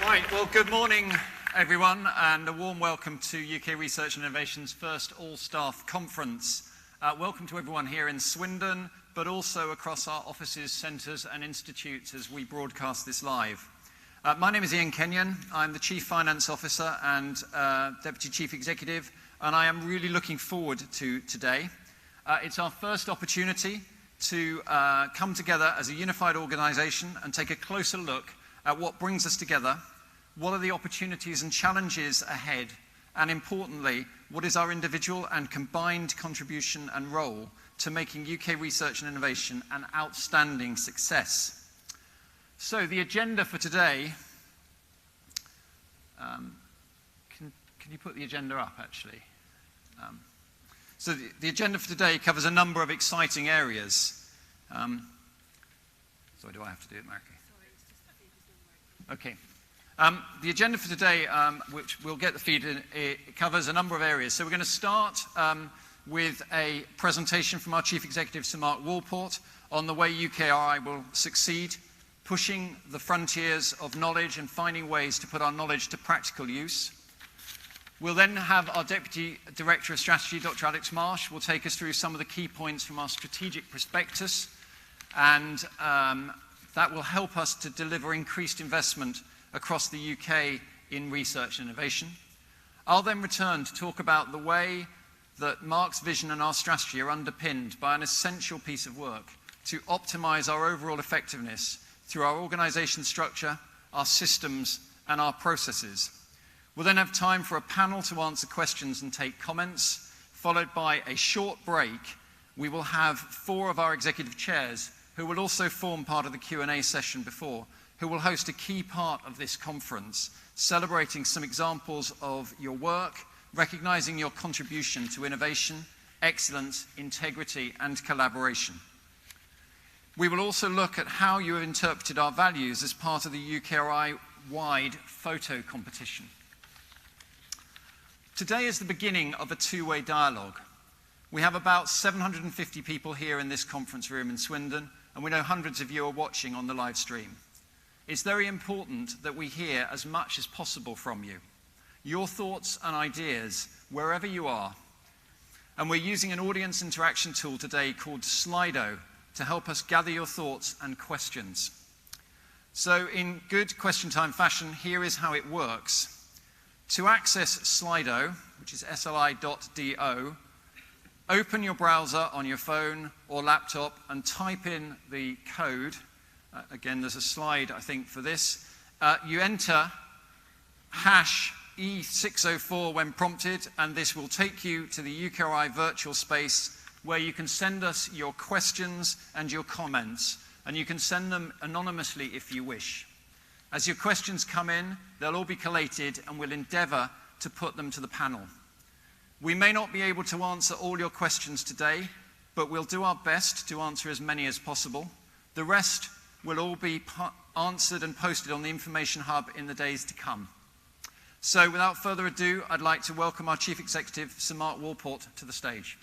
Right, well, good morning, everyone, and a warm welcome to UK Research and Innovation's first all-staff conference. Welcome to everyone here in Swindon, but also across our offices, centres and institutes as we broadcast this live. My name is Ian Kenyon. I'm the Chief Finance Officer and Deputy Chief Executive, and I am really looking forward to today. It's our first opportunity to come together as a unified organisation and take a closer look at what brings us together, what are the opportunities and challenges ahead, and importantly, what is our individual and combined contribution and role to making UK research and innovation an outstanding success. So the agenda for today, can you put the agenda up actually? So the agenda for today covers a number of exciting areas. Sorry, do I have to do it, Marky? Okay. The agenda for today, which we'll get the feed in, it covers a number of areas. So we're going to start with a presentation from our Chief Executive, Sir Mark Walport, on the way UKRI will succeed, pushing the frontiers of knowledge and finding ways to put our knowledge to practical use. We'll then have our Deputy Director of Strategy, Dr. Alex Marsh, will take us through some of the key points from our strategic prospectus, and that will help us to deliver increased investment across the UK in research and innovation. I'll then return to talk about the way that Mark's vision and our strategy are underpinned by an essential piece of work to optimise our overall effectiveness through our organisation structure, our systems and our processes. We'll then have time for a panel to answer questions and take comments, followed by a short break. We will have 4 of our executive chairs who will also form part of the Q&A session before, who will host a key part of this conference, celebrating some examples of your work, recognising your contribution to innovation, excellence, integrity and collaboration. We will also look at how you have interpreted our values as part of the UKRI-wide photo competition. Today is the beginning of a two-way dialogue. We have about 750 people here in this conference room in Swindon, and we know hundreds of you are watching on the live stream. It's very important that we hear as much as possible from you, your thoughts and ideas, wherever you are. And we're using an audience interaction tool today called Slido to help us gather your thoughts and questions. So in good question time fashion, here is how it works. To access Slido, which is sli.do, open your browser on your phone or laptop and type in the code. Again, there's a slide, I think, for this. You enter hash E604 when prompted, and this will take you to the UKRI virtual space where you can send us your questions and your comments, and you can send them anonymously if you wish. As your questions come in, they'll all be collated and we'll endeavour to put them to the panel. We may not be able to answer all your questions today, but we'll do our best to answer as many as possible. The rest will all be answered and posted on the Information Hub in the days to come. So without further ado, I'd like to welcome our Chief Executive, Sir Mark Walport, to the stage.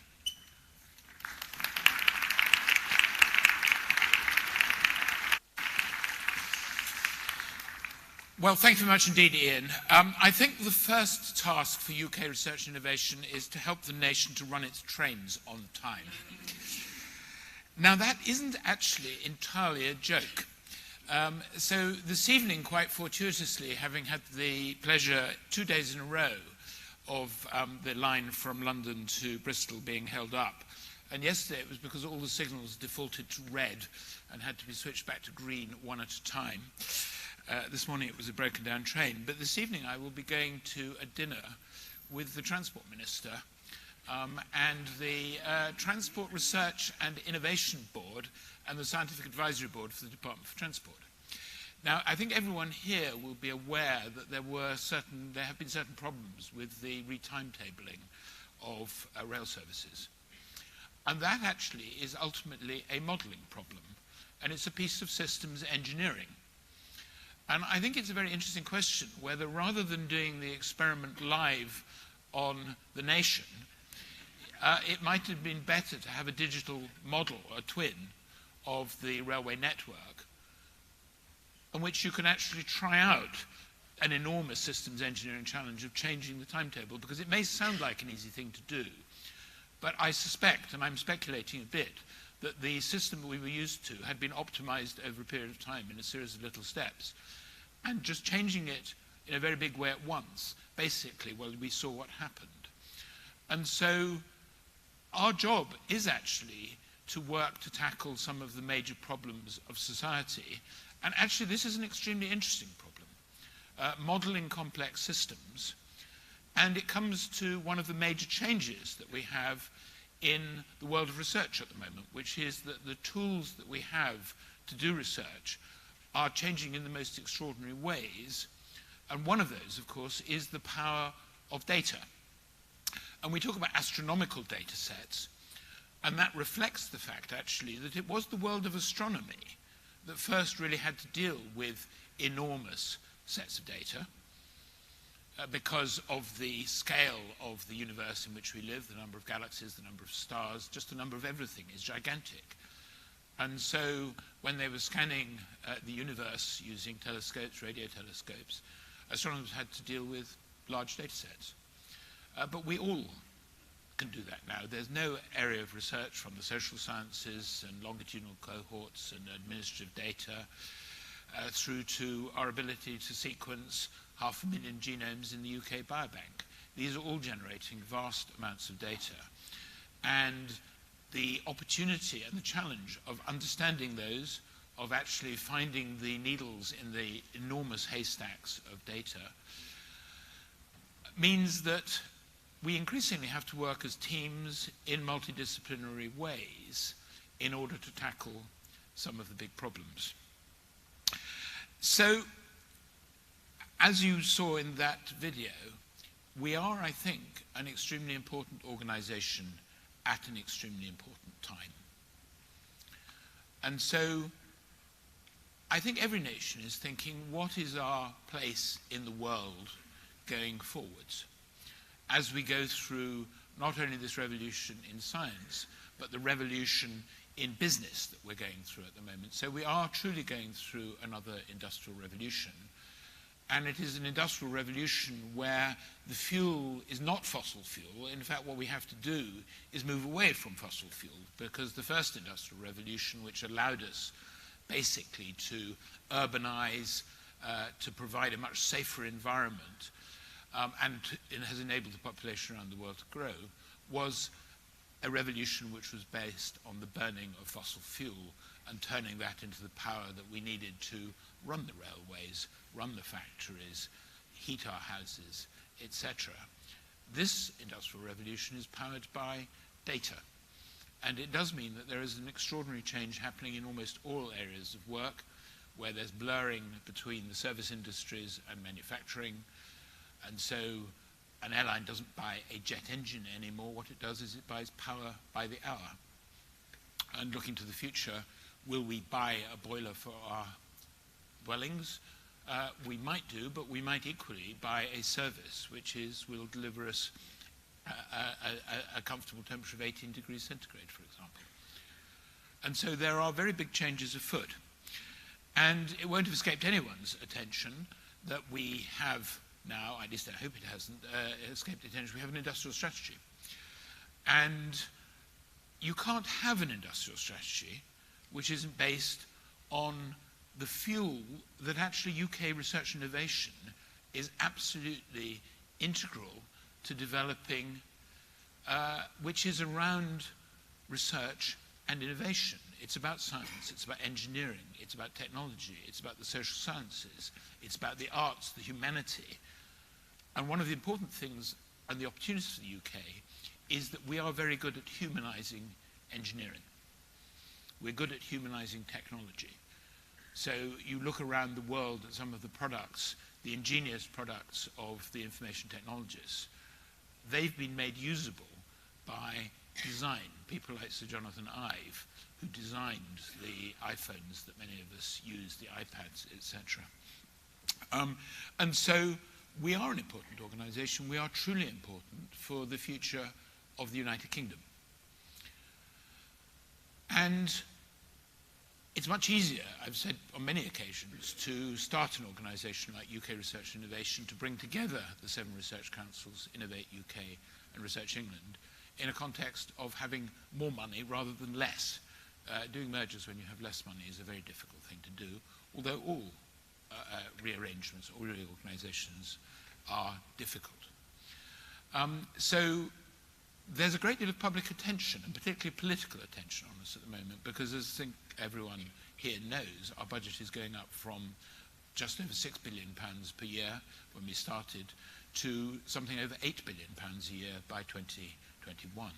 Well, thank you very much indeed, Ian. I think the first task for UK research and innovation is to help the nation to run its trains on time. Now, that isn't actually entirely a joke. So this evening, quite fortuitously, having had the pleasure 2 days in a row of the line from London to Bristol being held up, and yesterday it was because all the signals defaulted to red and had to be switched back to green one at a time. This morning it was a broken down train, but this evening I will be going to a dinner with the Transport Minister and the Transport Research and Innovation Board and the Scientific Advisory Board for the Department for Transport. Now, I think everyone here will be aware that there have been certain problems with the retimetabling of rail services. And that actually is ultimately a modelling problem, and it's a piece of systems engineering. And I think it's a very interesting question whether, rather than doing the experiment live on the nation, it might have been better to have a digital model, a twin, of the railway network, on which you can actually try out an enormous systems engineering challenge of changing the timetable, because it may sound like an easy thing to do, but I suspect, and I'm speculating a bit, that the system we were used to had been optimized over a period of time in a series of little steps. And just changing it in a very big way at once, basically, well, we saw what happened. And so our job is actually to work to tackle some of the major problems of society. And actually, this is an extremely interesting problem, modeling complex systems. And it comes to one of the major changes that we have in the world of research at the moment, which is that the tools that we have to do research are changing in the most extraordinary ways. And one of those, of course, is the power of data. And we talk about astronomical data sets, and that reflects the fact, actually, that it was the world of astronomy that first really had to deal with enormous sets of data, because of the scale of the universe in which we live, the number of galaxies, the number of stars, just the number of everything is gigantic. And so when they were scanning the universe using telescopes, radio telescopes, astronomers had to deal with large data sets. But we all can do that now. There's no area of research, from the social sciences and longitudinal cohorts and administrative data, through to our ability to sequence 500,000 genomes in the UK Biobank. These are all generating vast amounts of data. And the opportunity and the challenge of understanding those, of actually finding the needles in the enormous haystacks of data, means that we increasingly have to work as teams in multidisciplinary ways in order to tackle some of the big problems. So, as you saw in that video, we are, I think, an extremely important organization at an extremely important time. And so, I think every nation is thinking, what is our place in the world going forwards, as we go through not only this revolution in science, but the revolution in business that we're going through at the moment. So we are truly going through another industrial revolution. And it is an industrial revolution where the fuel is not fossil fuel. In fact, what we have to do is move away from fossil fuel, because the first industrial revolution, which allowed us basically to urbanize, to provide a much safer environment, and it has enabled the population around the world to grow, was a revolution which was based on the burning of fossil fuel and turning that into the power that we needed to run the railways, run the factories, heat our houses, etc. This industrial revolution is powered by data. And it does mean that there is an extraordinary change happening in almost all areas of work, where there's blurring between the service industries and manufacturing. And so an airline doesn't buy a jet engine anymore. What it does is it buys power by the hour. And looking to the future, will we buy a boiler for our dwellings? We might do, but we might equally buy a service which will deliver us a comfortable temperature of 18 degrees centigrade, for example. And so there are very big changes afoot. And it won't have escaped anyone's attention that we have now, at least I hope it hasn't, escaped attention, we have an industrial strategy. And you can't have an industrial strategy which isn't based on the fuel that actually UK research and innovation is absolutely integral to developing, which is around research and innovation. It's about science, it's about engineering, it's about technology, it's about the social sciences, it's about the arts, the humanity. And one of the important things and the opportunities for the UK is that we are very good at humanizing engineering. We're good at humanizing technology. So you look around the world at some of the products, the ingenious products of the information technologists, they've been made usable by design. People like Sir Jonathan Ive, who designed the iPhones that many of us use, the iPads, etc. And so we are an important organization. We are truly important for the future of the United Kingdom. And It's much easier, I've said on many occasions, to start an organisation like UK Research and Innovation to bring together the 7 research councils, Innovate UK and Research England, in a context of having more money rather than less. Doing mergers when you have less money is a very difficult thing to do, although all rearrangements or reorganisations are difficult. So there's a great deal of public attention, and particularly political attention on us at the moment, because as I think everyone here knows, our budget is going up from just over £6 billion per year when we started to something over £8 billion a year by 2021.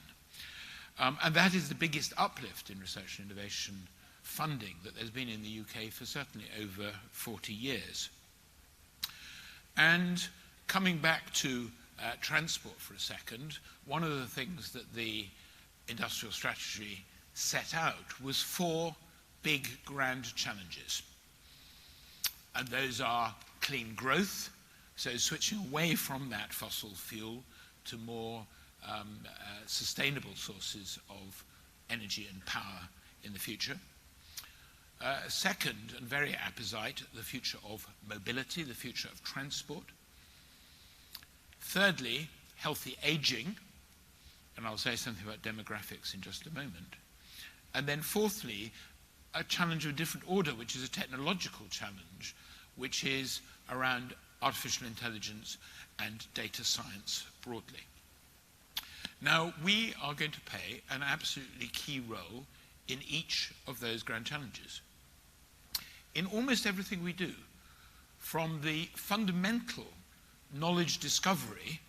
And that is the biggest uplift in research and innovation funding that there's been in the UK for certainly over 40 years. And coming back to transport for a second, one of the things that the industrial strategy set out was 4 big grand challenges. And those are clean growth, so switching away from that fossil fuel to more sustainable sources of energy and power in the future. Second, and very apposite, the future of mobility, the future of transport. Thirdly, healthy aging, and I'll say something about demographics in just a moment. And then fourthly, a challenge of a different order, which is a technological challenge, which is around artificial intelligence and data science broadly. Now, we are going to play an absolutely key role in each of those grand challenges. In almost everything we do, from the fundamental knowledge discovery,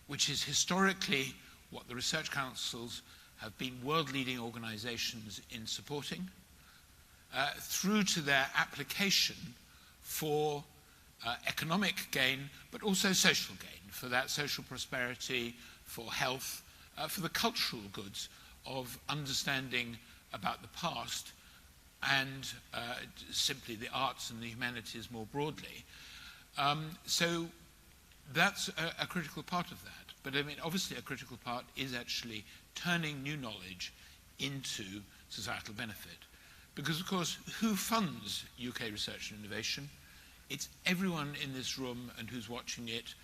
which is historically what the research councils have been world-leading organizations in supporting, through to their application for economic gain, but also social gain, for that social prosperity, for health, for the cultural goods of understanding about the past and simply the arts and the humanities more broadly. So that's a critical part of that. But I mean, obviously a critical part is actually turning new knowledge into societal benefit. Because of course, who funds UK research and innovation? It's everyone in this room and who's watching it.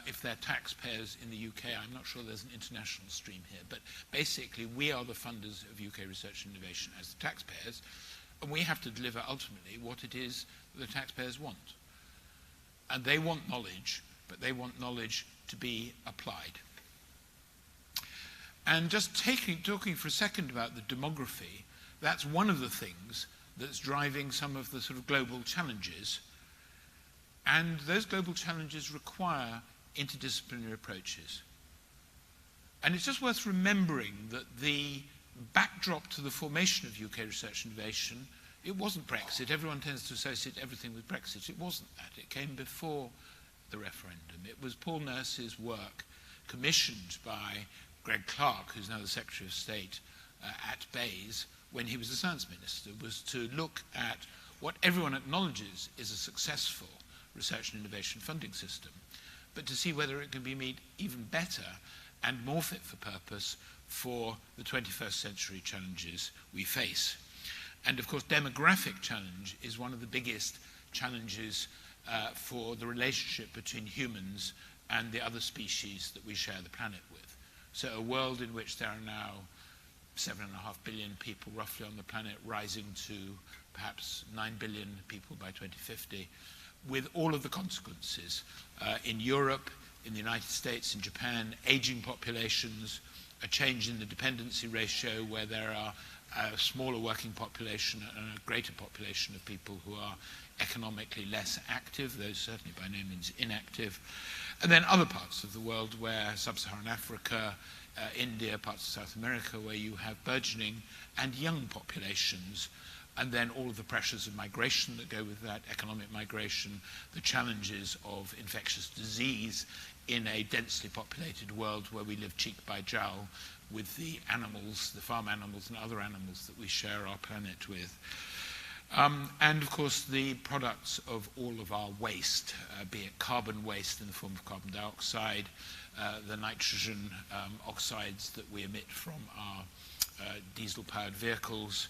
If they're taxpayers in the UK, I'm not sure there's an international stream here, but basically we are the funders of UK research and innovation as the taxpayers, and we have to deliver ultimately what it is that the taxpayers want. And they want knowledge, but they want knowledge to be applied. And just talking for a second about the demography, that's one of the things that's driving some of the sort of global challenges. And those global challenges require interdisciplinary approaches. And it's just worth remembering that the backdrop to the formation of UK research and innovation, it wasn't Brexit. Everyone tends to associate everything with Brexit. It wasn't that. It came before the referendum. It was Paul Nurse's work, commissioned by Greg Clark, who's now the Secretary of State at Bayes, when he was the Science Minister, was to look at what everyone acknowledges is a successful research and innovation funding system, but to see whether it can be made even better and more fit for purpose for the 21st century challenges we face. And of course, demographic challenge is one of the biggest challenges for the relationship between humans and the other species that we share the planet with. So a world in which there are now 7.5 billion people roughly on the planet, rising to perhaps 9 billion people by 2050, with all of the consequences in Europe, in the United States, in Japan, aging populations, a change in the dependency ratio where there are a smaller working population and a greater population of people who are economically less active, those certainly by no means inactive, and then other parts of the world where sub-Saharan Africa, India, parts of South America, where you have burgeoning and young populations, and then all of the pressures of migration that go with that, economic migration, the challenges of infectious disease in a densely populated world where we live cheek by jowl with the animals, the farm animals and other animals that we share our planet with. And of course the products of all of our waste, be it carbon waste in the form of carbon dioxide, the nitrogen oxides that we emit from our diesel-powered vehicles,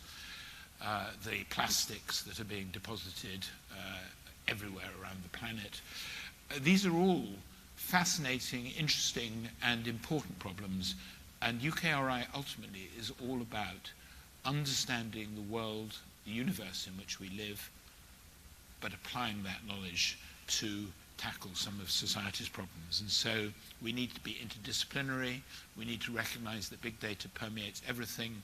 the plastics that are being deposited everywhere around the planet. These are all fascinating, interesting, and important problems, and UKRI ultimately is all about understanding the world, the universe in which we live, but applying that knowledge to tackle some of society's problems. And so we need to be interdisciplinary, we need to recognize that big data permeates everything,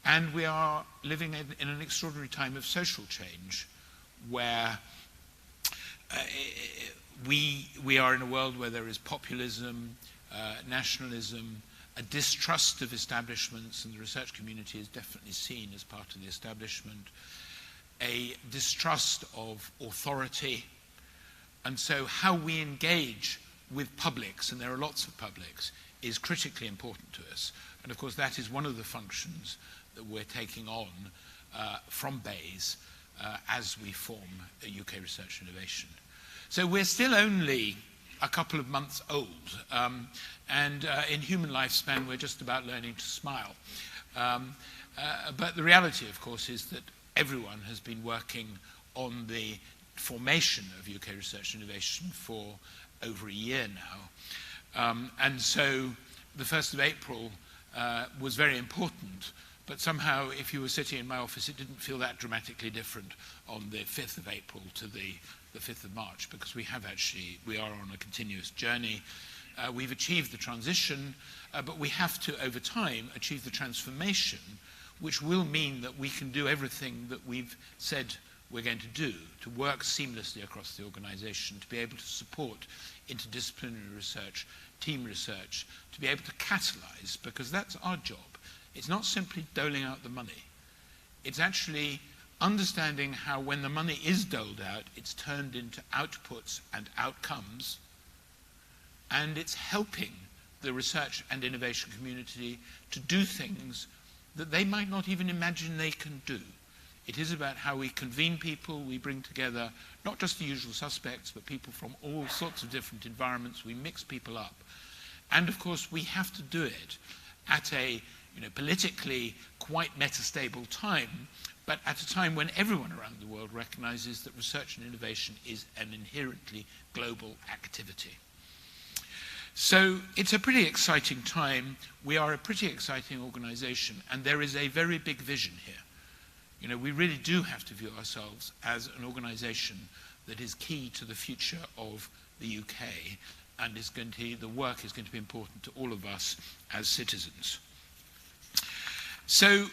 and we are living in an extraordinary time of social change where we are in a world where there is populism, nationalism, a distrust of establishments, and the research community is definitely seen as part of the establishment, a distrust of authority, and so how we engage with publics, and there are lots of publics, is critically important to us. And of course that is one of the functions that we're taking on from BAYS as we form a UK Research Innovation. So we're still only a couple of months old, and in human lifespan we're just about learning to smile. But the reality, of course, is that everyone has been working on the formation of UK Research Innovation for over a year now. And so the 1st of April was very important, but somehow if you were sitting in my office it didn't feel that dramatically different on the 5th of April to the 5th of March, because we are on a continuous journey. We've achieved the transition, but we have to, over time, achieve the transformation, which will mean that we can do everything that we've said we're going to do, to work seamlessly across the organization, to be able to support interdisciplinary research, team research, to be able to catalyze, because that's our job. It's not simply doling out the money. It's actually understanding how, when the money is doled out, it's turned into outputs and outcomes, and it's helping the research and innovation community to do things that they might not even imagine they can do. It is about how we convene people, we bring together not just the usual suspects, but people from all sorts of different environments, we mix people up. And of course we have to do it at a politically quite metastable time, but at a time when everyone around the world recognizes that research and innovation is an inherently global activity. So it's a pretty exciting time. We are a pretty exciting organization, and there is a very big vision here. We really do have to view ourselves as an organization that is key to the future of the UK, and the work is going to be important to all of us as citizens. So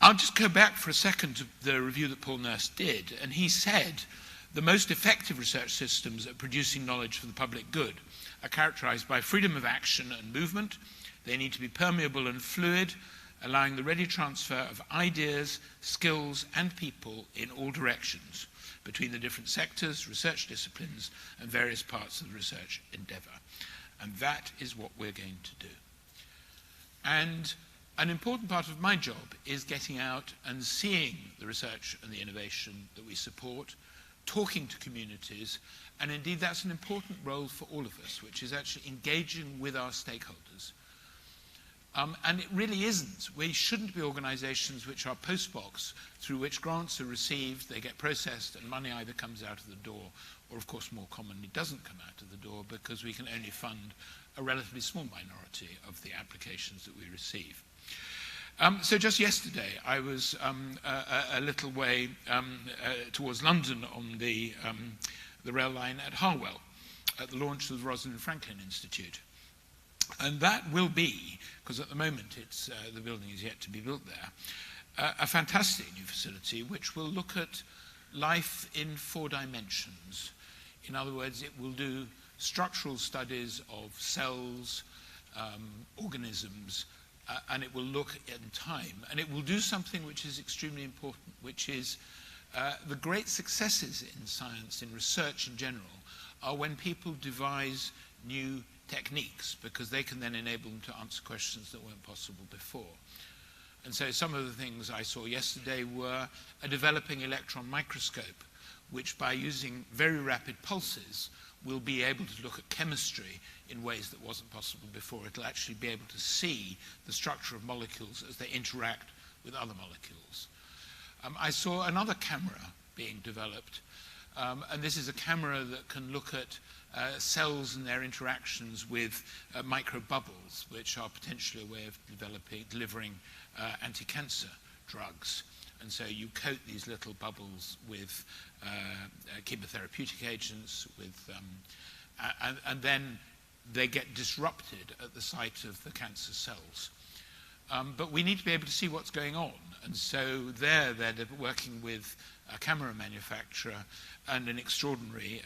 I'll just go back for a second to the review that Paul Nurse did, and he said the most effective research systems at producing knowledge for the public good are characterized by freedom of action and movement. They need to be permeable and fluid, allowing the ready transfer of ideas, skills, and people in all directions between the different sectors, research disciplines, and various parts of the research endeavor. And that is what we're going to do. And an important part of my job is getting out and seeing the research and the innovation that we support, talking to communities, and indeed that's an important role for all of us, which is actually engaging with our stakeholders. And it really isn't. We shouldn't be organizations which are postbox through which grants are received, they get processed, and money either comes out of the door or, of course, more commonly doesn't come out of the door, because we can only fund a relatively small minority of the applications that we receive. So just yesterday, I was a little way towards London on the rail line at Harwell at the launch of the Rosalind Franklin Institute. And that will be, because at the moment the building is yet to be built there, a fantastic new facility which will look at life in 4 dimensions. In other words, it will do structural studies of cells, organisms, and it will look in time. And it will do something which is extremely important, which is the great successes in science, in research in general, are when people devise new techniques, because they can then enable them to answer questions that weren't possible before. And so some of the things I saw yesterday were a developing electron microscope, which by using very rapid pulses will be able to look at chemistry in ways that wasn't possible before. It'll actually be able to see the structure of molecules as they interact with other molecules. I saw another camera being developed, and this is a camera that can look at cells and their interactions with microbubbles, which are potentially a way of delivering anti-cancer drugs. And so you coat these little bubbles with chemotherapeutic agents, and then they get disrupted at the site of the cancer cells. But we need to be able to see what's going on. And so they're working with a camera manufacturer and an extraordinary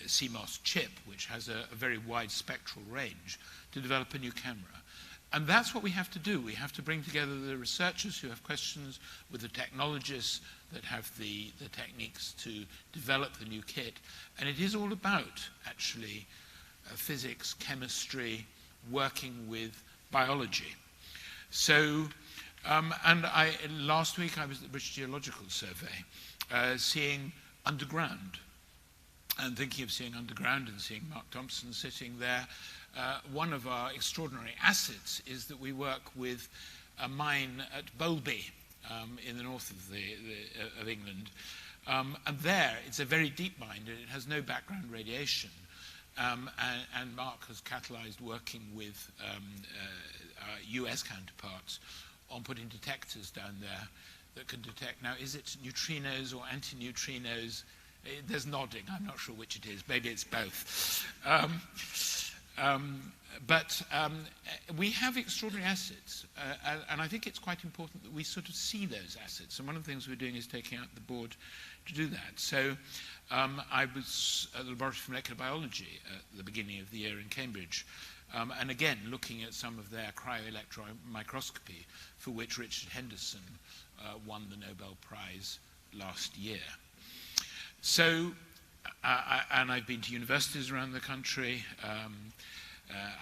CMOS chip, which has a very wide spectral range, to develop a new camera. And that's what we have to do. We have to bring together the researchers who have questions with the technologists that have the techniques to develop the new kit. And it is all about, actually, physics, chemistry, working with biology. So, last week I was at the British Geological Survey, seeing underground, and thinking of seeing underground and seeing Mark Thompson sitting there. One of our extraordinary assets is that we work with a mine at Bowlby in the north of England. And there, it's a very deep mine, and it has no background radiation. And Mark has catalyzed working with our US counterparts on putting detectors down there that can detect. Now, is it neutrinos or antineutrinos? There's nodding. I'm not sure which it is. Maybe it's both. But we have extraordinary assets, and I think it's quite important that we sort of see those assets. And one of the things we're doing is taking out the board to do that. So I was at the Laboratory for Molecular Biology at the beginning of the year in Cambridge, and again looking at some of their cryo-electron microscopy, for which Richard Henderson won the Nobel Prize last year. So, and I've been to universities around the country.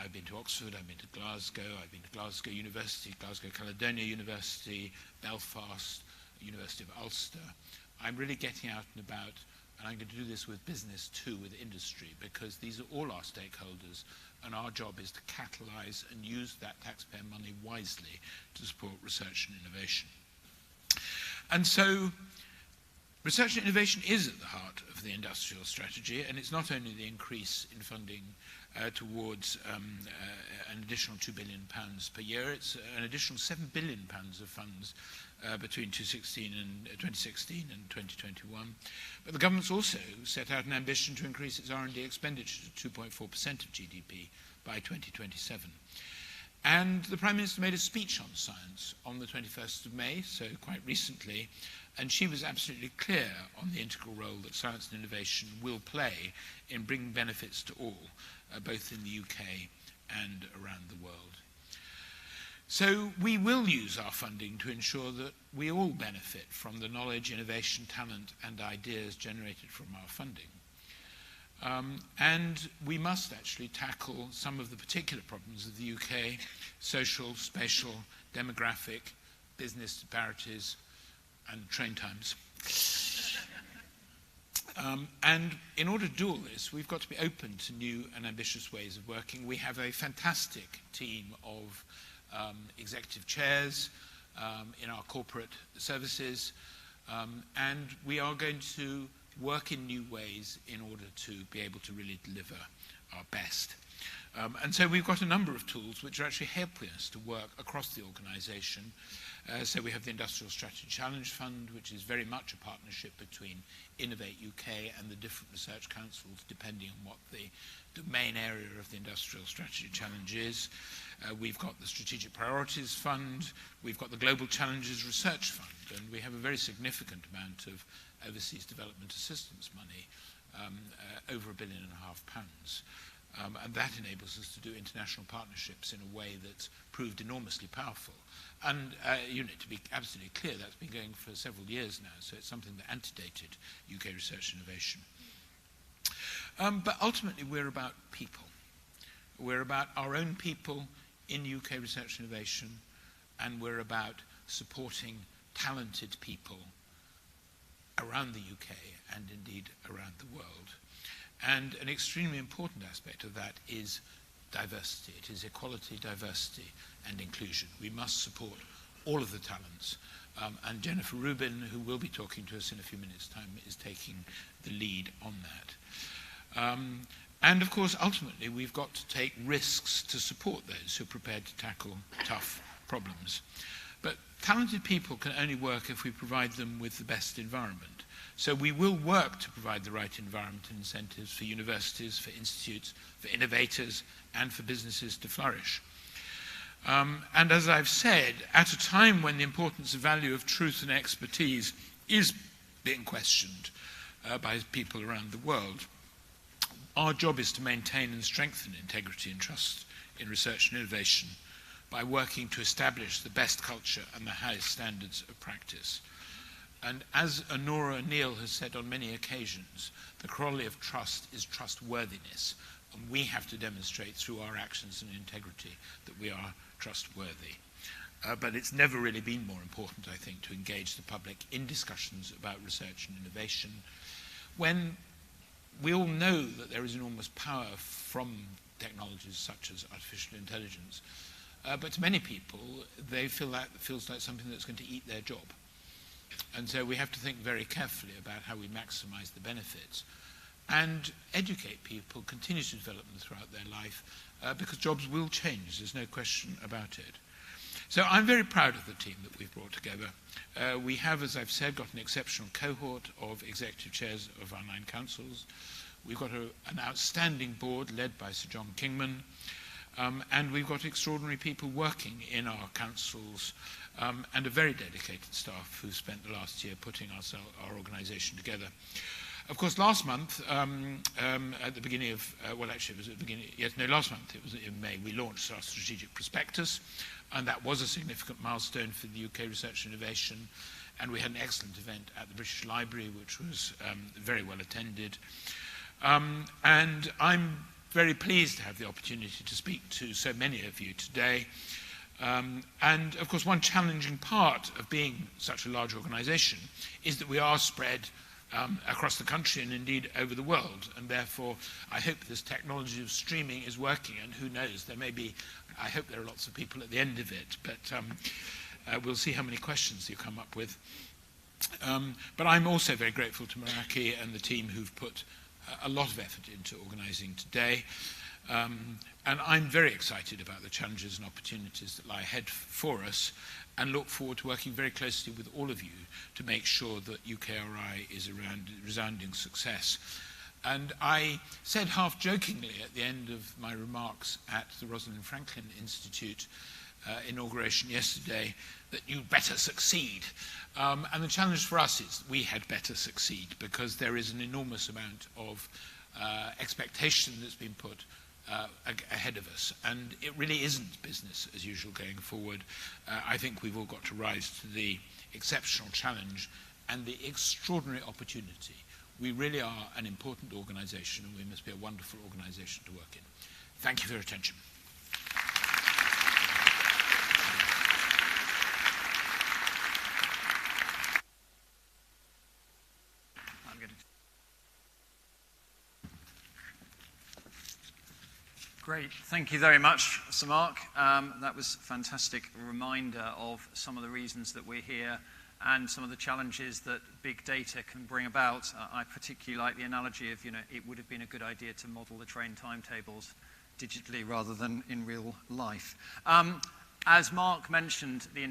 I've been to Oxford, I've been to Glasgow, I've been to Glasgow University, Glasgow Caledonia University, Belfast, University of Ulster. I'm really getting out and about, and I'm going to do this with business too, with industry, because these are all our stakeholders, and our job is to catalyse and use that taxpayer money wisely to support research and innovation. And so, research and innovation is at the heart of the industrial strategy, and it's not only the increase in funding towards an additional £2 billion per year, it's an additional £7 billion of funds between 2016 and 2021. But the government's also set out an ambition to increase its R&D expenditure to 2.4% of GDP by 2027. And the Prime Minister made a speech on science on the 21st of May, so quite recently, and she was absolutely clear on the integral role that science and innovation will play in bringing benefits to all, both in the UK and around the world. So we will use our funding to ensure that we all benefit from the knowledge, innovation, talent, and ideas generated from our funding. And we must actually tackle some of the particular problems of the UK: social, spatial, demographic, business disparities, and train times. And in order to do all this, we've got to be open to new and ambitious ways of working. We have a fantastic team of executive chairs in our corporate services, and we are going to work in new ways in order to be able to really deliver our best. And so we've got a number of tools which are actually helping us to work across the organisation. So we have the Industrial Strategy Challenge Fund, which is very much a partnership between Innovate UK and the different research councils, depending on what the domain area of the Industrial Strategy Challenge is. We've got the Strategic Priorities Fund, we've got the Global Challenges Research Fund, and we have a very significant amount of overseas development assistance money, over £1.5 billion. And that enables us to do international partnerships in a way that's proved enormously powerful. And to be absolutely clear, that's been going for several years now, so it's something that antedated UK research innovation. But ultimately, we're about people. We're about our own people in UK research innovation, and we're about supporting talented people around the UK and indeed around the world. And an extremely important aspect of that is diversity. It is equality, diversity, and inclusion. We must support all of the talents And Jennifer Rubin, who will be talking to us in a few minutes' time, is taking the lead on that. And of course, ultimately, we've got to take risks to support those who are prepared to tackle tough problems. But talented people can only work if we provide them with the best environment. So we will work to provide the right environment and incentives for universities, for institutes, for innovators, and for businesses to flourish. And as I've said, at a time when the importance and value of truth and expertise is being questioned by people around the world, our job is to maintain and strengthen integrity and trust in research and innovation by working to establish the best culture and the highest standards of practice. And as Honora Neal has said on many occasions, the corollary of trust is trustworthiness. And we have to demonstrate through our actions and integrity that we are trustworthy. But it's never really been more important, I think, to engage the public in discussions about research and innovation when we all know that there is enormous power from technologies such as artificial intelligence. But to many people, they feel that it feels like something that's going to eat their job. And so we have to think very carefully about how we maximize the benefits and educate people, continue to develop them throughout their life, because jobs will change, there's no question about it. So I'm very proud of the team that we've brought together. We have, as I've said, got an exceptional cohort of executive chairs of our 9 councils. We've got an outstanding board led by Sir John Kingman, and we've got extraordinary people working in our councils, and a very dedicated staff who spent the last year putting our organisation together. Of course, last month, at the beginning of, well, actually, it was at the beginning, yes, no, last month, it was in May, we launched our strategic prospectus, and that was a significant milestone for the UK research and innovation. And we had an excellent event at the British Library, which was very well attended. And I'm very pleased to have the opportunity to speak to so many of you today. And of course, one challenging part of being such a large organisation is that we are spread across the country and indeed over the world. And therefore, I hope this technology of streaming is working, and who knows, there may be, I hope there are lots of people at the end of it, but we'll see how many questions you come up with. But I'm also very grateful to Meraki and the team who've put a lot of effort into organising today. And I'm very excited about the challenges and opportunities that lie ahead for us, and look forward to working very closely with all of you to make sure that UKRI is a resounding success. And I said half jokingly at the end of my remarks at the Rosalind Franklin Institute inauguration yesterday that you'd better succeed. And the challenge for us is we had better succeed, because there is an enormous amount of expectation that's been put ahead of us, and it really isn't business as usual going forward. I think we've all got to rise to the exceptional challenge and the extraordinary opportunity. We really are an important organisation, and we must be a wonderful organisation to work in. Thank you for your attention. Great. Thank you very much, Sir Mark. That was a fantastic reminder of some of the reasons that we're here and some of the challenges that big data can bring about. I particularly like the analogy of, it would have been a good idea to model the train timetables digitally rather than in real life. As Mark mentioned, the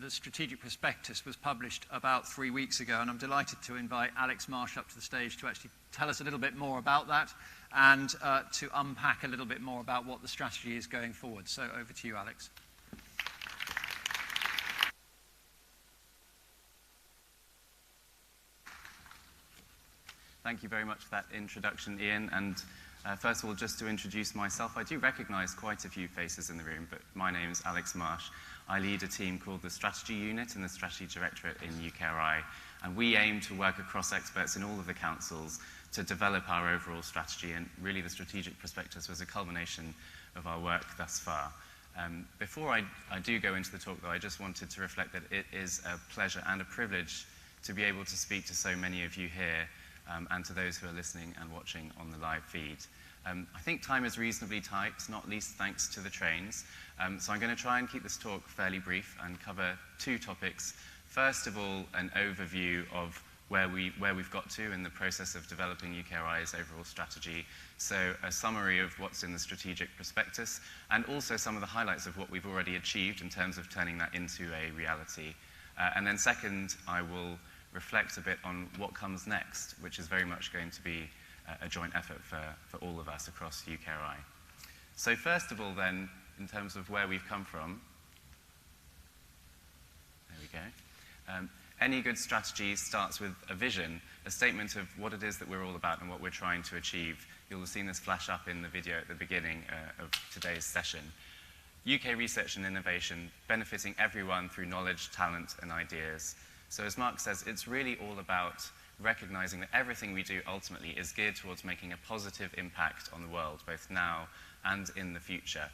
strategic prospectus was published about 3 weeks ago, and I'm delighted to invite Alex Marsh up to the stage to actually tell us a little bit more about that and to unpack a little bit more about what the strategy is going forward. So over to you, Alex. Thank you very much for that introduction, Ian. And first of all, just to introduce myself, I do recognise quite a few faces in the room, but my name is Alex Marsh. I lead a team called the Strategy Unit and the Strategy Directorate in UKRI, and we aim to work across experts in all of the councils to develop our overall strategy, and really the strategic prospectus was a culmination of our work thus far. Before I do go into the talk, though, I just wanted to reflect that it is a pleasure and a privilege to be able to speak to so many of you here and to those who are listening and watching on the live feed. I think time is reasonably tight, not least thanks to the trains. So I'm going to try and keep this talk fairly brief and cover two topics. First of all, an overview of where we've got to in the process of developing UKRI's overall strategy. So a summary of what's in the strategic prospectus, and also some of the highlights of what we've already achieved in terms of turning that into a reality. And then second, I will reflect a bit on what comes next, which is very much going to be a joint effort for all of us across UKRI. So first of all then, in terms of where we've come from, there we go. Any good strategy starts with a vision, a statement of what it is that we're all about and what we're trying to achieve. You'll have seen this flash up in the video at the beginning of today's session. UK research and innovation, benefiting everyone through knowledge, talent, and ideas. So as Mark says, it's really all about recognizing that everything we do ultimately is geared towards making a positive impact on the world, both now and in the future.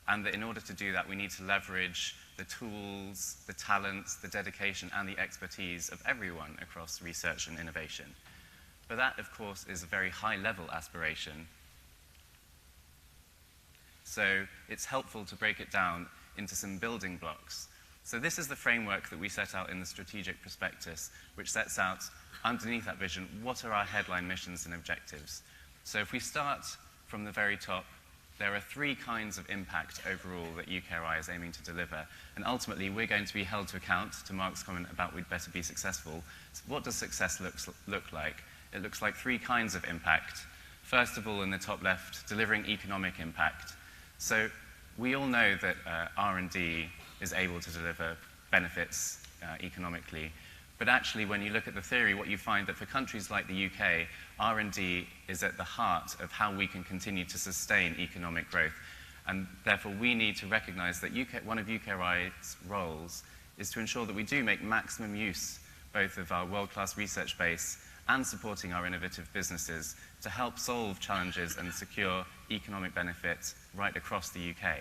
And that in order to do that, we need to leverage the tools, the talents, the dedication, and the expertise of everyone across research and innovation. But that, of course, is a very high-level aspiration. So it's helpful to break it down into some building blocks. So this is the framework that we set out in the strategic prospectus, which sets out, underneath that vision, what are our headline missions and objectives. So if we start from the very top, there are three kinds of impact overall that UKRI is aiming to deliver. And ultimately, we're going to be held to account to Mark's comment about we'd better be successful. So what does success look like? It looks like three kinds of impact. First of all, in the top left, delivering economic impact. So we all know that R&D is able to deliver benefits economically. But actually, when you look at the theory, what you find that for countries like the UK, R&D is at the heart of how we can continue to sustain economic growth. And therefore, we need to recognize that one of UKRI's roles is to ensure that we do make maximum use both of our world-class research base and supporting our innovative businesses to help solve challenges and secure economic benefits right across the UK.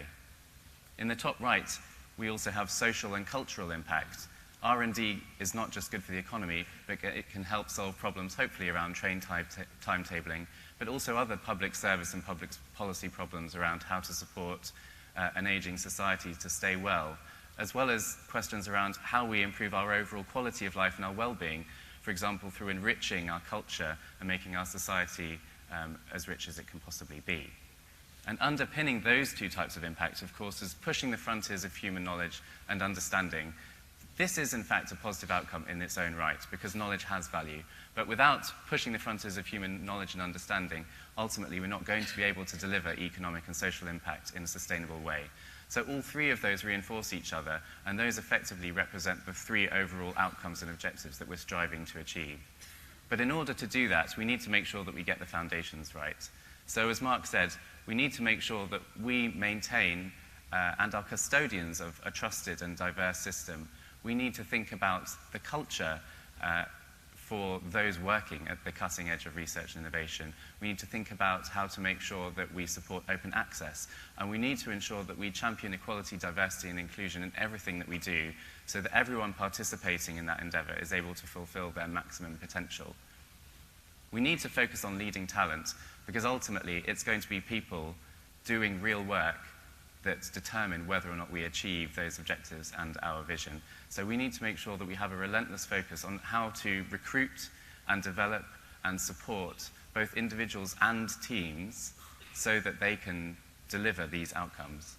In the top right, we also have social and cultural impact. R&D is not just good for the economy, but it can help solve problems, hopefully around train timetabling, but also other public service and public policy problems around how to support an aging society to stay well, as well as questions around how we improve our overall quality of life and our well-being, for example, through enriching our culture and making our society as rich as it can possibly be. And underpinning those two types of impact, of course, is pushing the frontiers of human knowledge and understanding. This is, in fact, a positive outcome in its own right, because knowledge has value. But without pushing the frontiers of human knowledge and understanding, ultimately, we're not going to be able to deliver economic and social impact in a sustainable way. So all three of those reinforce each other, and those effectively represent the three overall outcomes and objectives that we're striving to achieve. But in order to do that, we need to make sure that we get the foundations right. So as Mark said, we need to make sure that we maintain and are custodians of a trusted and diverse system. We need to think about the culture for those working at the cutting edge of research and innovation. We need to think about how to make sure that we support open access. And we need to ensure that we champion equality, diversity, and inclusion in everything that we do, so that everyone participating in that endeavor is able to fulfill their maximum potential. We need to focus on leading talent, because ultimately it's going to be people doing real work that determine whether or not we achieve those objectives and our vision. So we need to make sure that we have a relentless focus on how to recruit and develop and support both individuals and teams so that they can deliver these outcomes.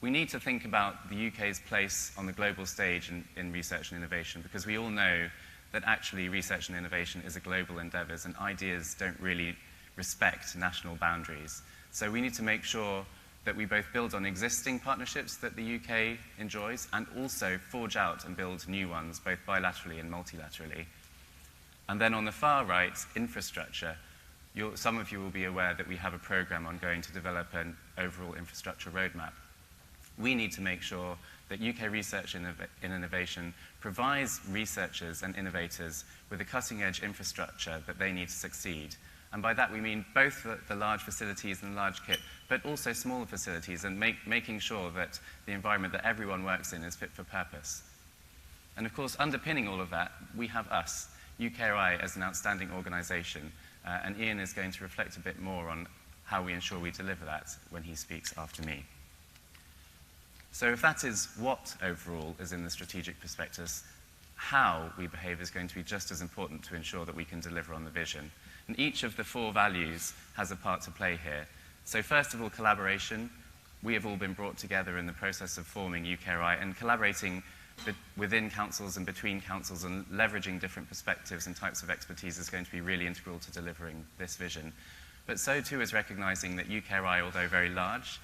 We need to think about the UK's place on the global stage in research and innovation, because we all know that actually research and innovation is a global endeavor, and ideas don't really respect national boundaries. So we need to make sure that we both build on existing partnerships that the UK enjoys and also forge out and build new ones, both bilaterally and multilaterally. And then on the far right, infrastructure. Some of you will be aware that we have a program ongoing to develop an overall infrastructure roadmap. We need to make sure that UK research in innovation provides researchers and innovators with the cutting-edge infrastructure that they need to succeed. And by that we mean both the large facilities and large kit, but also smaller facilities, and making sure that the environment that everyone works in is fit for purpose. And of course, underpinning all of that, we have us. UKRI as an outstanding organisation, and Ian is going to reflect a bit more on how we ensure we deliver that when he speaks after me. So if that is what overall is in the strategic prospectus, how we behave is going to be just as important to ensure that we can deliver on the vision. And each of the 4 values has a part to play here. So first of all, collaboration. We have all been brought together in the process of forming UKRI, and collaborating within councils and between councils and leveraging different perspectives and types of expertise is going to be really integral to delivering this vision. But so too is recognizing that UKRI, although very large,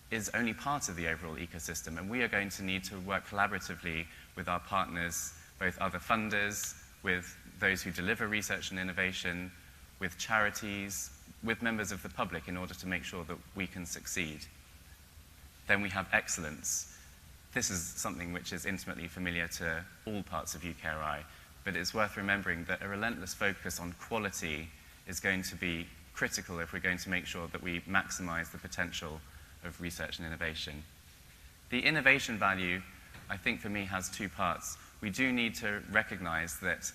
is only part of the overall ecosystem, and we are going to need to work collaboratively with our partners, both other funders, with those who deliver research and innovation, with charities, with members of the public in order to make sure that we can succeed. Then we have excellence. This is something which is intimately familiar to all parts of UKRI, but it's worth remembering that a relentless focus on quality is going to be critical if we're going to make sure that we maximize the potential of research and innovation. The innovation value, I think for me, has 2 parts. We do need to recognize that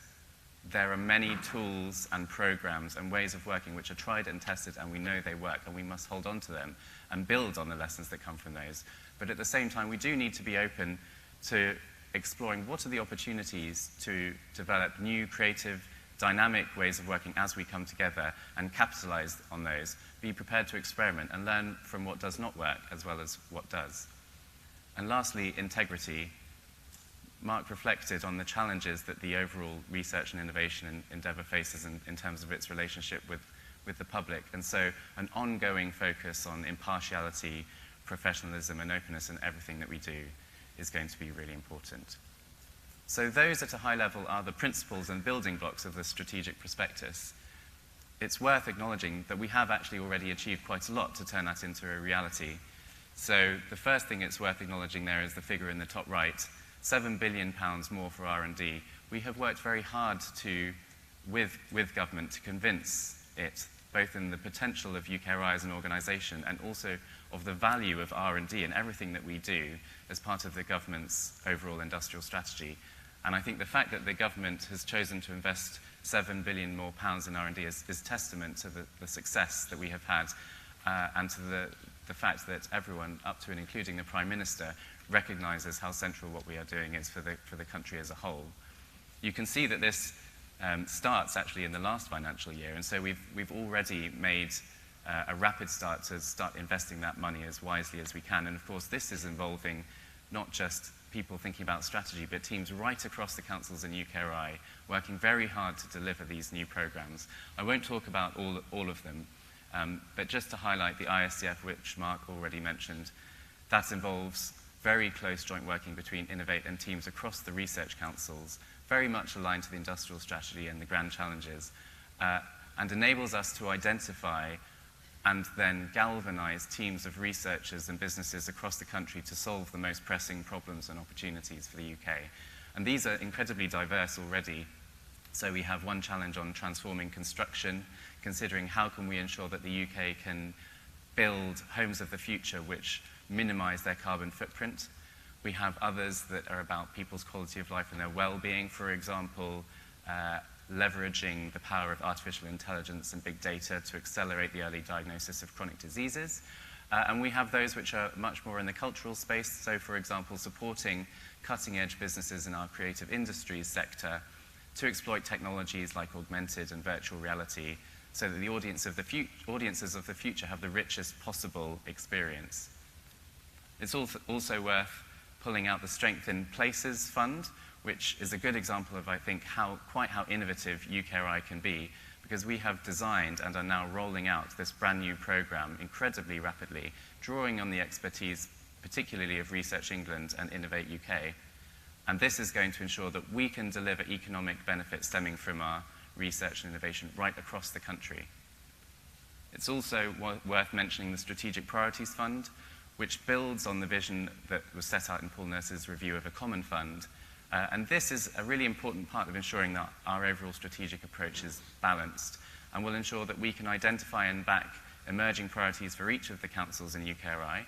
there are many tools and programs and ways of working which are tried and tested, and we know they work, and we must hold on to them and build on the lessons that come from those. But at the same time, we do need to be open to exploring what are the opportunities to develop new, creative, dynamic ways of working as we come together and capitalize on those. Be prepared to experiment and learn from what does not work as well as what does. And lastly, integrity. Mark reflected on the challenges that the overall research and innovation endeavour faces in terms of its relationship with the public. And so an ongoing focus on impartiality, professionalism and openness in everything that we do is going to be really important. So those at a high level are the principles and building blocks of the strategic prospectus. It's worth acknowledging that we have actually already achieved quite a lot to turn that into a reality. So the first thing it's worth acknowledging there is the figure in the top right, £7 billion more for R&D. We have worked very hard with government to convince it, both in the potential of UKRI as an organisation and also of the value of R&D in everything that we do as part of the government's overall industrial strategy. And I think the fact that the government has chosen to invest £7 billion more in R&D is testament to the success that we have had and to the fact that everyone, up to and including the Prime Minister, recognises how central what we are doing is for the country as a whole. You can see that this starts actually in the last financial year, and so we've already made a rapid start to start investing that money as wisely as we can. And of course, this is involving not just people thinking about strategy, but teams right across the councils in UKRI working very hard to deliver these new programs. I won't talk about all of them, but just to highlight the ISDF, which Mark already mentioned, that involves very close joint working between Innovate and teams across the research councils, very much aligned to the industrial strategy and the grand challenges, and enables us to identify and then galvanise teams of researchers and businesses across the country to solve the most pressing problems and opportunities for the UK. And these are incredibly diverse already. So we have one challenge on transforming construction, considering how can we ensure that the UK can build homes of the future which minimise their carbon footprint. We have others that are about people's quality of life and their well-being, for example, leveraging the power of artificial intelligence and big data to accelerate the early diagnosis of chronic diseases. And we have those which are much more in the cultural space, so for example, supporting cutting-edge businesses in our creative industries sector to exploit technologies like augmented and virtual reality so that the audiences of the future have the richest possible experience. It's also worth pulling out the Strength in Places Fund, which is a good example of, I think, quite how innovative UKRI can be, because we have designed and are now rolling out this brand new program incredibly rapidly, drawing on the expertise, particularly of Research England and Innovate UK. And this is going to ensure that we can deliver economic benefits stemming from our research and innovation right across the country. It's also worth mentioning the Strategic Priorities Fund, which builds on the vision that was set out in Paul Nurse's review of a common fund. And this is a really important part of ensuring that our overall strategic approach is balanced and will ensure that we can identify and back emerging priorities for each of the councils in UKRI,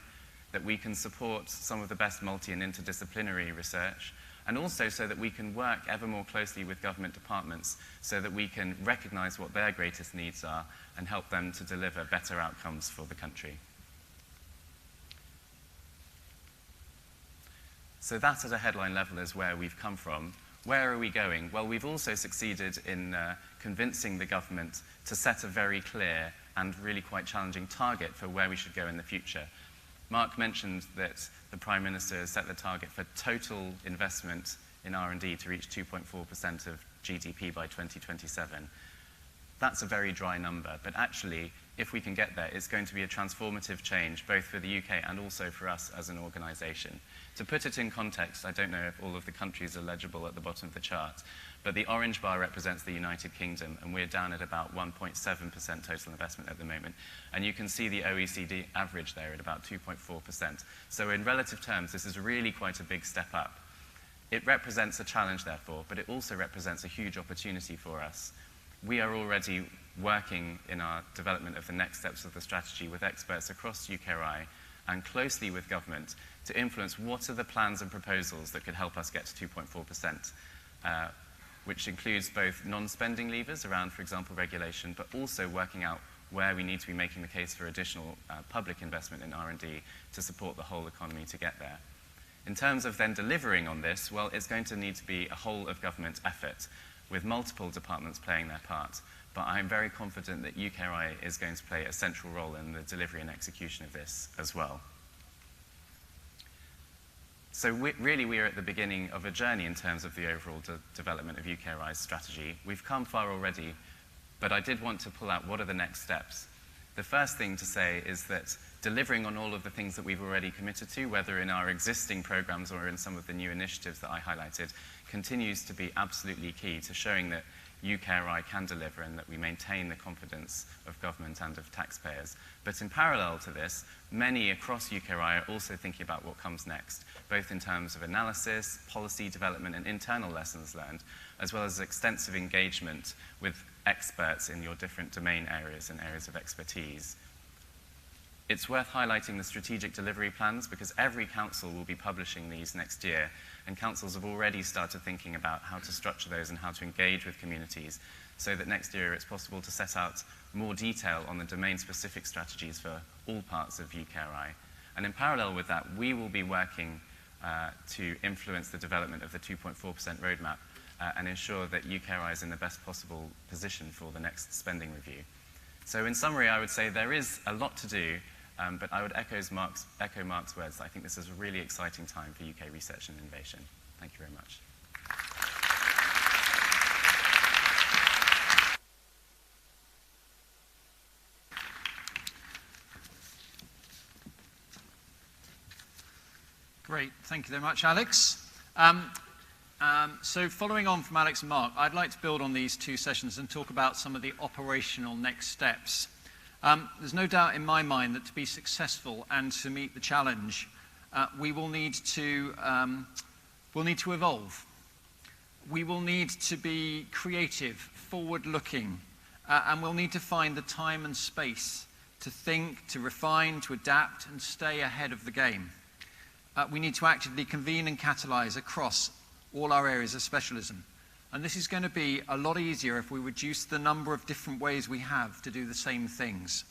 that we can support some of the best multi- and interdisciplinary research, and also so that we can work ever more closely with government departments so that we can recognise what their greatest needs are and help them to deliver better outcomes for the country. So that at a headline level is where we've come from. Where are we going? Well, we've also succeeded in convincing the government to set a very clear and really quite challenging target for where we should go in the future. Mark mentioned that the Prime Minister has set the target for total investment in R&D to reach 2.4% of GDP by 2027. That's a very dry number, but actually, if we can get there, it's going to be a transformative change, both for the UK and also for us as an organisation. To put it in context, I don't know if all of the countries are legible at the bottom of the chart, but the orange bar represents the United Kingdom, and we're down at about 1.7% total investment at the moment. And you can see the OECD average there at about 2.4%. So in relative terms, this is really quite a big step up. It represents a challenge, therefore, but it also represents a huge opportunity for us. We are already working in our development of the next steps of the strategy with experts across UKRI and closely with government to influence what are the plans and proposals that could help us get to 2.4%, which includes both non-spending levers around, for example, regulation, but also working out where we need to be making the case for additional public investment in R&D to support the whole economy to get there. In terms of then delivering on this, well, it's going to need to be a whole-of-government effort with multiple departments playing their part. But I'm very confident that UKRI is going to play a central role in the delivery and execution of this as well. So really we are at the beginning of a journey in terms of the overall development of UKRI's strategy. We've come far already, but I did want to pull out what are the next steps. The first thing to say is that delivering on all of the things that we've already committed to, whether in our existing programs or in some of the new initiatives that I highlighted, continues to be absolutely key to showing that UKRI can deliver and that we maintain the confidence of government and of taxpayers. But in parallel to this, many across UKRI are also thinking about what comes next, both in terms of analysis, policy development, and internal lessons learned, as well as extensive engagement with experts in your different domain areas and areas of expertise. It's worth highlighting the strategic delivery plans because every council will be publishing these next year, and councils have already started thinking about how to structure those and how to engage with communities so that next year it's possible to set out more detail on the domain-specific strategies for all parts of UKRI. And in parallel with that, we will be working to influence the development of the 2.4% roadmap and ensure that UKRI is in the best possible position for the next spending review. So in summary, I would say there is a lot to do, but I would echo Mark's words. I think this is a really exciting time for UK research and innovation. Thank you very much. Great. Thank you very much, Alex. So following on from Alex and Mark, I'd like to build on these two sessions and talk about some of the operational next steps. There's no doubt in my mind that to be successful and to meet the challenge, we will need to evolve. We will need to be creative, forward-looking, and we'll need to find the time and space to think, to refine, to adapt, and stay ahead of the game. We need to actively convene and catalyse across all our areas of specialism. And this is going to be a lot easier if we reduce the number of different ways we have to do the same things.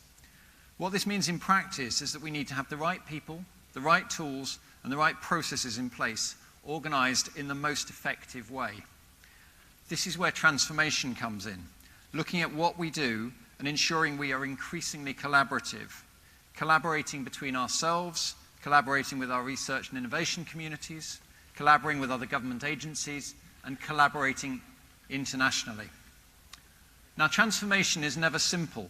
What this means in practice is that we need to have the right people, the right tools, and the right processes in place, organised in the most effective way. This is where transformation comes in, looking at what we do and ensuring we are increasingly collaborative, collaborating between ourselves, collaborating with our research and innovation communities, collaborating with other government agencies, and collaborating internationally. Now, transformation is never simple.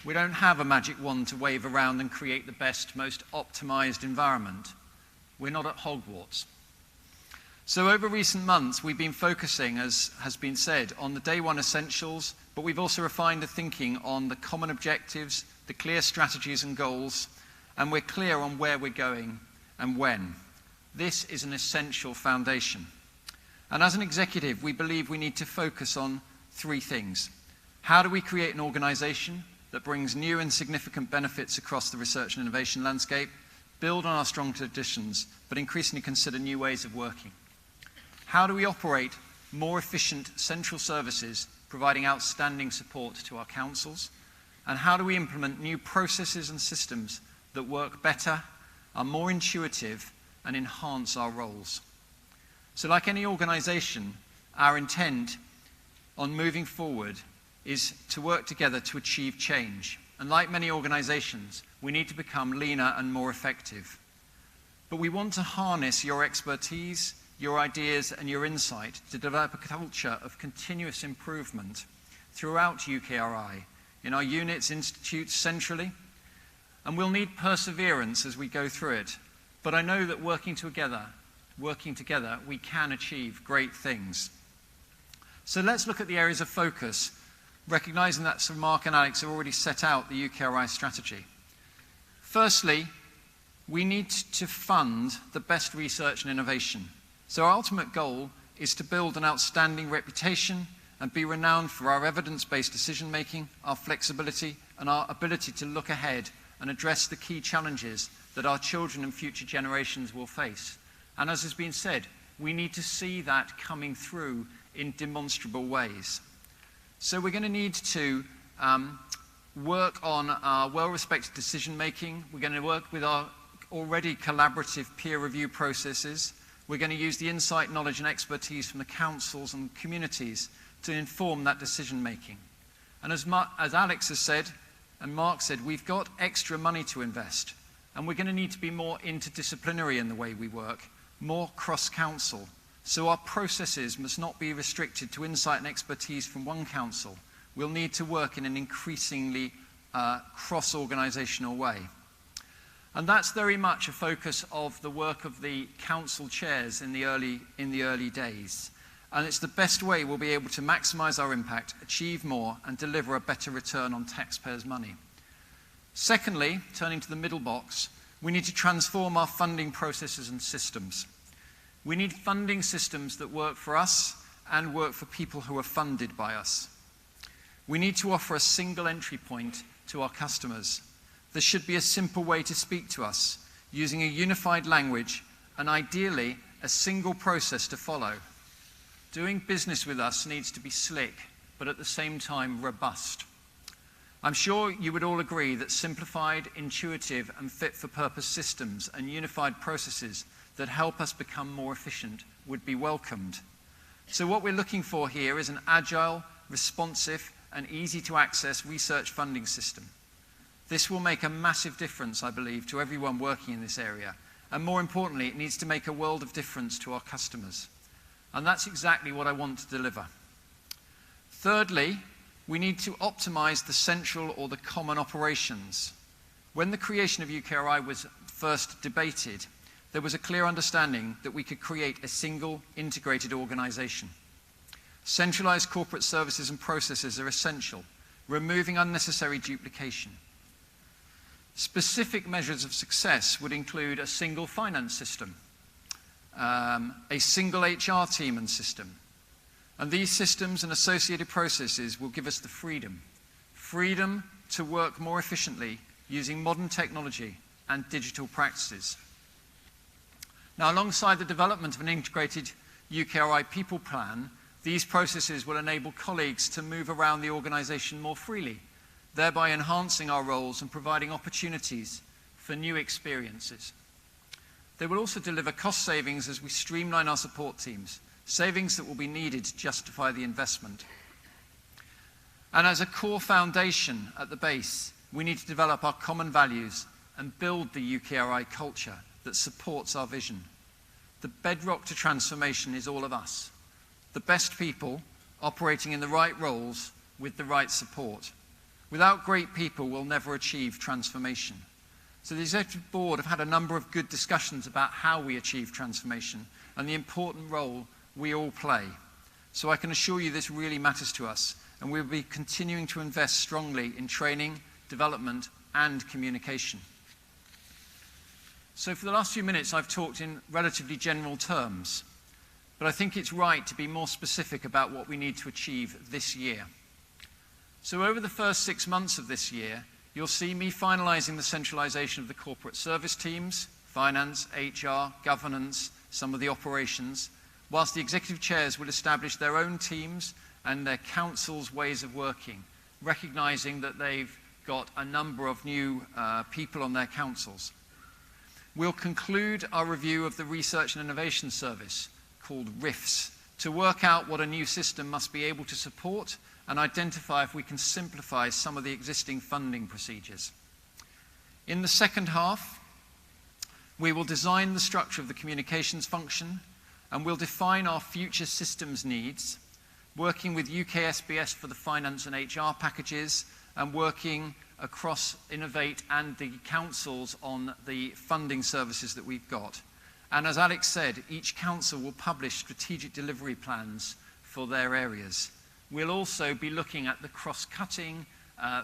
We don't have a magic wand to wave around and create the best, most optimized environment. We're not at Hogwarts. So over recent months, we've been focusing, as has been said, on the day one essentials, but we've also refined the thinking on the common objectives, the clear strategies and goals, and we're clear on where we're going and when. This is an essential foundation. And as an executive, we believe we need to focus on three things. How do we create an organisation that brings new and significant benefits across the research and innovation landscape, build on our strong traditions, but increasingly consider new ways of working? How do we operate more efficient central services, providing outstanding support to our councils? And how do we implement new processes and systems that work better, are more intuitive, and enhance our roles? So like any organisation, our intent on moving forward is to work together to achieve change. And like many organisations, we need to become leaner and more effective. But we want to harness your expertise, your ideas and your insight to develop a culture of continuous improvement throughout UKRI, in our units, institutes, centrally. And we'll need perseverance as we go through it. But I know that working together, we can achieve great things. So let's look at the areas of focus, recognising that Sir Mark and Alex have already set out the UKRI strategy. Firstly, we need to fund the best research and innovation. So our ultimate goal is to build an outstanding reputation and be renowned for our evidence-based decision-making, our flexibility, and our ability to look ahead and address the key challenges that our children and future generations will face. And as has been said, we need to see that coming through in demonstrable ways. So we're going to need to work on our well-respected decision-making. We're going to work with our already collaborative peer review processes. We're going to use the insight, knowledge, and expertise from the councils and communities to inform that decision-making. And as Alex has said, and Mark said, we've got extra money to invest, and we're going to need to be more interdisciplinary in the way we work, more cross-council. So our processes must not be restricted to insight and expertise from one council. We'll need to work in an increasingly cross-organisational way. And that's very much a focus of the work of the council chairs in the early days. And it's the best way we'll be able to maximise our impact, achieve more, and deliver a better return on taxpayers' money. Secondly, turning to the middle box, we need to transform our funding processes and systems. We need funding systems that work for us and work for people who are funded by us. We need to offer a single entry point to our customers. There should be a simple way to speak to us, using a unified language and ideally a single process to follow. Doing business with us needs to be slick, but at the same time robust. I'm sure you would all agree that simplified, intuitive, and fit-for-purpose systems and unified processes that help us become more efficient would be welcomed. So what we're looking for here is an agile, responsive, and easy-to-access research funding system. This will make a massive difference, I believe, to everyone working in this area. And more importantly, it needs to make a world of difference to our customers. And that's exactly what I want to deliver. Thirdly, we need to optimize the central or the common operations. When the creation of UKRI was first debated, there was a clear understanding that we could create a single integrated organization. Centralized corporate services and processes are essential, removing unnecessary duplication. Specific measures of success would include a single finance system, a single HR team and system. And these systems and associated processes will give us the freedom to work more efficiently using modern technology and digital practices. Now, alongside the development of an integrated UKRI people plan, these processes will enable colleagues to move around the organisation more freely, thereby enhancing our roles and providing opportunities for new experiences. They will also deliver cost savings as we streamline our support teams, savings that will be needed to justify the investment. And as a core foundation at the base, we need to develop our common values and build the UKRI culture that supports our vision. The bedrock to transformation is all of us, the best people operating in the right roles with the right support. Without great people, we'll never achieve transformation. So the Executive Board have had a number of good discussions about how we achieve transformation and the important role we all play. So I can assure you this really matters to us, and we'll be continuing to invest strongly in training, development, and communication. So for the last few minutes, I've talked in relatively general terms, but I think it's right to be more specific about what we need to achieve this year. So over the first 6 months of this year, you'll see me finalising the centralisation of the corporate service teams, finance, HR, governance, some of the operations, whilst the executive chairs will establish their own teams and their council's ways of working, recognising that they've got a number of new people on their councils. We'll conclude our review of the Research and Innovation Service, called RIFS, to work out what a new system must be able to support and identify if we can simplify some of the existing funding procedures. In the second half, we will design the structure of the communications function and we'll define our future systems needs, working with UKSBS for the finance and HR packages and working across Innovate and the councils on the funding services that we've got. And as Alex said, each council will publish strategic delivery plans for their areas. We'll also be looking at the cross-cutting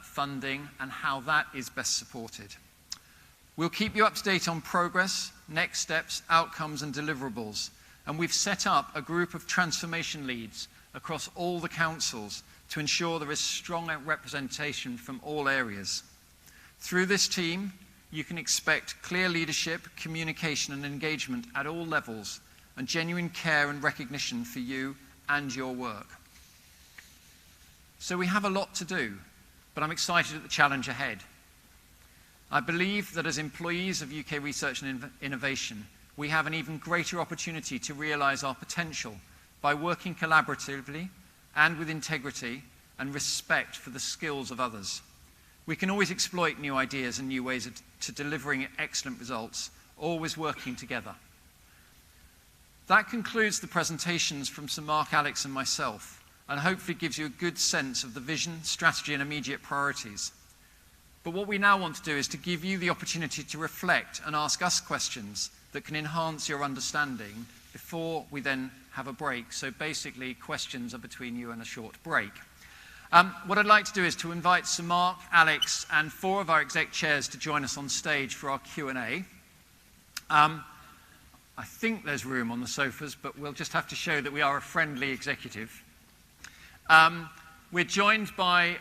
funding and how that is best supported. We'll keep you up to date on progress, next steps, outcomes and deliverables. And we've set up a group of transformation leads across all the councils to ensure there is strong representation from all areas. Through this team, you can expect clear leadership, communication and engagement at all levels, and genuine care and recognition for you and your work. So we have a lot to do, but I'm excited at the challenge ahead. I believe that as employees of UK Research and Innovation, we have an even greater opportunity to realise our potential by working collaboratively and with integrity and respect for the skills of others. We can always exploit new ideas and new ways to delivering excellent results, always working together. That concludes the presentations from Sir Mark, Alex and myself, and hopefully gives you a good sense of the vision, strategy and immediate priorities. But what we now want to do is to give you the opportunity to reflect and ask us questions that can enhance your understanding before we then have a break. So basically, questions are between you and a short break. What I'd like to do is to invite Sir Mark, Alex, and 4 of our exec chairs to join us on stage for our Q&A. I think there's room on the sofas, but we'll just have to show that we are a friendly executive. We're joined by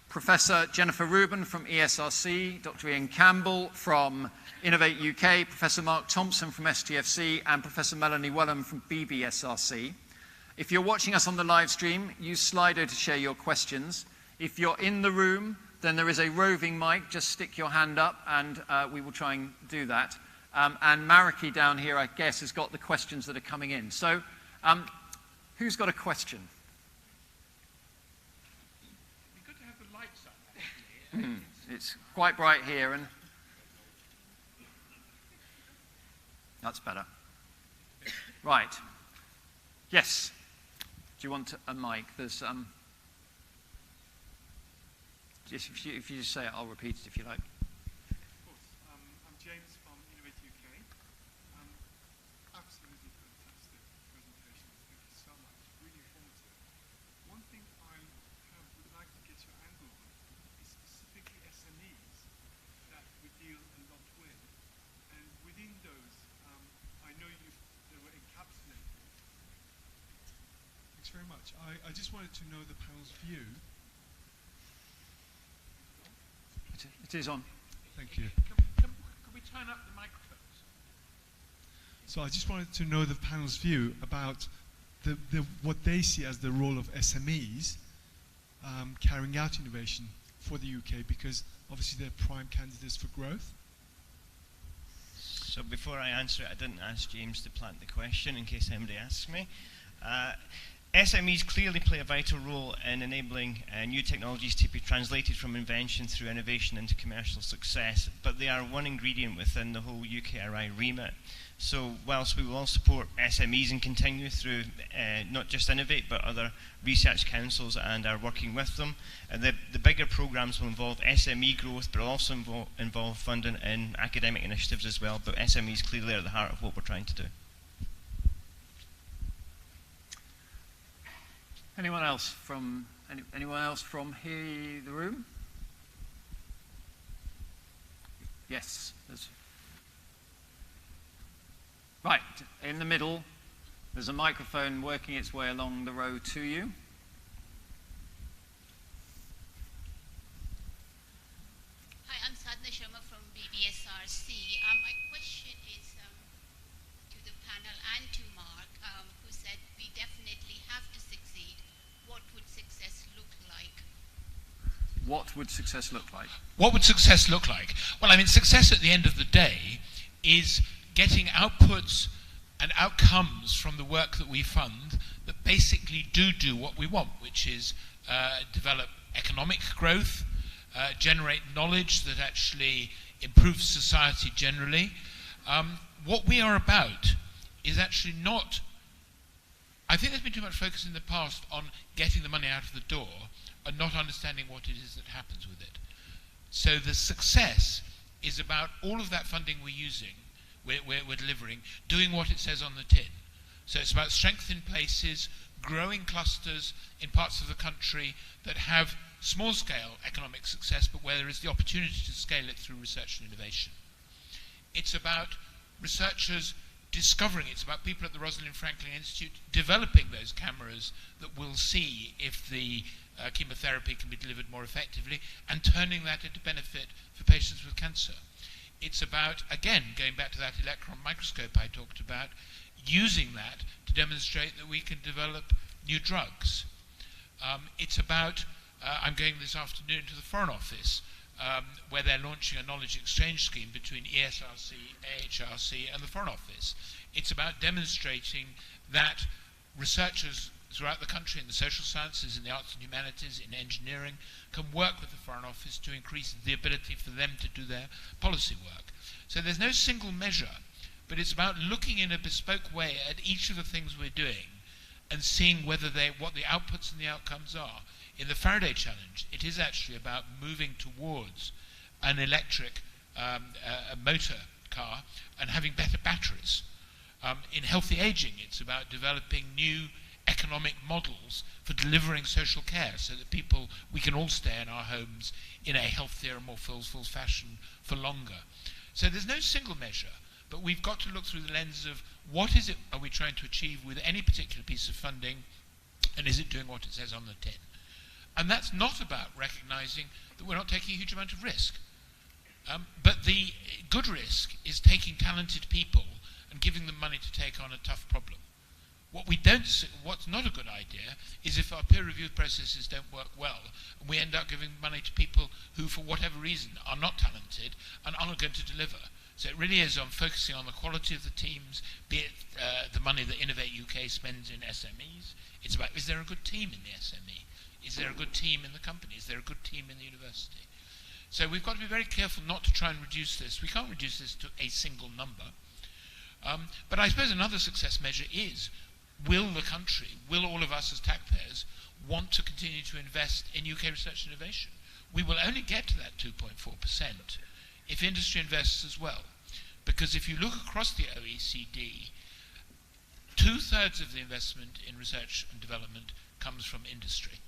Professor Jennifer Rubin from ESRC, Dr. Ian Campbell from Innovate UK, Professor Mark Thompson from STFC, and Professor Melanie Wellham from BBSRC. If you're watching us on the live stream, use Slido to share your questions. If you're in the room, then there is a roving mic. Just stick your hand up and we will try and do that. And Mariki down here, I guess, has got the questions that are coming in. So who's got a question? It's good to have the lights up, actually. It's quite bright here, and that's better. Right. Yes. Do you want a mic? There's just if you just say it, I'll repeat it if you like. Of course. I'm James from Innovate UK. Absolutely fantastic presentation. Thank you so much. Really informative. One thing I would like to get your angle on is specifically SMEs that we deal a lot with. And within those, I know they were encapsulated. Thanks very much. I just wanted to know the panel's view. It is on. Thank you. Can we turn up the microphones? So I just wanted to know the panel's view about what they see as the role of SMEs carrying out innovation for the UK, because obviously they're prime candidates for growth. So before I answer it, I didn't ask James to plant the question in case anybody asks me. SMEs clearly play a vital role in enabling new technologies to be translated from invention through innovation into commercial success, but they are one ingredient within the whole UKRI remit. So whilst we will all support SMEs and continue through not just Innovate but other research councils and are working with them, the bigger programmes will involve SME growth but also involve funding in academic initiatives as well, but SMEs clearly are at the heart of what we're trying to do. Anyone else from here, the room? Yes. Right, in the middle, there's a microphone working its way along the row to you. Hi, I'm Sadhna Sharma from BBSRC. My question is to the panel and to Mark. what would success look like? What would success look like? Well, I mean, success at the end of the day is getting outputs and outcomes from the work that we fund that basically do what we want, which is develop economic growth, generate knowledge that actually improves society generally. What we are about is actually not, I think there's been too much focus in the past on getting the money out of the door and not understanding what it is that happens with it. So the success is about all of that funding we're using, we're delivering, doing what it says on the tin. So it's about strength in places, growing clusters in parts of the country that have small-scale economic success, but where there is the opportunity to scale it through research and innovation. It's about researchers discovering, it's about people at the Rosalind Franklin Institute developing those cameras that will see if the chemotherapy can be delivered more effectively and turning that into benefit for patients with cancer. It's about, again, going back to that electron microscope I talked about, using that to demonstrate that we can develop new drugs. It's about, I'm going this afternoon to the Foreign Office, where they're launching a knowledge exchange scheme between ESRC, AHRC, and the Foreign Office. It's about demonstrating that researchers throughout the country in the social sciences, in the arts and humanities, in engineering, can work with the Foreign Office to increase the ability for them to do their policy work. So there's no single measure, but it's about looking in a bespoke way at each of the things we're doing and seeing whether what the outputs and the outcomes are. In the Faraday Challenge, it is actually about moving towards an electric a motor car and having better batteries. In healthy aging, it's about developing new economic models for delivering social care so that we can all stay in our homes in a healthier and more full fashion for longer. So there's no single measure, but we've got to look through the lens of what is it are we trying to achieve with any particular piece of funding, and is it doing what it says on the tin? And that's not about recognizing that we're not taking a huge amount of risk. But the good risk is taking talented people and giving them money to take on a tough problem. What's not a good idea is if our peer review processes don't work well, and we end up giving money to people who, for whatever reason, are not talented and aren't going to deliver. So it really is on focusing on the quality of the teams, be it the money that Innovate UK spends in SMEs. It's about, is there a good team in the SME? Is there a good team in the company? Is there a good team in the university? So we've got to be very careful not to try and reduce this. We can't reduce this to a single number. But I suppose another success measure is, will the country, will all of us as taxpayers want to continue to invest in UK research and innovation? We will only get to that 2.4% if industry invests as well. Because if you look across the OECD, 2/3 of the investment in research and development comes from industry.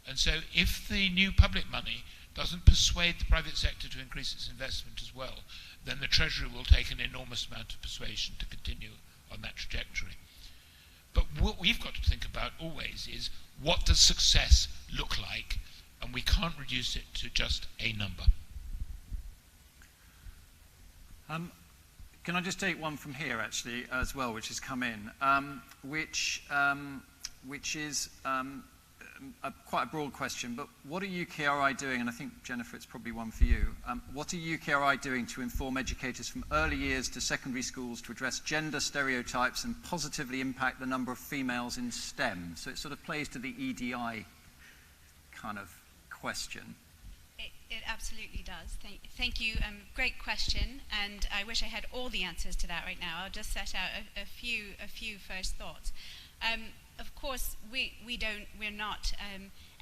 And so if the new public money doesn't persuade the private sector to increase its investment as well, then the Treasury will take an enormous amount of persuasion to continue on that trajectory. But what we've got to think about always is, what does success look like? And we can't reduce it to just a number. Can I just take one from here, actually, as well, which has come in, which is quite a broad question, but what are UKRI doing, and I think, Jennifer, it's probably one for you, what are UKRI doing to inform educators from early years to secondary schools to address gender stereotypes and positively impact the number of females in STEM? So it sort of plays to the EDI kind of question. It absolutely does. Thank you. Great question, and I wish I had all the answers to that right now. I'll just set out a few first thoughts. Of course, we're not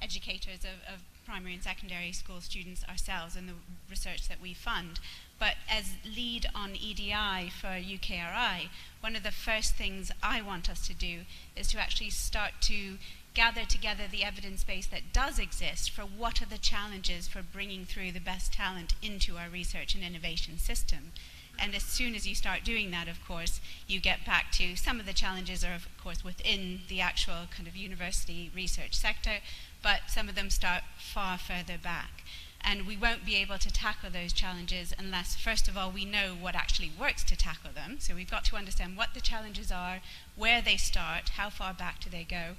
educators of primary and secondary school students ourselves in the research that we fund. But as lead on EDI for UKRI, one of the first things I want us to do is to actually start to gather together the evidence base that does exist for what are the challenges for bringing through the best talent into our research and innovation system. And as soon as you start doing that, of course, you get back to some of the challenges are, of course, within the actual kind of university research sector, but some of them start far further back. And we won't be able to tackle those challenges unless, first of all, we know what actually works to tackle them. So we've got to understand what the challenges are, where they start, how far back do they go,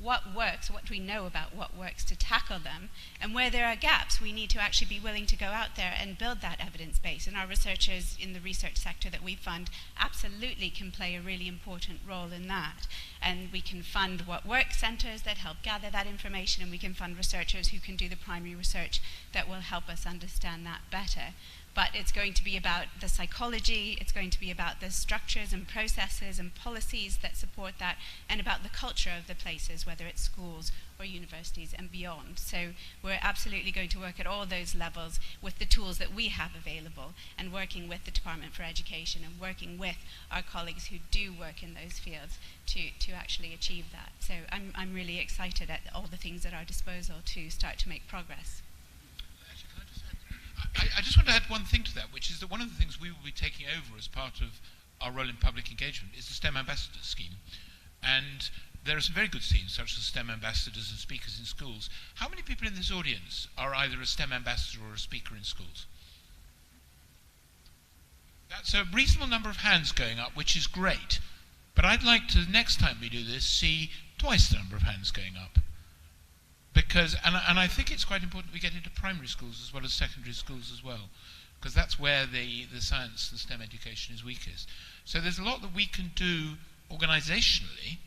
what works, what do we know about what works to tackle them, and where there are gaps, we need to actually be willing to go out there and build that evidence base. And our researchers in the research sector that we fund absolutely can play a really important role in that. And we can fund what work centres that help gather that information, and we can fund researchers who can do the primary research that will help us understand that better. But it's going to be about the psychology, it's going to be about the structures and processes and policies that support that, and about the culture of the places, whether it's schools or universities and beyond. So we're absolutely going to work at all those levels with the tools that we have available, and working with the Department for Education and working with our colleagues who do work in those fields to actually achieve that. So I'm really excited at all the things at our disposal to start to make progress. I just want to add one thing to that, which is that one of the things we will be taking over as part of our role in public engagement is the STEM Ambassador Scheme. And there are some very good schemes, such as STEM ambassadors and speakers in schools. How many people in this audience are either a STEM ambassador or a speaker in schools? That's a reasonable number of hands going up, which is great. But I'd like to, next time we do this, see twice the number of hands going up. Because, and I think it's quite important we get into primary schools as well as secondary schools as well, because that's where the science, the STEM education is weakest. So there's a lot that we can do organisationally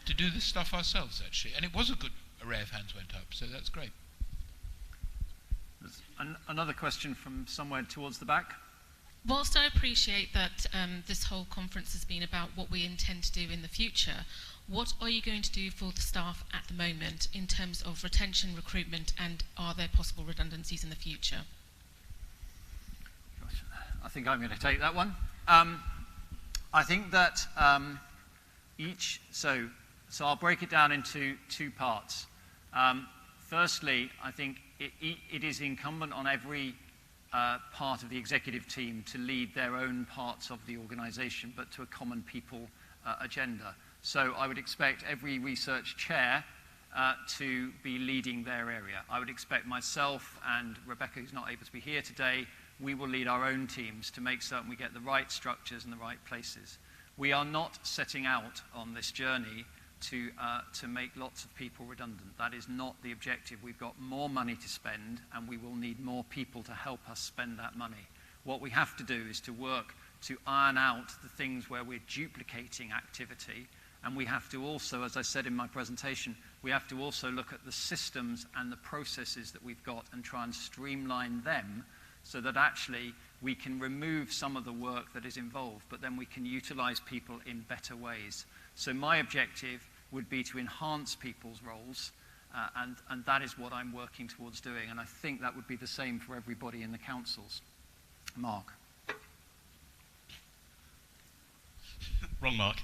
to do this stuff ourselves, actually. And it was a good array of hands went up, so that's great. There's another question from somewhere towards the back. Whilst I appreciate that this whole conference has been about what we intend to do in the future, what are you going to do for the staff at the moment in terms of retention, recruitment, and are there possible redundancies in the future? I think I'm going to take that one. I think that so I'll break it down into two parts. Firstly, I think it is incumbent on every part of the executive team to lead their own parts of the organisation, but to a common people agenda. So I would expect every research chair to be leading their area. I would expect myself and Rebecca, who's not able to be here today, we will lead our own teams to make certain we get the right structures in the right places. We are not setting out on this journey to make lots of people redundant. That is not the objective. We've got more money to spend, and we will need more people to help us spend that money. What we have to do is to work to iron out the things where we're duplicating activity, and we have to also, as I said in my presentation, we have to also look at the systems and the processes that we've got and try and streamline them so that actually we can remove some of the work that is involved, but then we can utilize people in better ways. So my objective would be to enhance people's roles, and that is what I'm working towards doing, and I think that would be the same for everybody in the councils. Mark. Wrong mark.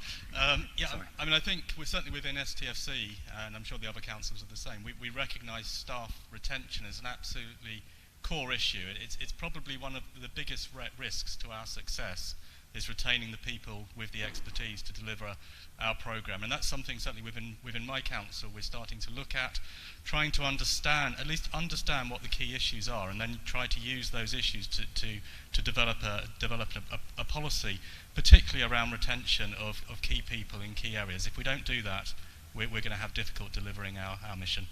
Yeah, sorry. I mean, I think we're certainly within STFC, and I'm sure the other councils are the same. We recognise staff retention as an absolutely core issue. It's probably one of the biggest risks to our success, is retaining the people with the expertise to deliver our programme. And that's something certainly within my council we're starting to look at, trying to understand, at least understand what the key issues are, and then try to use those issues to develop a policy, particularly around retention of key people in key areas. If we don't do that, we're going to have difficult delivering our mission.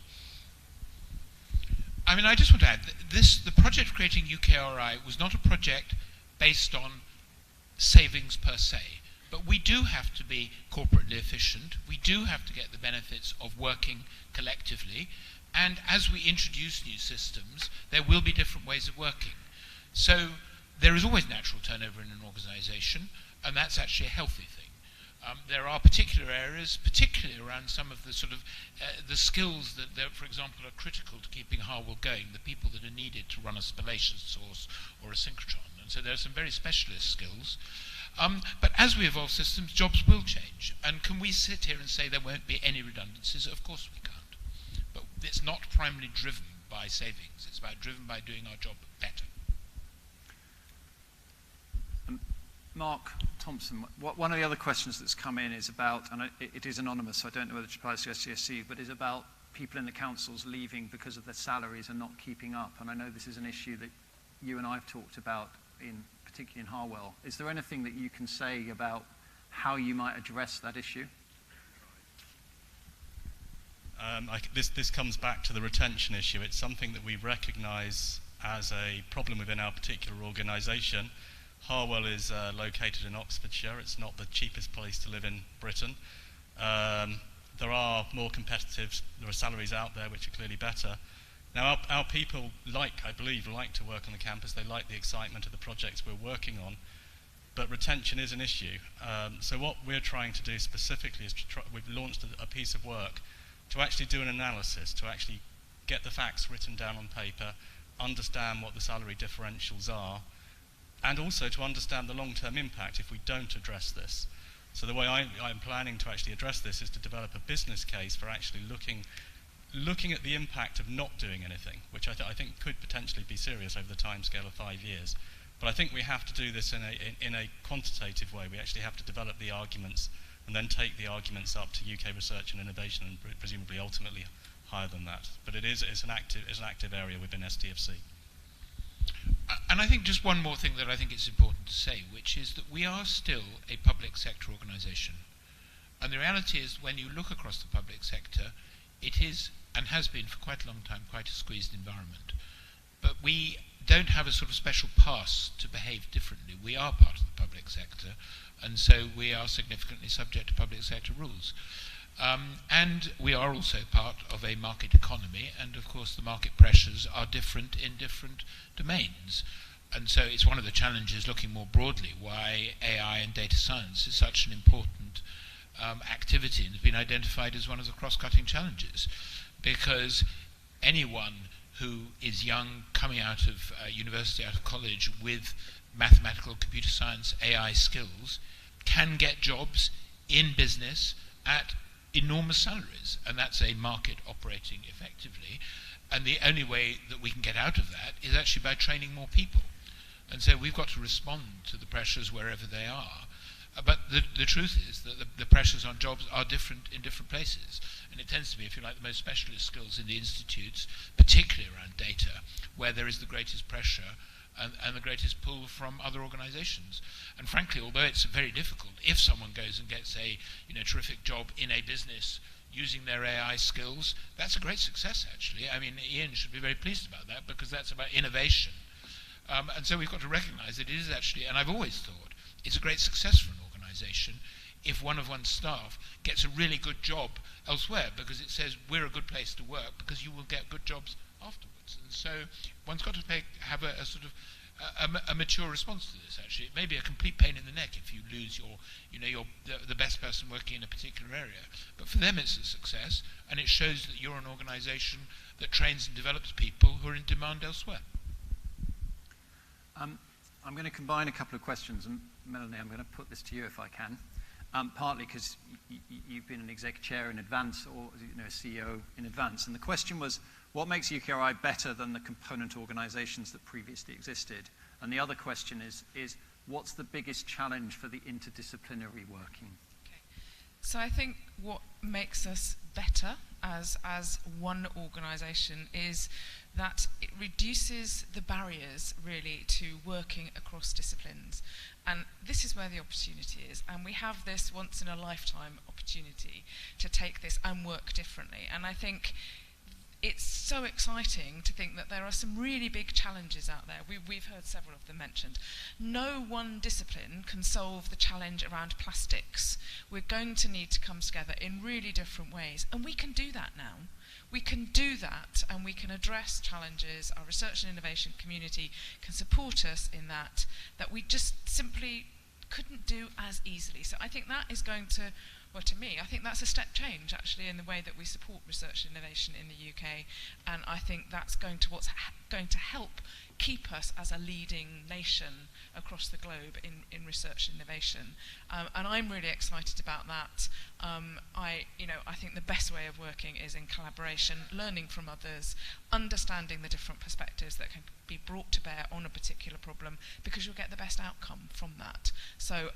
I mean, I just want to add, the project of creating UKRI was not a project based on savings per se, but we do have to be corporately efficient. We do have to get the benefits of working collectively, and as we introduce new systems, there will be different ways of working. So there is always natural turnover in an organisation, and that's actually a healthy thing. There are particular areas, particularly around some of the sort of the skills that, for example, are critical to keeping Harwell going, the people that are needed to run a spallation source or a synchrotron. And so there are some very specialist skills. But as we evolve systems, jobs will change. And can we sit here and say there won't be any redundancies? Of course we can't. But it's not primarily driven by savings. It's driven by doing our job better. Mark Thompson, one of the other questions that's come in is about, and it is anonymous, so I don't know whether it applies to SGSC, but is about people in the councils leaving because of their salaries and not keeping up. And I know this is an issue that you and I have talked about, particularly in Harwell. Is there anything that you can say about how you might address that issue? This comes back to the retention issue. It's something that we recognise as a problem within our particular organisation. Harwell is located in Oxfordshire. It's not the cheapest place to live in Britain. There are more competitive, there are salaries out there which are clearly better. Now our people I believe like to work on the campus. They like the excitement of the projects we're working on, but retention is an issue. So what we're trying to do specifically is we've launched a piece of work to actually do an analysis, to actually get the facts written down on paper, understand what the salary differentials are, and also to understand the long-term impact if we don't address this. So the way I'm planning to actually address this is to develop a business case for actually looking at the impact of not doing anything, which I think could potentially be serious over the timescale of 5 years. But I think we have to do this in a quantitative way. We actually have to develop the arguments and then take the arguments up to UK research and innovation and presumably ultimately higher than that. But it's an active area within STFC. And I think just one more thing that I think it's important to say, which is that we are still a public sector organisation. And the reality is, when you look across the public sector, it is, and has been for quite a long time, quite a squeezed environment. But we don't have a sort of special pass to behave differently. We are part of the public sector, and so we are significantly subject to public sector rules. And we are also part of a market economy, and of course the market pressures are different in different domains. And so it's one of the challenges, looking more broadly, why AI and data science is such an important activity and has been identified as one of the cross-cutting challenges. Because anyone who is young, coming out of university, out of college, with mathematical, computer science, AI skills, can get jobs in business at enormous salaries, and that's a market operating effectively. And the only way that we can get out of that is actually by training more people. And so we've got to respond to the pressures wherever they are. But the truth is that the pressures on jobs are different in different places. And it tends to be, if you like, the most specialist skills in the institutes, particularly around data, where there is the greatest pressure and the greatest pull from other organisations. And frankly, although it's very difficult, if someone goes and gets a terrific job in a business using their AI skills, that's a great success, actually. I mean, Ian should be very pleased about that, because that's about innovation. And so we've got to recognise that it is actually, and I've always thought, it's a great success for an organisation if one of one's staff gets a really good job elsewhere, because it says we're a good place to work because you will get good jobs afterwards. And so one's got to have a sort of a mature response to this. Actually, it may be a complete pain in the neck if you lose the best person working in a particular area, but for them it's a success, and it shows that you're an organisation that trains and develops people who are in demand elsewhere. I'm going to combine a couple of questions, and Melanie, I'm going to put this to you if I can. Partly because you've been an exec chair in advance, or a CEO in advance, and the question was, what makes UKRI better than the component organisations that previously existed? And the other question is what's the biggest challenge for the interdisciplinary working? Okay. So I think what makes us better as one organisation is that it reduces the barriers really to working across disciplines. And this is where the opportunity is. And we have this once in a lifetime opportunity to take this and work differently. And I think it's so exciting to think that there are some really big challenges out there. We've heard several of them mentioned. No one discipline can solve the challenge around plastics. We're going to need to come together in really different ways. And we can do that now. We can do that, and we can address challenges. Our research and innovation community can support us in that we just simply couldn't do as easily. So I think that is going to, well, to me, I think that's a step change actually in the way that we support research and innovation in the UK, and I think that's going to help keep us as a leading nation across the globe in research and innovation. And I'm really excited about that. I think the best way of working is in collaboration, learning from others, understanding the different perspectives that can be brought to bear on a particular problem, because you'll get the best outcome from that. So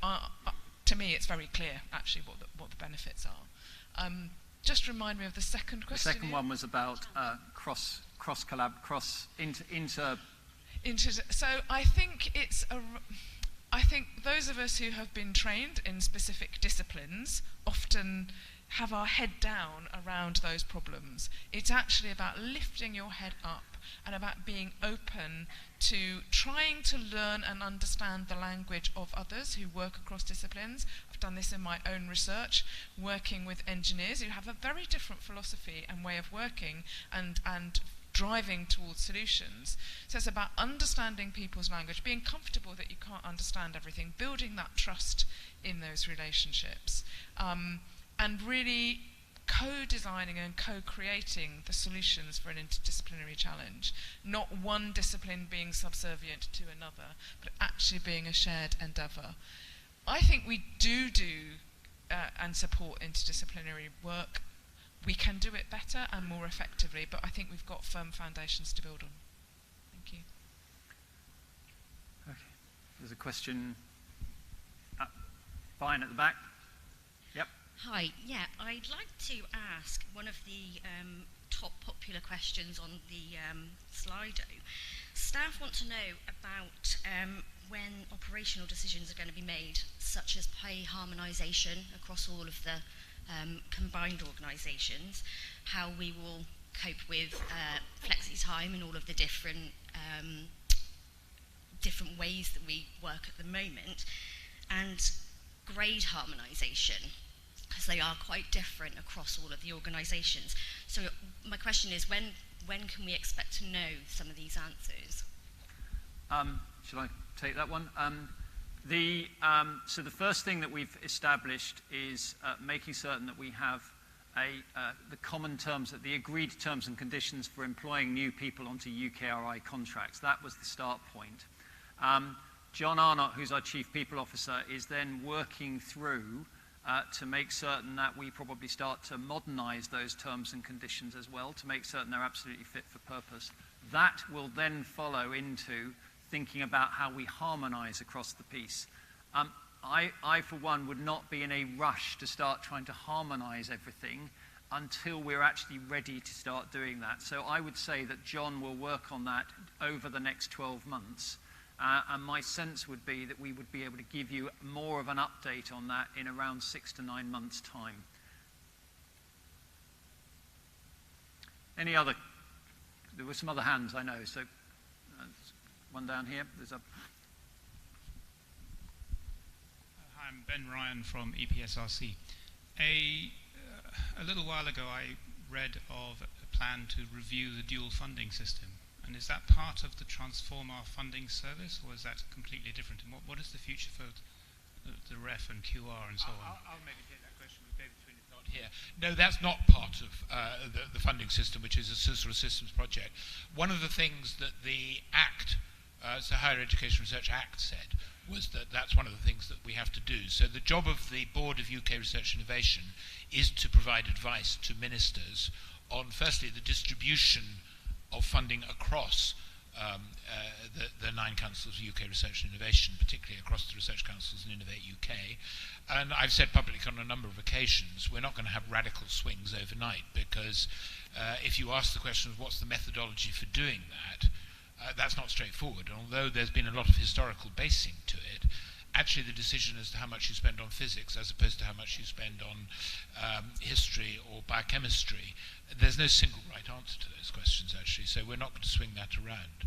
to me, it's very clear actually what the benefits are. Just remind me of the second question. The second one was about So I think those of us who have been trained in specific disciplines often have our head down around those problems. It's actually about lifting your head up and about being open to trying to learn and understand the language of others who work across disciplines. I've done this in my own research, working with engineers who have a very different philosophy and way of working and driving towards solutions. So it's about understanding people's language, being comfortable that you can't understand everything, building that trust in those relationships, and really co-designing and co-creating the solutions for an interdisciplinary challenge. Not one discipline being subservient to another, but actually being a shared endeavour. I think we do and support interdisciplinary work. We can do it better and more effectively, but I think we've got firm foundations to build on. Thank you. Okay. There's a question. Fine at the back. Yep. Hi. Yeah, I'd like to ask one of the top popular questions on the Slido. Staff want to know about when operational decisions are going to be made, such as pay harmonisation across all of the combined organisations, how we will cope with flexi time and all of the different ways that we work at the moment, and grade harmonisation, because they are quite different across all of the organisations. So my question is, when can we expect to know some of these answers? Shall I take that one? So the first thing that we've established is making certain that we have the common terms, the agreed terms and conditions for employing new people onto UKRI contracts. That was the start point. John Arnott, who's our Chief People Officer, is then working through to make certain that we probably start to modernise those terms and conditions as well, to make certain they're absolutely fit for purpose. That will then follow into thinking about how we harmonise across the piece. I, for one, would not be in a rush to start trying to harmonise everything until we're actually ready to start doing that. So I would say that John will work on that over the next 12 months. And my sense would be that we would be able to give you more of an update on that in around 6 to 9 months' time. Any other? There were some other hands, I know. So one down here. There's a. Hi, I'm Ben Ryan from EPSRC. A little while ago, I read of a plan to review the dual funding system. And is that part of the Transform Our Funding service, or is that completely different? And what is the future for the REF and QR and so on? I'll maybe take that question with David Twin, if not here. No, that's not part of the funding system, which is a sort of systems project. One of the things that the Act, the Higher Education Research Act, said was that that's one of the things that we have to do. So the job of the Board of UK Research and Innovation is to provide advice to ministers on, firstly, the distribution of funding across the 9 councils of UK Research and Innovation, particularly across the research councils and Innovate UK. And I've said publicly on a number of occasions, we're not going to have radical swings overnight, because if you ask the question of what's the methodology for doing that, that's not straightforward. And although there's been a lot of historical basing to it, actually the decision as to how much you spend on physics as opposed to how much you spend on history or biochemistry, there's no single right answer to those questions, actually, so we're not going to swing that around.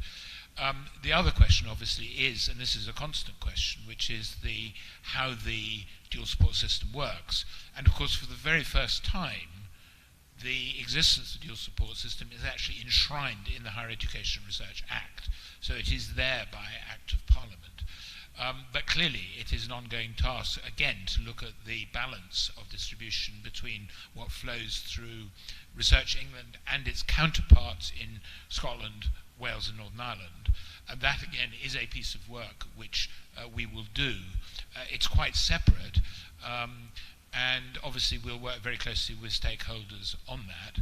The other question, obviously, is, and this is a constant question, which is how the dual support system works. And, of course, for the very first time, the existence of the dual support system is actually enshrined in the Higher Education Research Act, so it is there by Act of Parliament. But clearly it is an ongoing task, again, to look at the balance of distribution between what flows through Research England and its counterparts in Scotland, Wales and Northern Ireland. And that, again, is a piece of work which we will do. It's quite separate, and obviously we'll work very closely with stakeholders on that.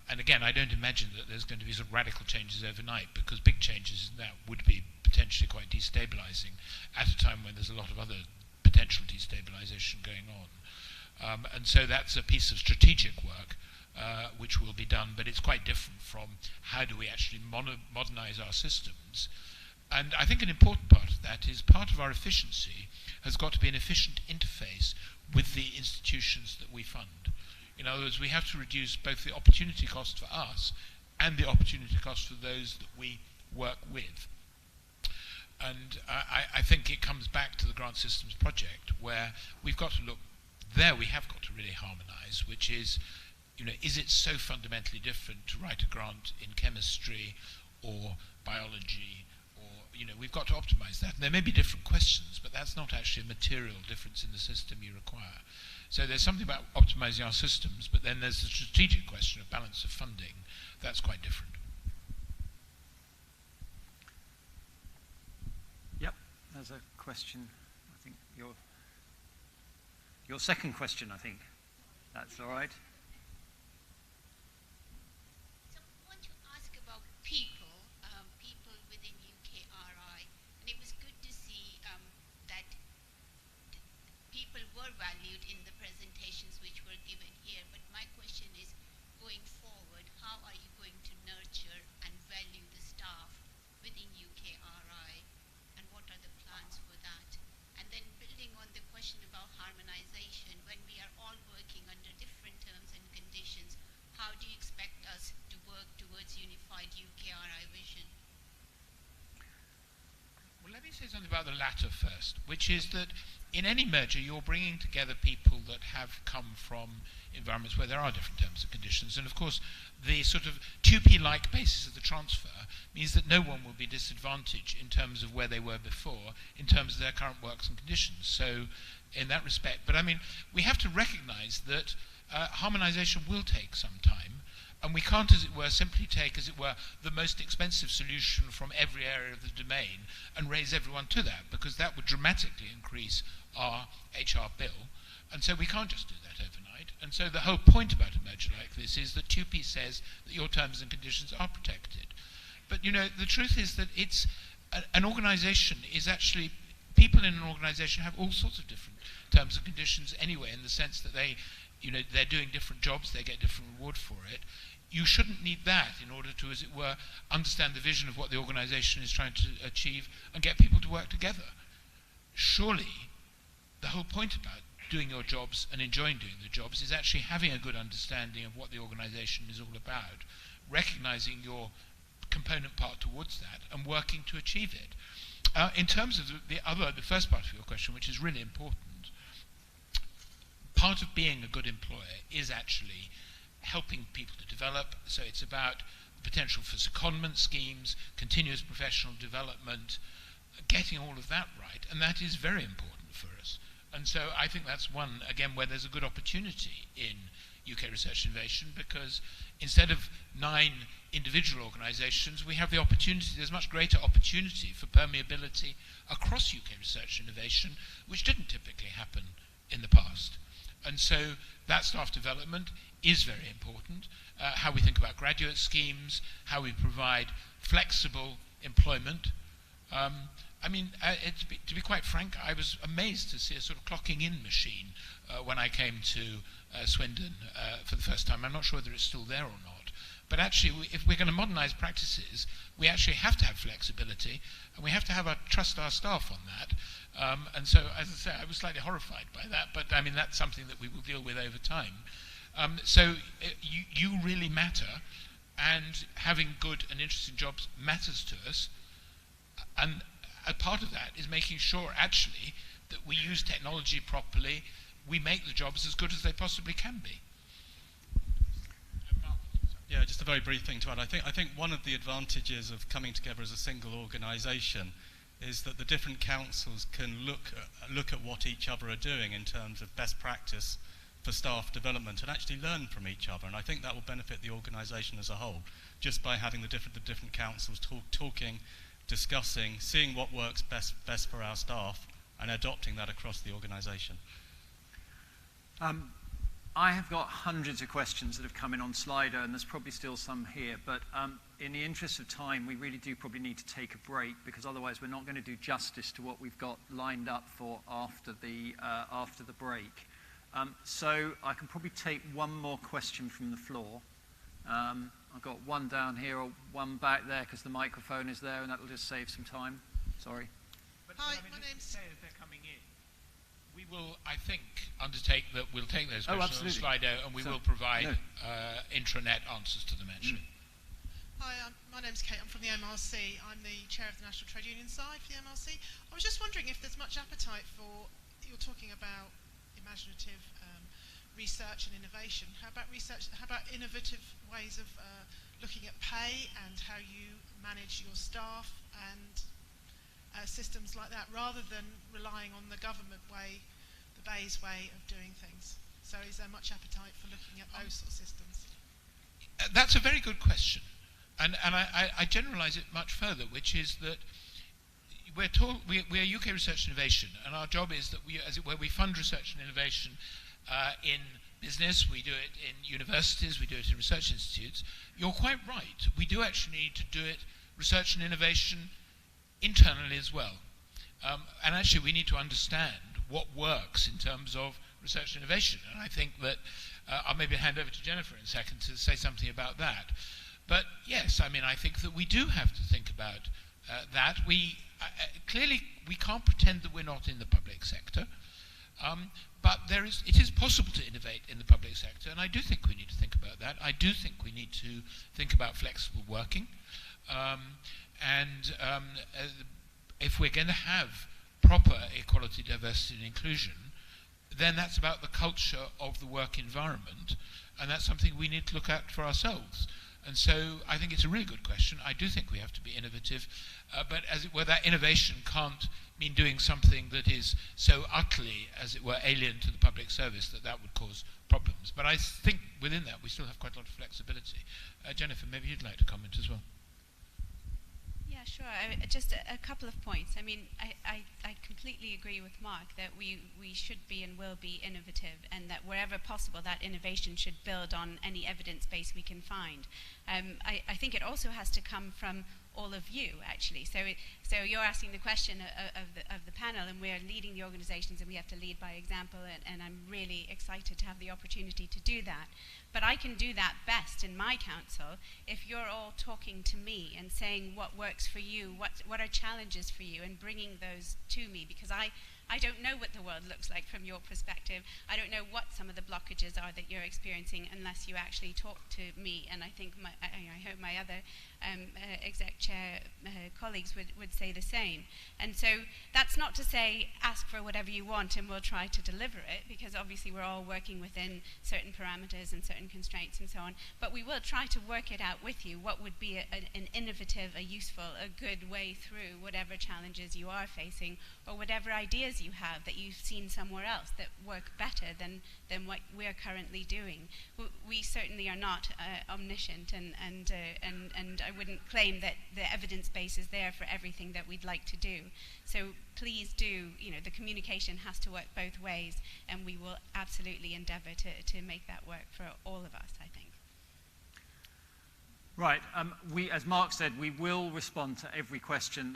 And again, I don't imagine that there's going to be some radical changes overnight, because big changes in that would be potentially quite destabilising at a time when there's a lot of other potential destabilisation going on. And so that's a piece of strategic work which will be done, but it's quite different from how do we actually modernise our systems. And I think an important part of that is part of our efficiency has got to be an efficient interface with the institutions that we fund. In other words, we have to reduce both the opportunity cost for us and the opportunity cost for those that we work with. And I think it comes back to the grant systems project, where we've got to look, there we have got to really harmonise, which is, is it so fundamentally different to write a grant in chemistry or biology, or, we've got to optimise that. And there may be different questions, but that's not actually a material difference in the system you require. So there's something about optimising our systems, but then there's the strategic question of balance of funding. That's quite different. Yep, there's a question. I think your second question, I think. That's all right. So I want to ask about people within UKRI, and it was good to see that people were valued in the presentations which were given here. But my question is, going forward, how are you going to nurture and value the staff within UKRI, and what are the plans for that? And then building on the question about harmonization, when we are all working under different terms and conditions, how do you expect us to work towards unified UKRI vision? Well, let me say something about the latter first, which is that in any merger, you're bringing together people that have come from environments where there are different terms and conditions. And of course, the sort of 2P-like basis of the transfer means that no one will be disadvantaged in terms of where they were before, in terms of their current works and conditions. So in that respect, but I mean, we have to recognize that harmonization will take some time. And we can't, as it were, simply take, as it were, the most expensive solution from every area of the domain and raise everyone to that, because that would dramatically increase our HR bill. And so we can't just do that overnight. And so the whole point about a merger like this is that 2P says that your terms and conditions are protected. But, the truth is that it's an organization is actually, people in an organization have all sorts of different terms and conditions anyway, in the sense that they're doing different jobs, they get different reward for it. You shouldn't need that in order to, as it were, understand the vision of what the organisation is trying to achieve and get people to work together. Surely, the whole point about doing your jobs and enjoying doing the jobs is actually having a good understanding of what the organisation is all about, recognising your component part towards that and working to achieve it. In terms of the first part of your question, which is really important, part of being a good employer is actually helping people to develop. So it's about the potential for secondment schemes, continuous professional development, getting all of that right, and that is very important for us. And so I think that's one, again, where there's a good opportunity in UK Research Innovation, because instead of 9 individual organisations, we have the opportunity, there's much greater opportunity for permeability across UK Research Innovation, which didn't typically happen in the past. And so that staff development is very important. How we think about graduate schemes, how we provide flexible employment. To be quite frank, I was amazed to see a sort of clocking in machine when I came to Swindon for the first time. I'm not sure whether it's still there or not. But actually, if we're going to modernise practices, we actually have to have flexibility, and we have to trust our staff on that. And so, as I say, I was slightly horrified by that, but I mean, that's something that we will deal with over time. You really matter, and having good and interesting jobs matters to us. And a part of that is making sure, actually, that we use technology properly, we make the jobs as good as they possibly can be. Yeah, just a very brief thing to add. I think one of the advantages of coming together as a single organisation is that the different councils can look at what each other are doing in terms of best practice for staff development and actually learn from each other. And I think that will benefit the organisation as a whole, just by having the different councils talking, discussing, seeing what works best for our staff, and adopting that across the organisation. I have got hundreds of questions that have come in on Slido, and there's probably still some here, but in the interest of time, we really do probably need to take a break, because otherwise we're not going to do justice to what we've got lined up for after the break. So I can probably take one more question from the floor. I've got one down here or one back there, because the microphone is there, and that will just save some time. Sorry. But, hi, my name's... Say that they're coming in. We will, I think, undertake that we'll take those questions on Slido, and we will provide intranet answers to them, actually. Hi, my name's Kate. I'm from the MRC. I'm the chair of the National Trade Union side for the MRC. I was just wondering if there's much appetite for, you're talking about imaginative research and innovation. How about research? How about innovative ways of looking at pay and how you manage your staff and systems like that, rather than relying on the government way, the Bayes way of doing things? So is there much appetite for looking at those sort of systems? That's a very good question. And I generalise it much further, which is that we're UK Research and Innovation, and our job is that we, as it were, we fund research and innovation in business, we do it in universities, we do it in research institutes. You're quite right. We do actually need to do it, research and innovation, internally as well. And actually we need to understand what works in terms of research and innovation. And I think that I'll maybe hand over to Jennifer in a second to say something about that. But yes, I mean, I think that we do have to think about that. Clearly, we can't pretend that we're not in the public sector, but it is possible to innovate in the public sector, and I do think we need to think about that. I do think we need to think about flexible working, and if we're going to have proper equality, diversity, and inclusion, then that's about the culture of the work environment, and that's something we need to look at for ourselves. And so I think it's a really good question. I do think we have to be innovative, but as it were, that innovation can't mean doing something that is so utterly, as it were, alien to the public service that would cause problems. But I think within that we still have quite a lot of flexibility. Jennifer, maybe you'd like to comment as well. Yeah, sure. Just a couple of points. I mean, I completely agree with Mark that we should be and will be innovative, and that wherever possible that innovation should build on any evidence base we can find. I think it also has to come from all of you, actually. So you're asking the question of the panel, and we're leading the organizations, and we have to lead by example, and I'm really excited to have the opportunity to do that. But I can do that best in my council if you're all talking to me and saying what works for you, what are challenges for you, and bringing those to me, because I don't know what the world looks like from your perspective. I don't know what some of the blockages are that you're experiencing unless you actually talk to me. And I think I hope my other exec chair colleagues would say the same. And so that's not to say ask for whatever you want and we'll try to deliver it, because obviously we're all working within certain parameters and certain constraints and so on. But we will try to work it out with you, what would be an innovative, a useful, a good way through whatever challenges you are facing, or whatever ideas you have that you've seen somewhere else that work better than what we're currently doing. We certainly are not omniscient, and I wouldn't claim that the evidence base is there for everything that we'd like to do. So please do, the communication has to work both ways, and we will absolutely endeavour to make that work for all of us, I think. Right, as Mark said, we will respond to every question.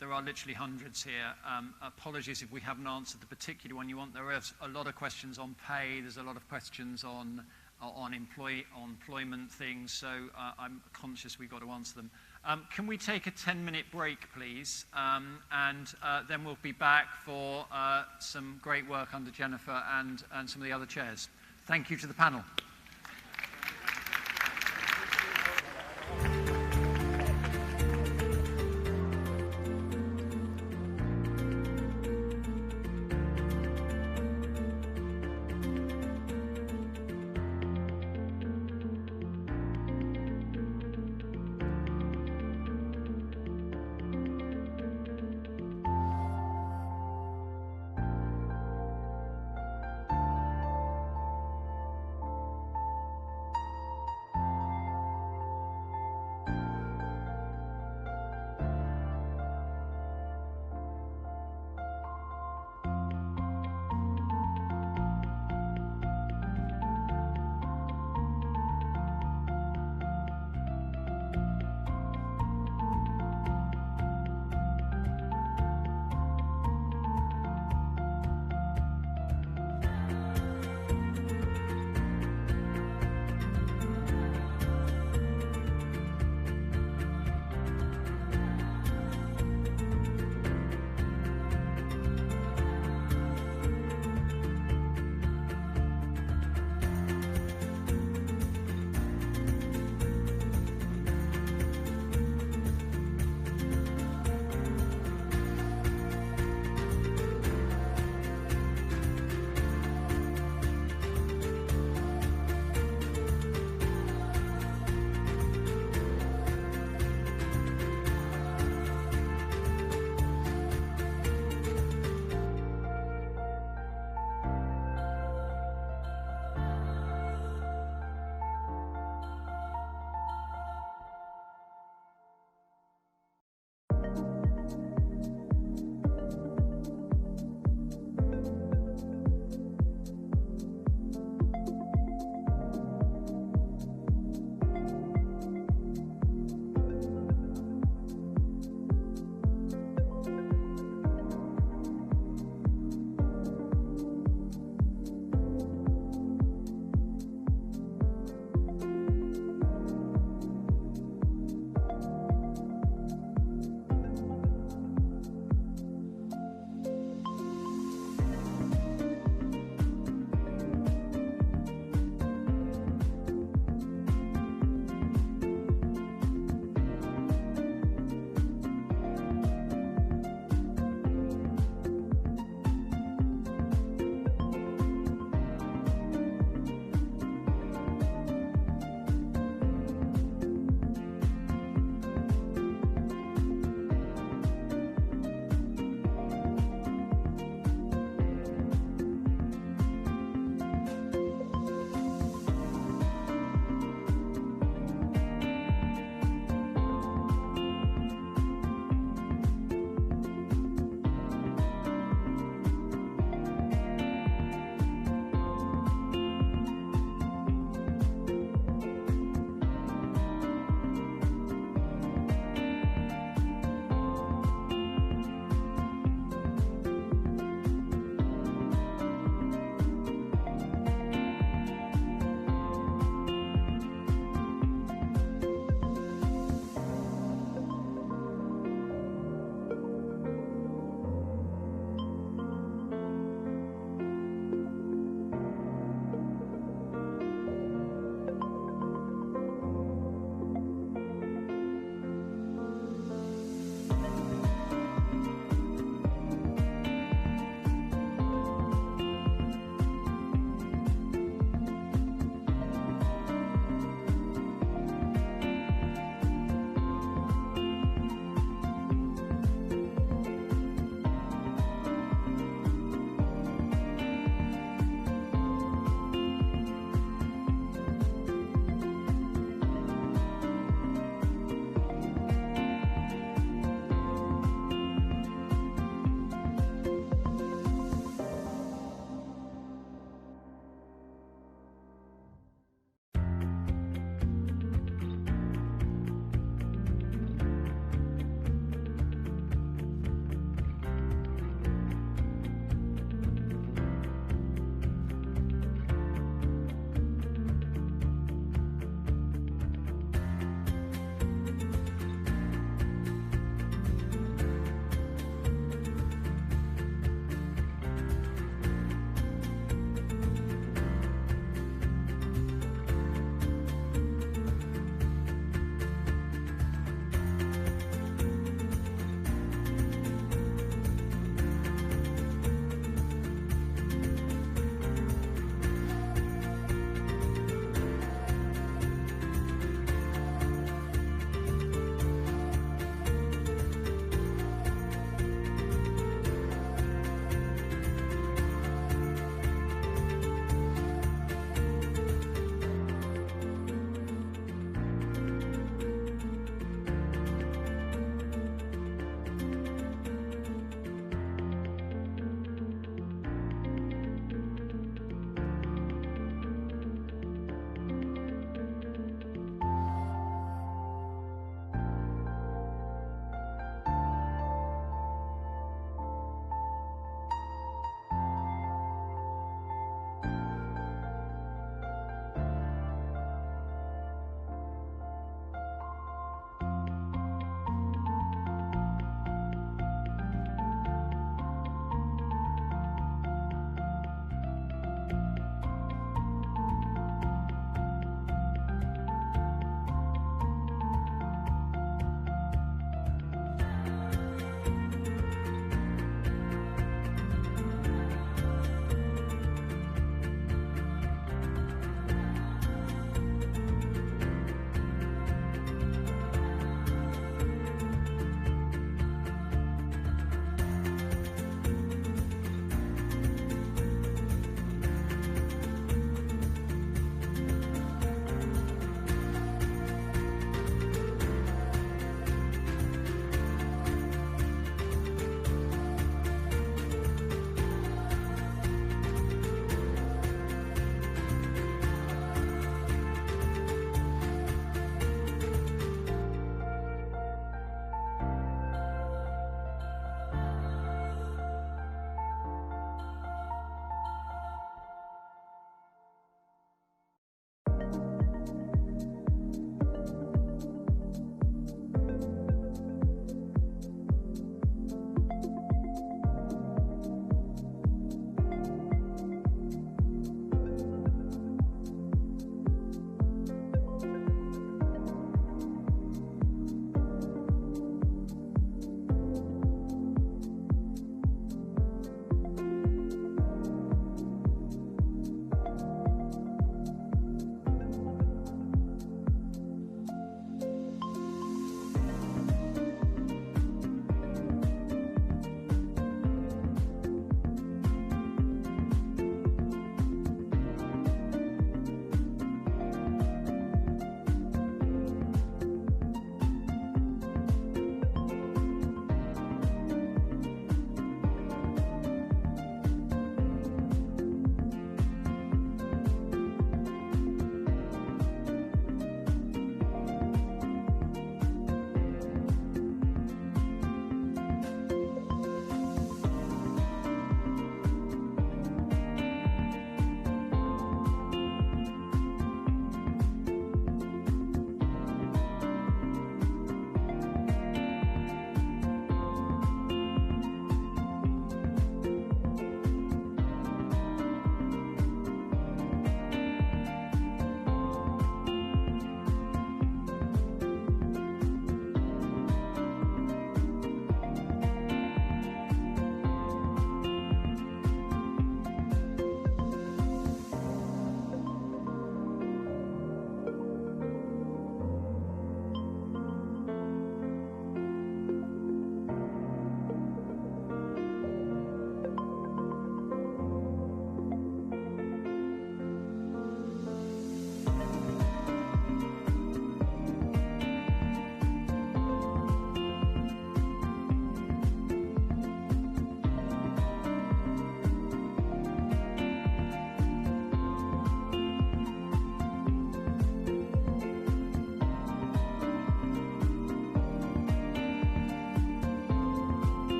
There are literally hundreds here. Apologies if we haven't answered the particular one you want. There is a lot of questions on pay. There's a lot of questions on employment things. So I'm conscious we've got to answer them. Can we take a 10-minute break, please? And then we'll be back for some great work under Jennifer and some of the other chairs. Thank you to the panel.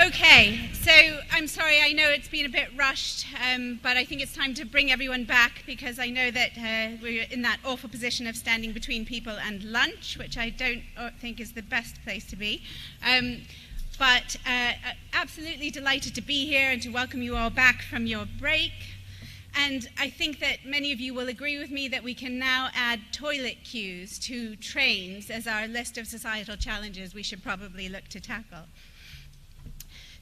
Okay, so I'm sorry, I know it's been a bit rushed, but I think it's time to bring everyone back because I know that we're in that awful position of standing between people and lunch, which I don't think is the best place to be. But absolutely delighted to be here and to welcome you all back from your break. And I think that many of you will agree with me that we can now add toilet queues to trains as our list of societal challenges we should probably look to tackle.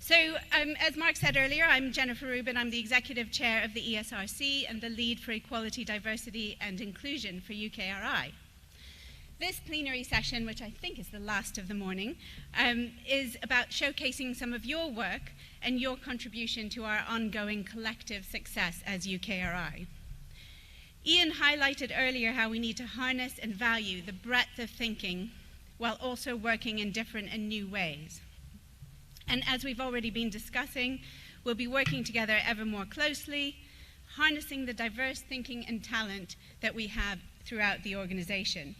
So, as Mark said earlier, I'm Jennifer Rubin. I'm the Executive Chair of the ESRC and the Lead for Equality, Diversity and Inclusion for UKRI. This plenary session, which I think is the last of the morning, is about showcasing some of your work and your contribution to our ongoing collective success as UKRI. Ian highlighted earlier how we need to harness and value the breadth of thinking while also working in different and new ways. And as we've already been discussing, we'll be working together ever more closely, harnessing the diverse thinking and talent that we have throughout the organization.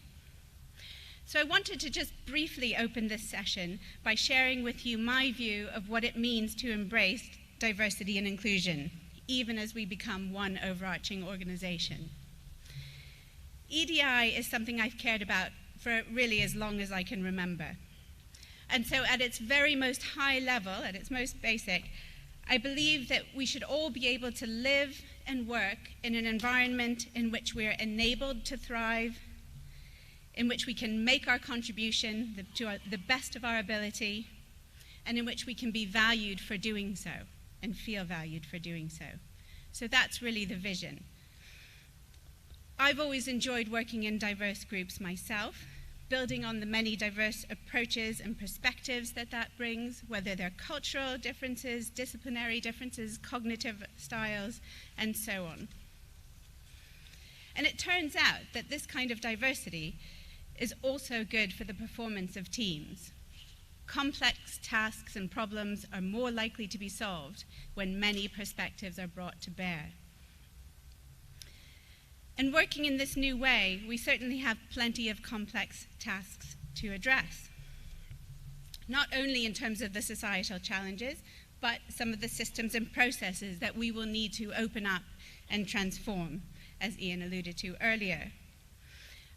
So I wanted to just briefly open this session by sharing with you my view of what it means to embrace diversity and inclusion, even as we become one overarching organization. EDI is something I've cared about for really as long as I can remember. And so at its very most high level, at its most basic, I believe that we should all be able to live and work in an environment in which we are enabled to thrive, in which we can make our contribution to the best of our ability, and in which we can be valued for doing so and feel valued for doing so. So that's really the vision. I've always enjoyed working in diverse groups myself, building on the many diverse approaches and perspectives that brings, whether they're cultural differences, disciplinary differences, cognitive styles, and so on. And it turns out that this kind of diversity is also good for the performance of teams. Complex tasks and problems are more likely to be solved when many perspectives are brought to bear. And working in this new way, we certainly have plenty of complex tasks to address. Not only in terms of the societal challenges, but some of the systems and processes that we will need to open up and transform, as Ian alluded to earlier.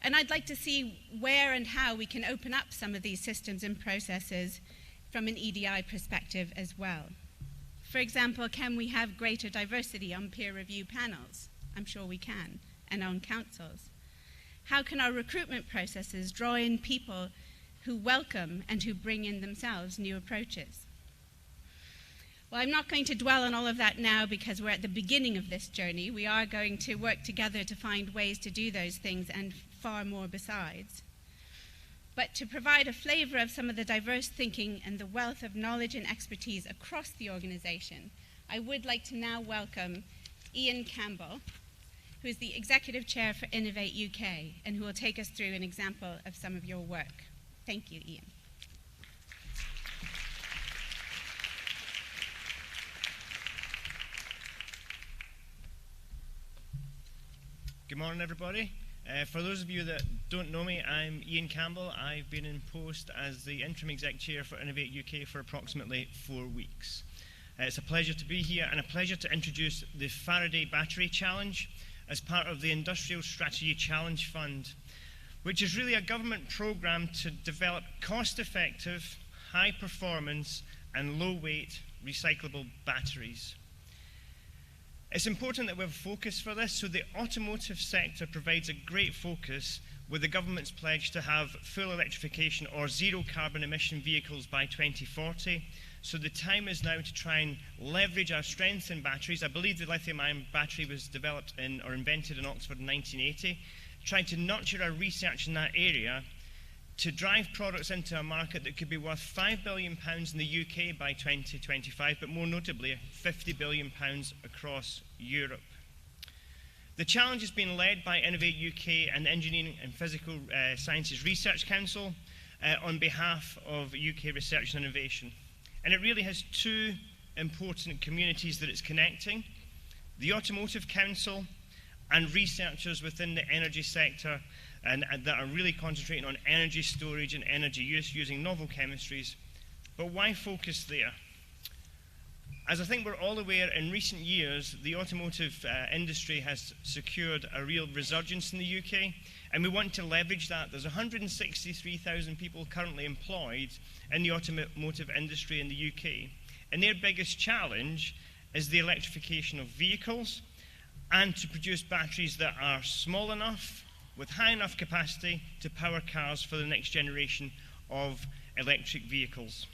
And I'd like to see where and how we can open up some of these systems and processes from an EDI perspective as well. For example, can we have greater diversity on peer review panels? I'm sure we can. And on councils? How can our recruitment processes draw in people who welcome and who bring in themselves new approaches? Well, I'm not going to dwell on all of that now because we're at the beginning of this journey. We are going to work together to find ways to do those things and far more besides. But to provide a flavor of some of the diverse thinking and the wealth of knowledge and expertise across the organization, I would like to now welcome Ian Campbell, who is the Executive Chair for Innovate UK, and who will take us through an example of some of your work. Thank you, Ian. Good morning, everybody. For those of you that don't know me, I'm Ian Campbell. I've been in post as the Interim Exec Chair for Innovate UK for approximately 4 weeks. It's a pleasure to be here and a pleasure to introduce the Faraday Battery Challenge as part of the Industrial Strategy Challenge Fund, which is really a government programme to develop cost-effective, high-performance and low-weight recyclable batteries. It's important that we have a focus for this, so the automotive sector provides a great focus with the government's pledge to have full electrification or zero carbon emission vehicles by 2040. So the time is now to try and leverage our strengths in batteries. I believe the lithium-ion battery was developed or invented in Oxford in 1980. Trying to nurture our research in that area to drive products into a market that could be worth £5 billion in the UK by 2025, but more notably £50 billion across Europe. The challenge has been led by Innovate UK and the Engineering and Physical Sciences Research Council on behalf of UK Research and Innovation. And it really has two important communities that it's connecting: the Automotive Council and researchers within the energy sector and that are really concentrating on energy storage and energy use using novel chemistries. But why focus there? As I think we're all aware, in recent years, the automotive industry has secured a real resurgence in the UK, and we want to leverage that. There's 163,000 people currently employed in the automotive industry in the UK, and their biggest challenge is the electrification of vehicles and to produce batteries that are small enough, with high enough capacity to power cars for the next generation of electric vehicles.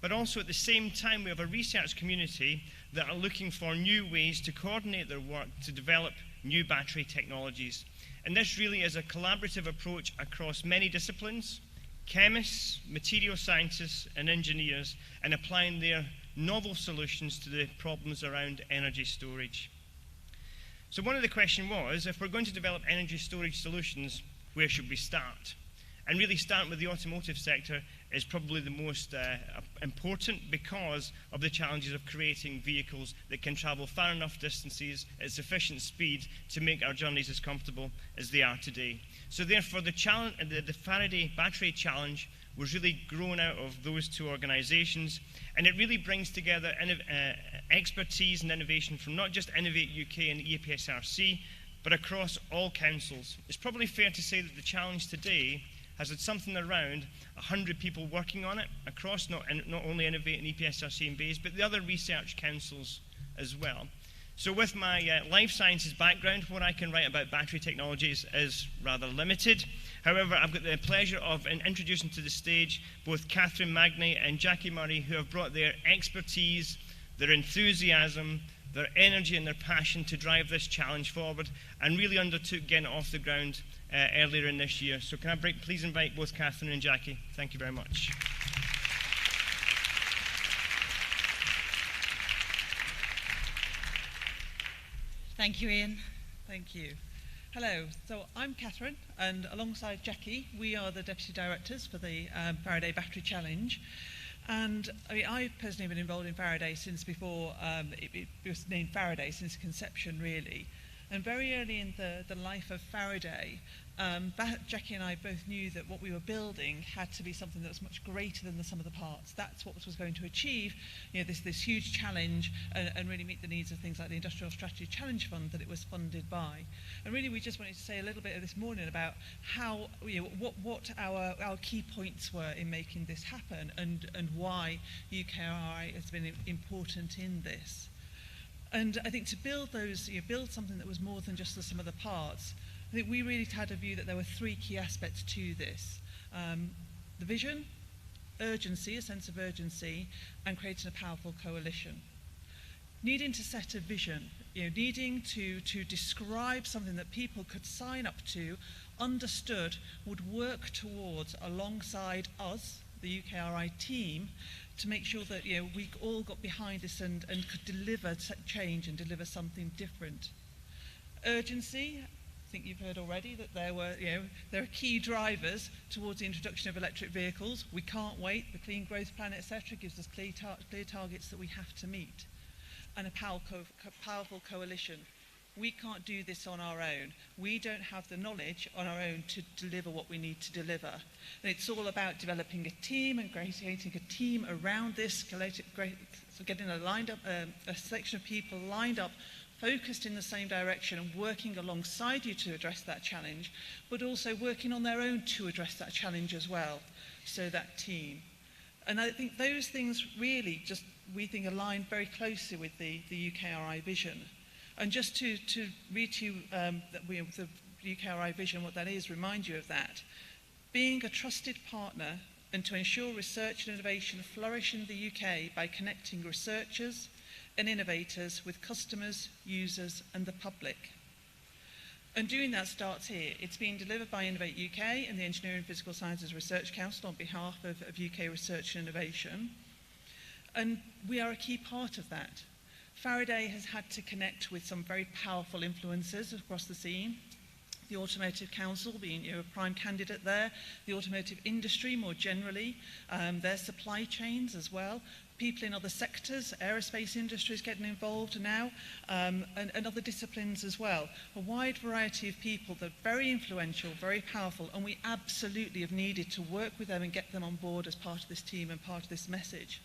But also at the same time, we have a research community that are looking for new ways to coordinate their work to develop new battery technologies. And this really is a collaborative approach across many disciplines, chemists, material scientists, and engineers, and applying their novel solutions to the problems around energy storage. So one of the questions was, if we're going to develop energy storage solutions, where should we start? And really starting with the automotive sector is probably the most important because of the challenges of creating vehicles that can travel far enough distances at sufficient speed to make our journeys as comfortable as they are today. So therefore the Faraday Battery Challenge was really grown out of those two organisations, and it really brings together expertise and innovation from not just Innovate UK and the EPSRC, but across all councils. It's probably fair to say that the challenge today has had something around 100 people working on it across not only Innovate and EPSRC and BASE, but the other research councils as well. So with my life sciences background, what I can write about battery technologies is rather limited. However, I've got the pleasure of introducing to the stage both Catherine Magnay and Jackie Murray, who have brought their expertise, their enthusiasm, their energy and their passion to drive this challenge forward, and really undertook getting it off the ground earlier in this year. So can I please invite both Catherine and Jackie? Thank you very much. Thank you, Ian. Thank you. Hello, so I'm Catherine, and alongside Jackie, we are the Deputy Directors for the Faraday Battery Challenge. And I mean, I've personally been involved in Faraday since before it was named Faraday, since conception really. And very early in the life of Faraday, Jackie and I both knew that what we were building had to be something that was much greater than the sum of the parts. That's what was going to achieve, you know, this huge challenge and really meet the needs of things like the Industrial Strategy Challenge Fund that it was funded by. And really, we just wanted to say a little bit of this morning about how, you know, what our key points were in making this happen, and why UKRI has been important in this. And I think to build those, you know, build something that was more than just the sum of the parts, I think we really had a view that there were three key aspects to this. The vision, urgency, a sense of urgency, and creating a powerful coalition. Needing to set a vision, you know, needing to describe something that people could sign up to, understood, would work towards alongside us, the UKRI team, to make sure that, you know, we all got behind this and could deliver change and deliver something different. Urgency, I think you've heard already that there are key drivers towards the introduction of electric vehicles. We can't wait. The Clean Growth Plan, etc., gives us clear targets that we have to meet. And a powerful coalition. We can't do this on our own. We don't have the knowledge on our own to deliver what we need to deliver. And it's all about developing a team and creating a team around this, so getting a section of people lined up, focused in the same direction and working alongside you to address that challenge, but also working on their own to address that challenge as well. So that team. And I think those things really just, we think, align very closely with the UKRI vision. And just to read to you the UKRI vision, what that is, remind you of that. Being a trusted partner and to ensure research and innovation flourish in the UK by connecting researchers and innovators with customers, users and the public. And doing that starts here. It's being delivered by Innovate UK and the Engineering and Physical Sciences Research Council on behalf of UK Research and Innovation. And we are a key part of that. Faraday has had to connect with some very powerful influencers across the scene. The Automotive Council being, you know, a prime candidate there, the automotive industry more generally, their supply chains as well, people in other sectors, aerospace industries getting involved now, and other disciplines as well. A wide variety of people that are very influential, very powerful, and we absolutely have needed to work with them and get them on board as part of this team and part of this message.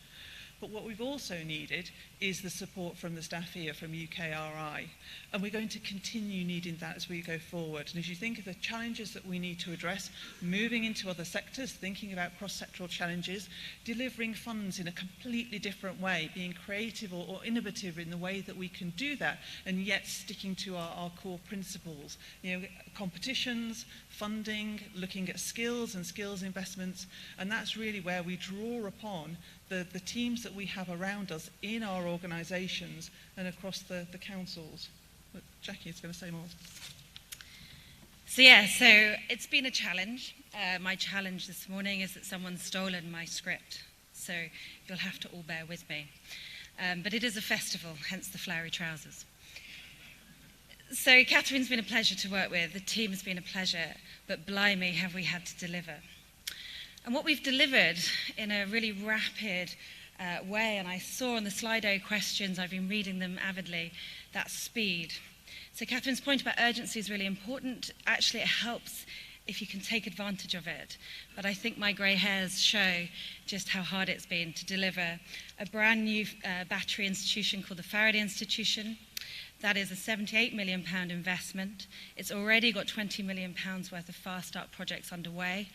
But what we've also needed is the support from the staff here from UKRI. And we're going to continue needing that as we go forward. And as you think of the challenges that we need to address, moving into other sectors, thinking about cross-sectoral challenges, delivering funds in a completely different way, being creative or innovative in the way that we can do that, and yet sticking to our core principles. You know, competitions, funding, looking at skills and skills investments, and that's really where we draw upon the teams that we have around us in our organisations and across the councils. But Jackie is going to say more. So it's been a challenge. My challenge this morning is that someone's stolen my script, so you'll have to all bear with me. But it is a festival, hence the flowery trousers. So Catherine's been a pleasure to work with, the team has been a pleasure, but blimey have we had to deliver. And what we've delivered in a really rapid way, and I saw on the Slido questions, I've been reading them avidly, that speed. So Catherine's point about urgency is really important. Actually, it helps if you can take advantage of it. But I think my grey hairs show just how hard it's been to deliver a brand new battery institution called the Faraday Institution. That is a £78 million investment. It's already got £20 million worth of fast start projects underway.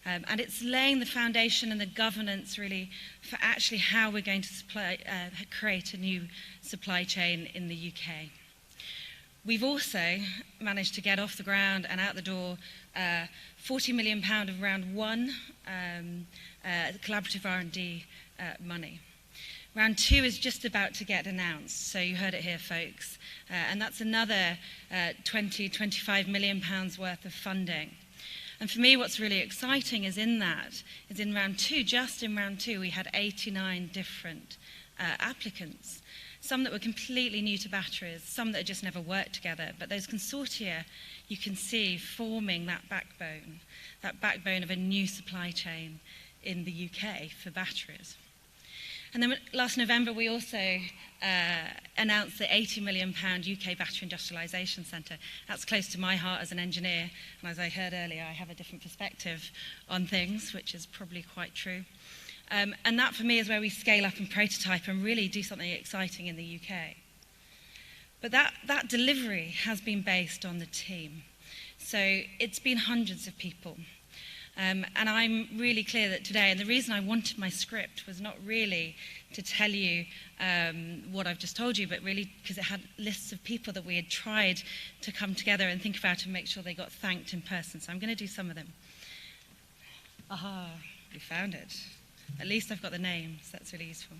And it's laying the foundation and the governance really for actually how we're going to create a new supply chain in the UK. We've also managed to get off the ground and out the door £40 million of round one collaborative R&D money. Round two is just about to get announced, so you heard it here, folks. And that's another £25 million worth of funding. And for me, what's really exciting is in round two, just in round two, we had 89 different applicants. Some that were completely new to batteries, some that had just never worked together. But those consortia, you can see forming that backbone of a new supply chain in the UK for batteries. And then last November, we also announced the £80 million UK Battery Industrialisation Centre. That's close to my heart as an engineer, and as I heard earlier, I have a different perspective on things, which is probably quite true. And that, for me, is where we scale up and prototype and really do something exciting in the UK. But that delivery has been based on the team. So it's been hundreds of people. And I'm really clear that today, and the reason I wanted my script was not really to tell you what I've just told you, but really because it had lists of people that we had tried to come together and think about and make sure they got thanked in person. So I'm going to do some of them. Aha, we found it. At least I've got the names. That's really useful.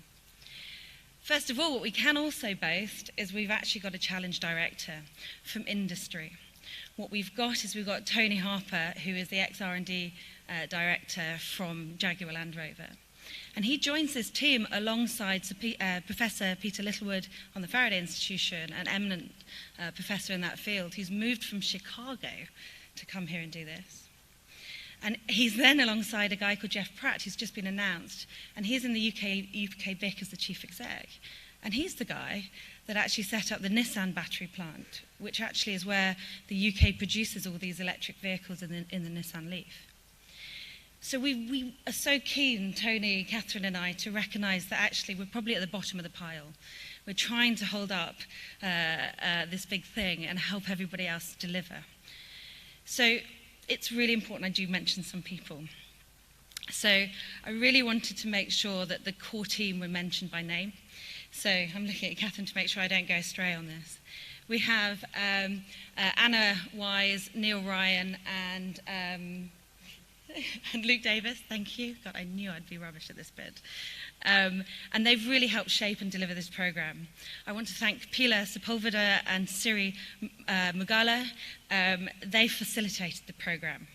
First of all, what we can also boast is we've actually got a challenge director from industry. What we've got Tony Harper, who is the ex-R&D director from Jaguar Land Rover. And he joins this team alongside Professor Peter Littlewood on the Faraday Institution, an eminent professor in that field, who's moved from Chicago to come here and do this. And he's then alongside a guy called Jeff Pratt, who's just been announced, and he's in the UK BIC as the chief exec. And he's the guy that actually set up the Nissan battery plant, which actually is where the UK produces all these electric vehicles in the Nissan Leaf. So we are so keen, Tony, Catherine and I, to recognise that actually we're probably at the bottom of the pile. We're trying to hold up this big thing and help everybody else deliver. So it's really important I do mention some people. So I really wanted to make sure that the core team were mentioned by name. So I'm looking at Catherine to make sure I don't go astray on this. We have Anna Wise, Neil Ryan, and Luke Davis. Thank you. God, I knew I'd be rubbish at this bit. And they've really helped shape and deliver this program. I want to thank Pila Sepulveda and Siri Mugala. They facilitated the program.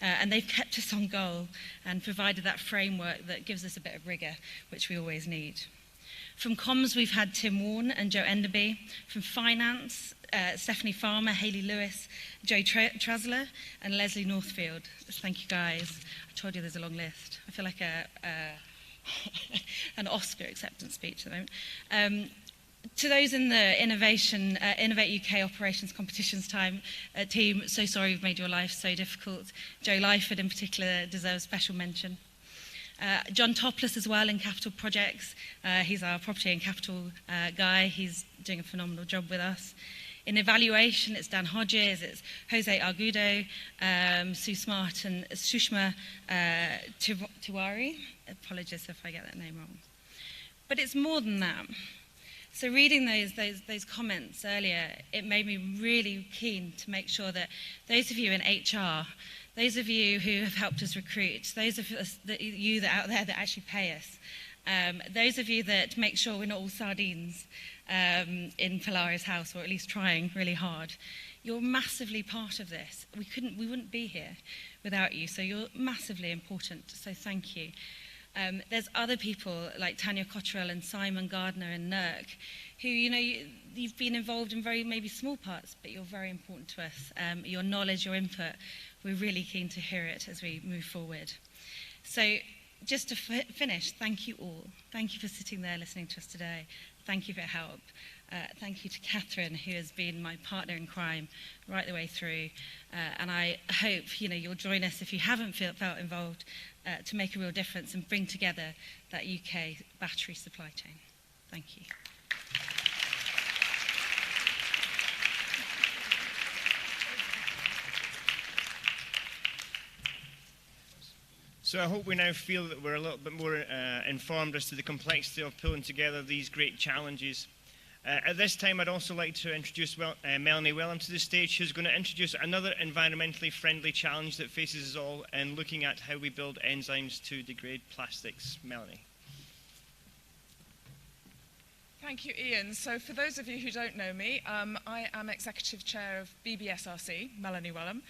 And they've kept us on goal and provided that framework that gives us a bit of rigour, which we always need. From comms, we've had Tim Warne and Joe Enderby. From finance, Stephanie Farmer, Hayley Lewis, Joe Trasler, and Leslie Northfield. Thank you, guys. I told you there's a long list. I feel like an Oscar acceptance speech at the moment. To those in the Innovate UK Operations Competitions team, so sorry we've made your life so difficult. Joe Lyford in particular deserves special mention. John Topless as well in Capital Projects. He's our property and capital guy. He's doing a phenomenal job with us. In evaluation, it's Dan Hodges, it's Jose Argudo, Sue Smart and Sushma Tiwari. Apologies if I get that name wrong. But it's more than that. So reading those comments earlier, it made me really keen to make sure that those of you in HR, those of you who have helped us recruit, those of us you that out there that actually pay us, those of you that make sure we're not all sardines in Polari's house, or at least trying really hard, you're massively part of this. We wouldn't be here without you, so you're massively important, so thank you. There's other people like Tanya Cottrell and Simon Gardner and NERC who, you've been involved in very maybe small parts, but you're very important to us. Your knowledge, your input, we're really keen to hear it as we move forward. So just to finish, thank you all. Thank you for sitting there listening to us today. Thank you for your help. Thank you to Catherine, who has been my partner in crime right the way through. And I hope you'll join us if you haven't felt involved to make a real difference and bring together that UK battery supply chain. Thank you. So I hope we now feel that we're a little bit more informed as to the complexity of pulling together these great challenges. At this time, I'd also like to introduce Melanie Wellham to the stage, who's going to introduce another environmentally friendly challenge that faces us all in looking at how we build enzymes to degrade plastics. Melanie. Thank you, Ian. So for those of you who don't know me, I am Executive Chair of BBSRC, Melanie Wellham,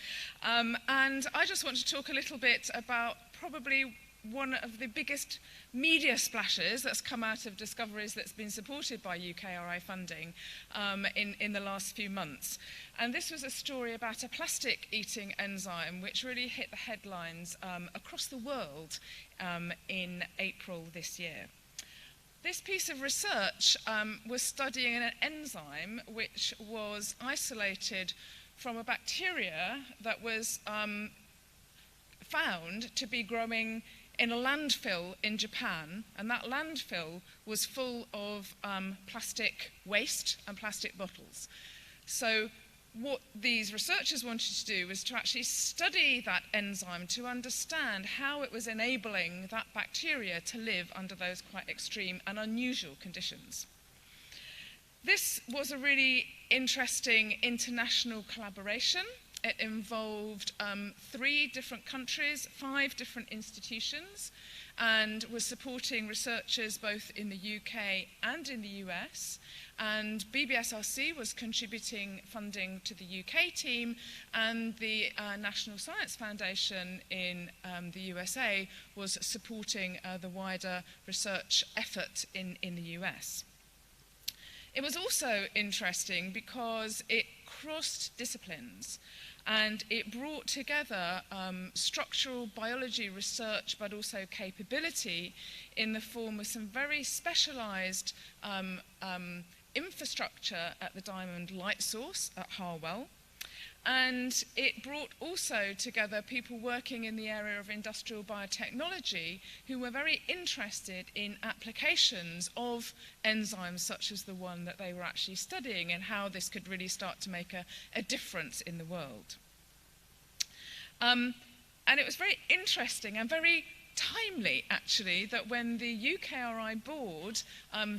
and I just want to talk a little bit about probably one of the biggest media splashes that's come out of discoveries that's been supported by UKRI funding in the last few months. And this was a story about a plastic-eating enzyme which really hit the headlines across the world in April this year. This piece of research was studying an enzyme which was isolated from a bacteria that was found to be growing in a landfill in Japan, and that landfill was full of plastic waste and plastic bottles. So what these researchers wanted to do was to actually study that enzyme to understand how it was enabling that bacteria to live under those quite extreme and unusual conditions. This was a really interesting international collaboration. It involved 3 different countries, 5 different institutions, and was supporting researchers both in the UK and in the US. And BBSRC was contributing funding to the UK team, and the National Science Foundation in the USA was supporting the wider research effort in the US. It was also interesting because it crossed disciplines. And it brought together structural biology research, but also capability in the form of some very specialised infrastructure at the Diamond Light Source at Harwell. And it brought also together people working in the area of industrial biotechnology who were very interested in applications of enzymes such as the one that they were actually studying and how this could really start to make a difference in the world. And it was very interesting and very timely, actually, that when the UKRI board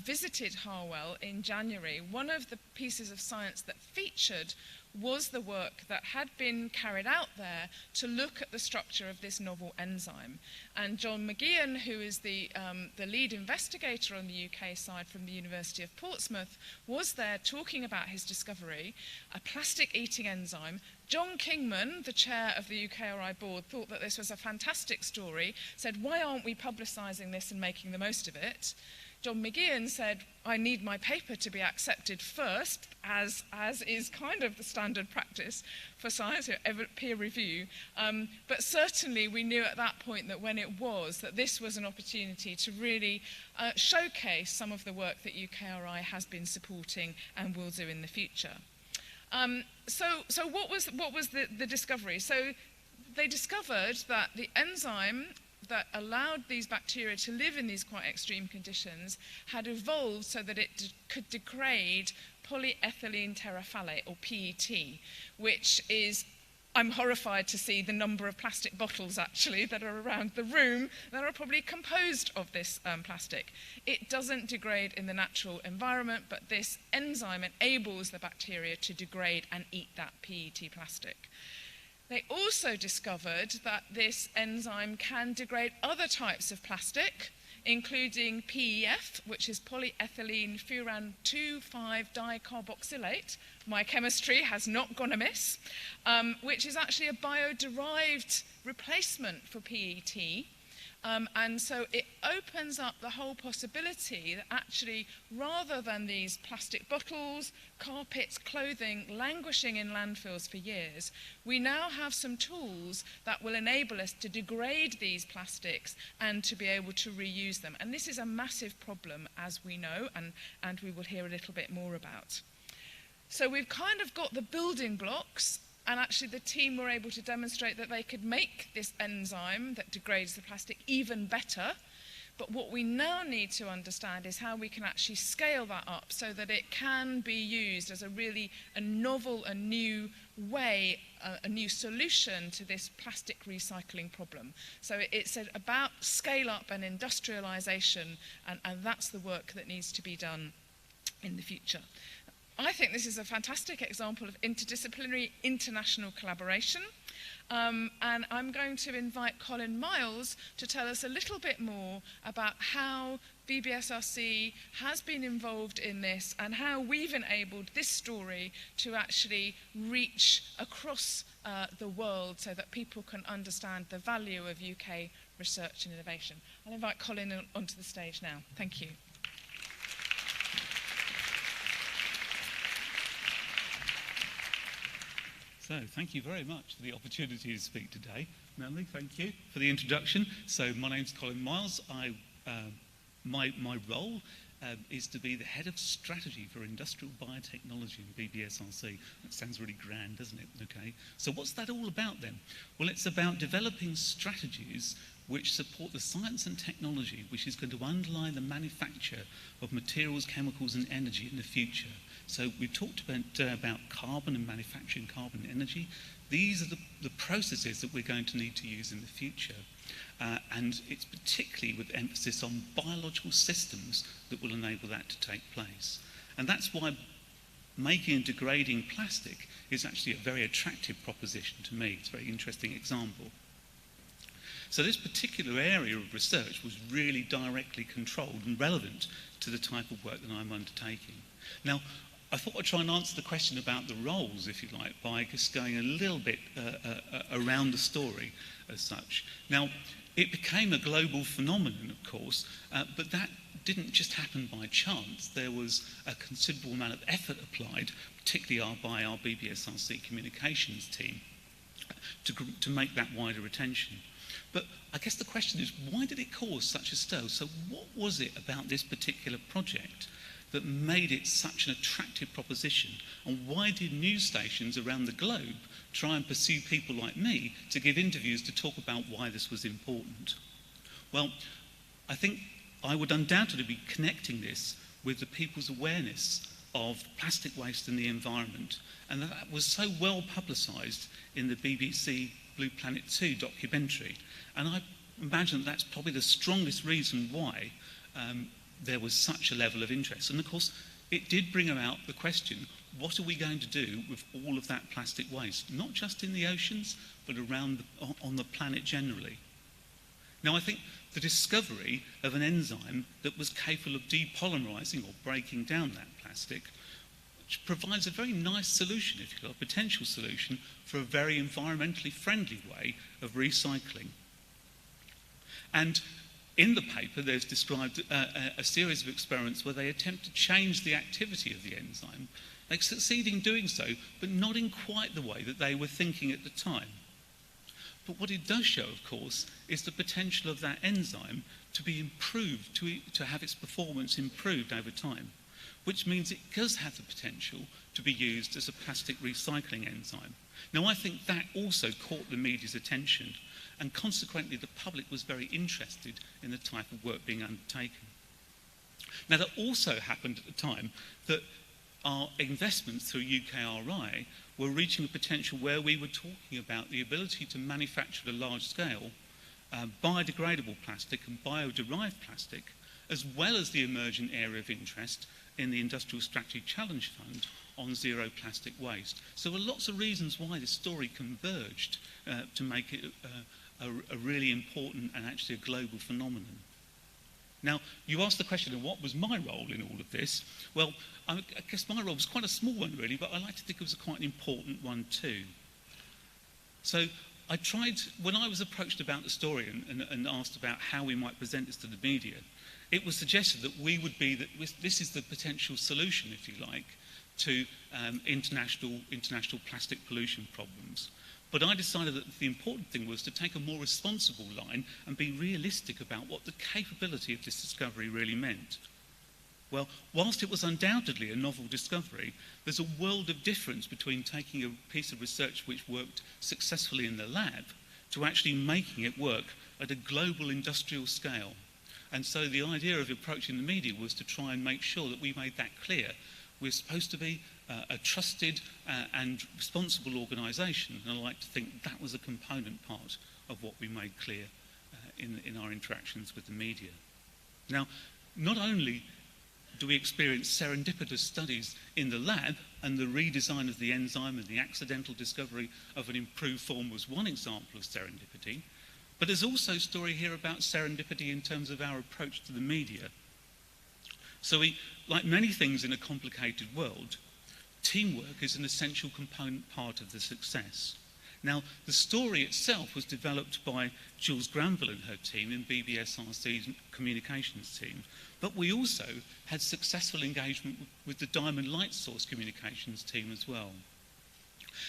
visited Harwell in January, one of the pieces of science that featured was the work that had been carried out there to look at the structure of this novel enzyme. And John McGeehan, who is the lead investigator on the UK side from the University of Portsmouth, was there talking about his discovery, a plastic-eating enzyme. John Kingman, the chair of the UKRI board, thought that this was a fantastic story, said, why aren't we publicising this and making the most of it? John McGeehan said, I need my paper to be accepted first, as is kind of the standard practice for science, peer review. But certainly we knew at that point that when it was, that this was an opportunity to really showcase some of the work that UKRI has been supporting and will do in the future. So what was the discovery? So they discovered that the enzyme that allowed these bacteria to live in these quite extreme conditions had evolved so that it could degrade polyethylene terephthalate, or PET, which is, I'm horrified to see the number of plastic bottles actually that are around the room that are probably composed of this plastic. It doesn't degrade in the natural environment, but this enzyme enables the bacteria to degrade and eat that PET plastic. They also discovered that this enzyme can degrade other types of plastic, including PEF, which is polyethylene furan 2,5-dicarboxylate. My chemistry has not gone amiss, which is actually a bio-derived replacement for PET. And so it opens up the whole possibility that actually, rather than these plastic bottles, carpets, clothing languishing in landfills for years, we now have some tools that will enable us to degrade these plastics and to be able to reuse them. And this is a massive problem, as we know, and we will hear a little bit more about. So we've kind of got the building blocks. And actually the team were able to demonstrate that they could make this enzyme that degrades the plastic even better. But what we now need to understand is how we can actually scale that up so that it can be used as a novel, a new way, a new solution to this plastic recycling problem. So it's about scale up and industrialization, and that's the work that needs to be done in the future. I think this is a fantastic example of interdisciplinary international collaboration. And I'm going to invite Colin Miles to tell us a little bit more about how BBSRC has been involved in this and how we've enabled this story to actually reach across the world so that people can understand the value of UK research and innovation. I'll invite Colin onto the stage now. Thank you. So, thank you very much for the opportunity to speak today. Melanie, thank you for the introduction. So, my name's Colin Miles. My role is to be the head of strategy for industrial biotechnology in BBSRC. That sounds really grand, doesn't it? Okay. So, what's that all about then? Well, it's about developing strategies which support the science and technology which is going to underlie the manufacture of materials, chemicals, and energy in the future. So we've talked about carbon and manufacturing carbon and energy. These are the processes that we're going to need to use in the future. And it's particularly with emphasis on biological systems that will enable that to take place. And that's why making and degrading plastic is actually a very attractive proposition to me. It's a very interesting example. So this particular area of research was really directly controlled and relevant to the type of work that I'm undertaking. Now, I thought I'd try and answer the question about the roles, if you like, by just going a little bit around the story as such. Now, it became a global phenomenon, of course, but that didn't just happen by chance. There was a considerable amount of effort applied, particularly by our BBSRC communications team, to make that wider attention. But I guess the question is, why did it cause such a stir? So what was it about this particular project that made it such an attractive proposition? And why did news stations around the globe try and pursue people like me to give interviews to talk about why this was important? Well, I think I would undoubtedly be connecting this with the people's awareness of plastic waste in the environment, and that was so well publicised in the BBC Blue Planet 2 documentary. And I imagine that's probably the strongest reason why there was such a level of interest. And of course, it did bring about the question, what are we going to do with all of that plastic waste? Not just in the oceans, but around on the planet generally. Now, I think the discovery of an enzyme that was capable of depolymerizing or breaking down that plastic, which provides a very nice solution, if you will, a potential solution for a very environmentally friendly way of recycling. And in the paper, there's described a series of experiments where they attempt to change the activity of the enzyme. They succeed in doing so, but not in quite the way that they were thinking at the time. But what it does show, of course, is the potential of that enzyme to be improved, to have its performance improved over time, which means it does have the potential to be used as a plastic recycling enzyme. Now, I think that also caught the media's attention, and consequently the public was very interested in the type of work being undertaken. Now, that also happened at the time that our investments through UKRI were reaching a potential where we were talking about the ability to manufacture at a large scale biodegradable plastic and bio-derived plastic, as well as the emergent area of interest in the Industrial Strategy Challenge Fund on zero plastic waste. So there were lots of reasons why this story converged to make it a really important and actually a global phenomenon. Now, you asked the question of what was my role in all of this. Well, I guess my role was quite a small one, really, but I like to think it was quite an important one too. So I tried, when I was approached about the story and asked about how we might present this to the media, it was suggested that we would be, that this is the potential solution, if you like, to international plastic pollution problems. But I decided that the important thing was to take a more responsible line and be realistic about what the capability of this discovery really meant. Well, whilst it was undoubtedly a novel discovery, there's a world of difference between taking a piece of research which worked successfully in the lab to actually making it work at a global industrial scale. And so the idea of approaching the media was to try and make sure that we made that clear. We're supposed to be a trusted and responsible organisation, and I like to think that was a component part of what we made clear in our interactions with the media. Now, not only do we experience serendipitous studies in the lab, and the redesign of the enzyme and the accidental discovery of an improved form was one example of serendipity, but there's also a story here about serendipity in terms of our approach to the media. So we, like many things in a complicated world, teamwork is an essential component part of the success. Now, the story itself was developed by Jules Granville and her team in BBSRC's communications team, but we also had successful engagement with the Diamond Light Source communications team as well.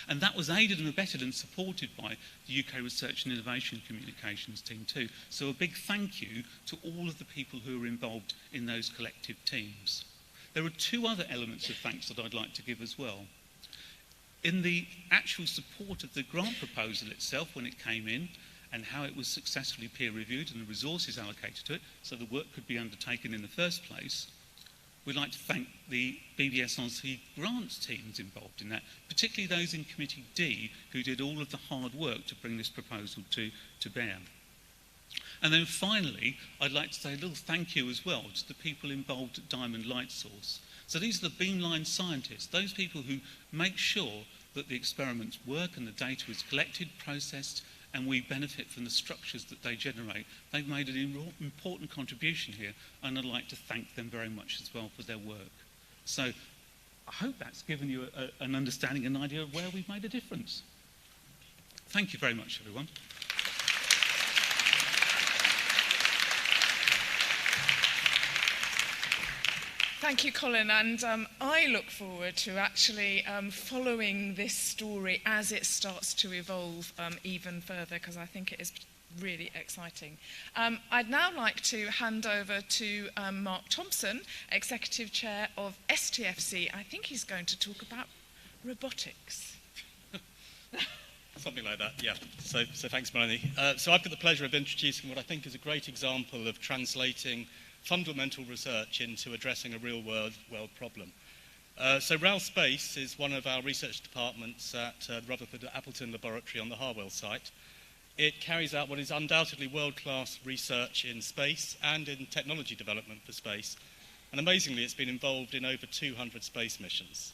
And that was aided and abetted and supported by the UK Research and Innovation communications team too. So a big thank you to all of the people who were involved in those collective teams. There are two other elements of thanks that I'd like to give as well. In the actual support of the grant proposal itself when it came in, and how it was successfully peer-reviewed and the resources allocated to it, so the work could be undertaken in the first place, we'd like to thank the BBSRC grants teams involved in that, particularly those in Committee D who did all of the hard work to bring this proposal to bear. And then finally, I'd like to say a little thank you as well to the people involved at Diamond Light Source. So these are the beamline scientists, those people who make sure that the experiments work and the data is collected, processed, and we benefit from the structures that they generate. They've made an important contribution here, and I'd like to thank them very much as well for their work. So I hope that's given you an understanding, an idea of where we've made a difference. Thank you very much, everyone. Thank you, Colin, and I look forward to actually following this story as it starts to evolve even further, because I think it is really exciting. I'd now like to hand over to Mark Thompson, Executive Chair of STFC. I think he's going to talk about robotics. Something like that, yeah. So thanks, Melanie. So I've got the pleasure of introducing what I think is a great example of translating fundamental research into addressing a real-world problem. So RAL Space is one of our research departments at the Rutherford Appleton Laboratory on the Harwell site. It carries out what is undoubtedly world-class research in space and in technology development for space. And amazingly, it's been involved in over 200 space missions.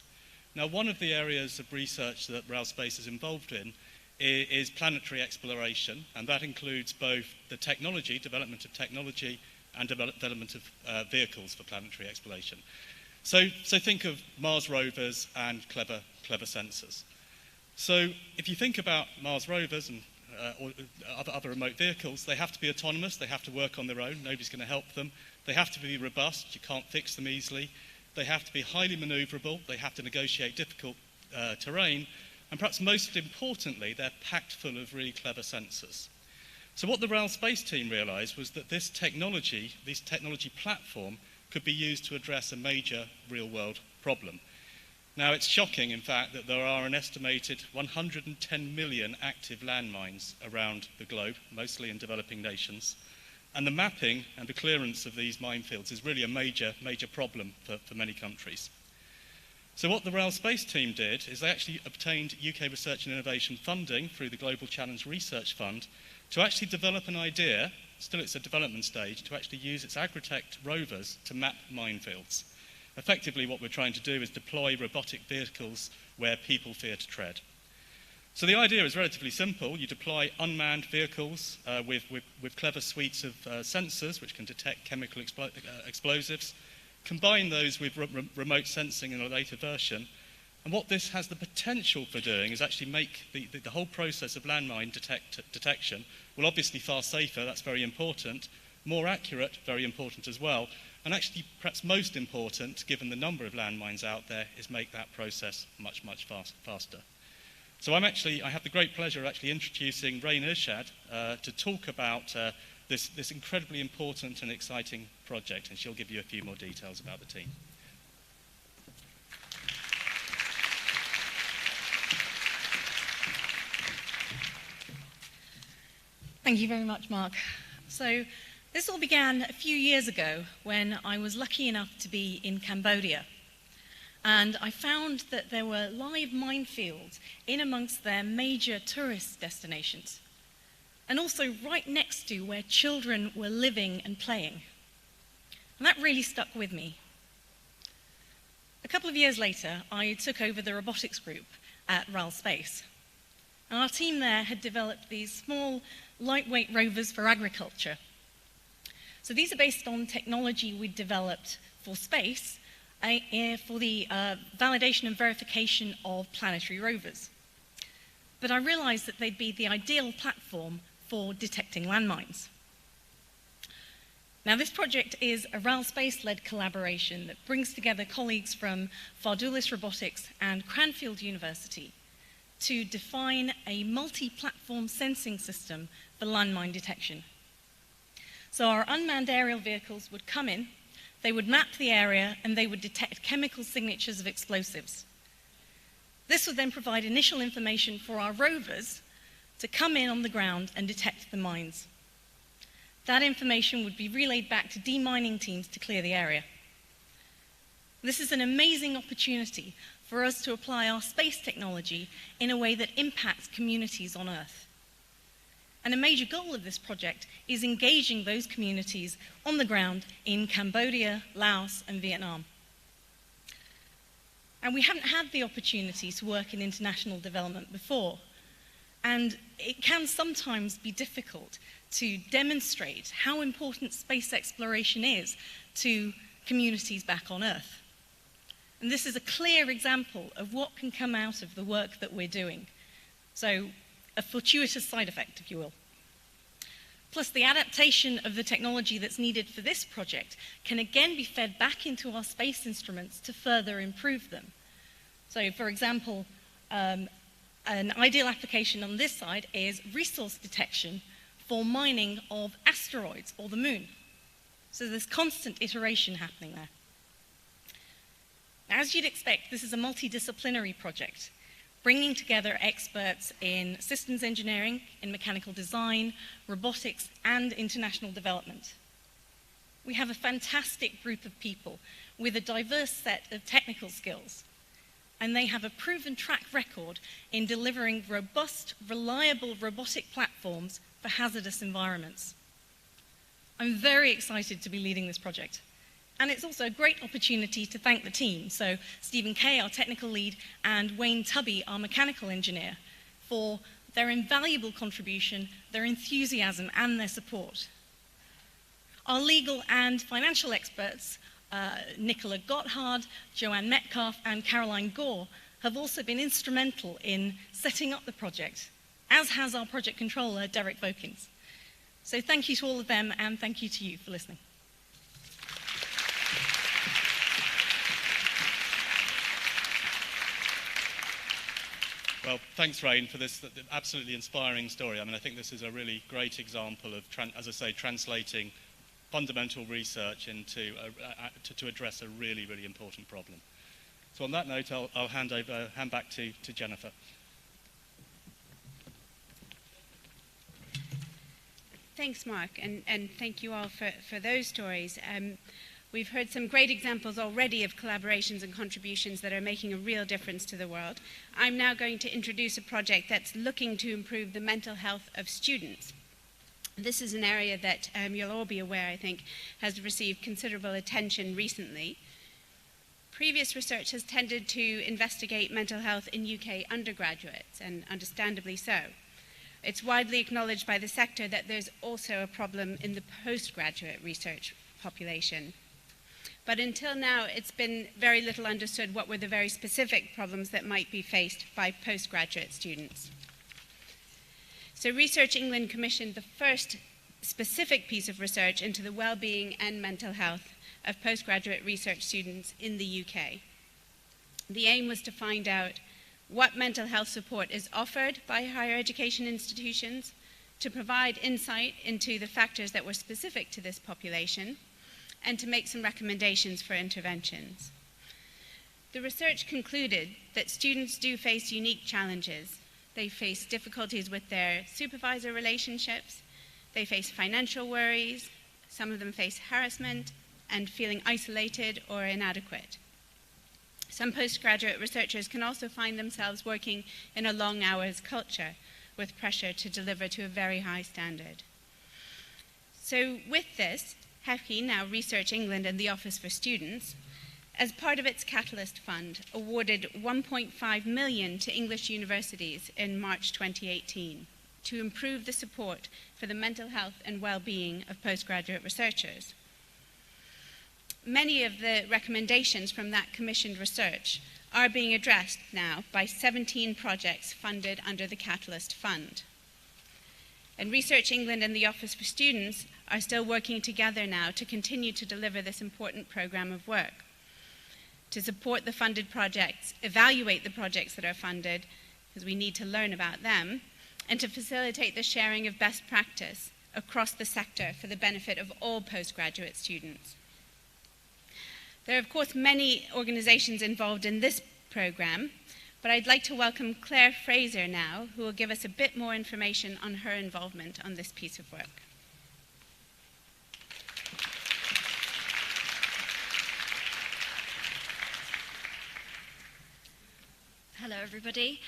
Now, one of the areas of research that RAL Space is involved in is planetary exploration, and that includes both the technology, development of technology, and development of vehicles for planetary exploration. So think of Mars rovers and clever sensors. So if you think about Mars rovers and or other remote vehicles, they have to be autonomous, they have to work on their own, nobody's going to help them. They have to be robust, you can't fix them easily. They have to be highly maneuverable, they have to negotiate difficult terrain, and perhaps most importantly, they're packed full of really clever sensors. So what the RAL Space team realised was that this technology platform, could be used to address a major real-world problem. Now, it's shocking, in fact, that there are an estimated 110 million active landmines around the globe, mostly in developing nations. And the mapping and the clearance of these minefields is really a major problem for many countries. So what the Rail Space team did is they actually obtained UK Research and Innovation funding through the Global Challenge Research Fund to actually develop an idea, still it's a development stage, to actually use its Agritech rovers to map minefields. Effectively, what we're trying to do is deploy robotic vehicles where people fear to tread. So the idea is relatively simple. You deploy unmanned vehicles with clever suites of sensors which can detect chemical explosives, combine those with remote sensing in a later version, and what this has the potential for doing is actually make the whole process of landmine detection, well, obviously far safer, that's very important, more accurate, very important as well, and actually perhaps most important, given the number of landmines out there, is make that process much faster. So I have the great pleasure of actually introducing Rain Irshad to talk about this incredibly important and exciting project, and she'll give you a few more details about the team. Thank you very much, Mark. So this all began a few years ago when I was lucky enough to be in Cambodia. And I found that there were live minefields in amongst their major tourist destinations, and also right next to where children were living and playing. And that really stuck with me. A couple of years later, I took over the robotics group at RAL Space. And our team there had developed these small, lightweight rovers for agriculture. So these are based on technology we developed for space, for the validation and verification of planetary rovers. But I realized that they'd be the ideal platform for detecting landmines. Now, this project is a RAL Space-led collaboration that brings together colleagues from Fardulis Robotics and Cranfield University to define a multi-platform sensing system for landmine detection. So our unmanned aerial vehicles would come in, they would map the area, and they would detect chemical signatures of explosives. This would then provide initial information for our rovers to come in on the ground and detect the mines. That information would be relayed back to demining teams to clear the area. This is an amazing opportunity for us to apply our space technology in a way that impacts communities on Earth. And a major goal of this project is engaging those communities on the ground in Cambodia, Laos, and Vietnam. And we haven't had the opportunity to work in international development before. And it can sometimes be difficult to demonstrate how important space exploration is to communities back on Earth. And this is a clear example of what can come out of the work that we're doing. So, a fortuitous side effect, if you will. Plus, the adaptation of the technology that's needed for this project can again be fed back into our space instruments to further improve them. So, for example, an ideal application on this side is resource detection for mining of asteroids or the moon. So there's constant iteration happening there. As you'd expect, this is a multidisciplinary project, bringing together experts in systems engineering, in mechanical design, robotics, and international development. We have a fantastic group of people with a diverse set of technical skills, and they have a proven track record in delivering robust, reliable robotic platforms for hazardous environments. I'm very excited to be leading this project. And it's also a great opportunity to thank the team, so Stephen Kay, our technical lead, and Wayne Tubby, our mechanical engineer, for their invaluable contribution, their enthusiasm, and their support. Our legal and financial experts, Nicola Gotthard, Joanne Metcalf, and Caroline Gore, have also been instrumental in setting up the project, as has our project controller, Derek Vokins. So thank you to all of them, and thank you to you for listening. Well, thanks, Rain, for this absolutely inspiring story. I mean, I think this is a really great example of, as I say, translating fundamental research into to address a really, really important problem. So on that note, I'll hand back to Jennifer. Thanks, Mark, and thank you all for those stories. We've heard some great examples already of collaborations and contributions that are making a real difference to the world. I'm now going to introduce a project that's looking to improve the mental health of students. This is an area that you'll all be aware, I think, has received considerable attention recently. Previous research has tended to investigate mental health in UK undergraduates, and understandably so. It's widely acknowledged by the sector that there's also a problem in the postgraduate research population. But until now, it's been very little understood what were the very specific problems that might be faced by postgraduate students. So Research England commissioned the first specific piece of research into the well-being and mental health of postgraduate research students in the UK. The aim was to find out what mental health support is offered by higher education institutions, to provide insight into the factors that were specific to this population, and to make some recommendations for interventions. The research concluded that students do face unique challenges. They face difficulties with their supervisor relationships, they face financial worries, some of them face harassment, and feeling isolated or inadequate. Some postgraduate researchers can also find themselves working in a long hours culture with pressure to deliver to a very high standard. So with this, HEFCI, now Research England and the Office for Students, as part of its Catalyst Fund, awarded 1.5 million to English universities in March 2018 to improve the support for the mental health and well-being of postgraduate researchers. Many of the recommendations from that commissioned research are being addressed now by 17 projects funded under the Catalyst Fund. And Research England and the Office for Students are still working together now to continue to deliver this important programme of work, to support the funded projects, evaluate the projects that are funded, because we need to learn about them, and to facilitate the sharing of best practice across the sector for the benefit of all postgraduate students. There are, of course, many organisations involved in this programme, but I'd like to welcome Claire Fraser now, who will give us a bit more information on her involvement on this piece of work. Hello, everybody.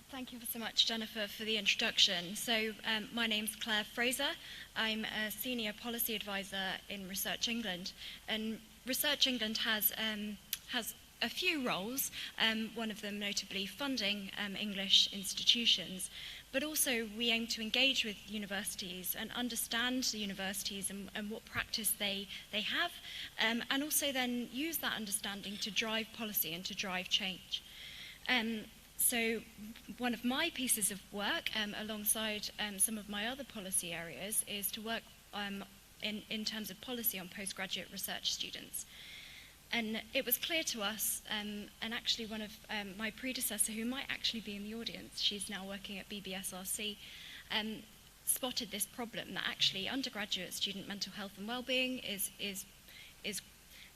Thank you so much, Jennifer, for the introduction. So my name's Claire Fraser. I'm a Senior Policy Advisor in Research England. And Research England has a few roles, one of them notably funding English institutions. But also we aim to engage with universities and understand the universities and what practice they have, and also then use that understanding to drive policy and to drive change. So one of my pieces of work, alongside some of my other policy areas, is to work in terms of policy on postgraduate research students. And it was clear to us, and actually one of my predecessor, who might actually be in the audience, she's now working at BBSRC, spotted this problem that actually undergraduate student mental health and well-being is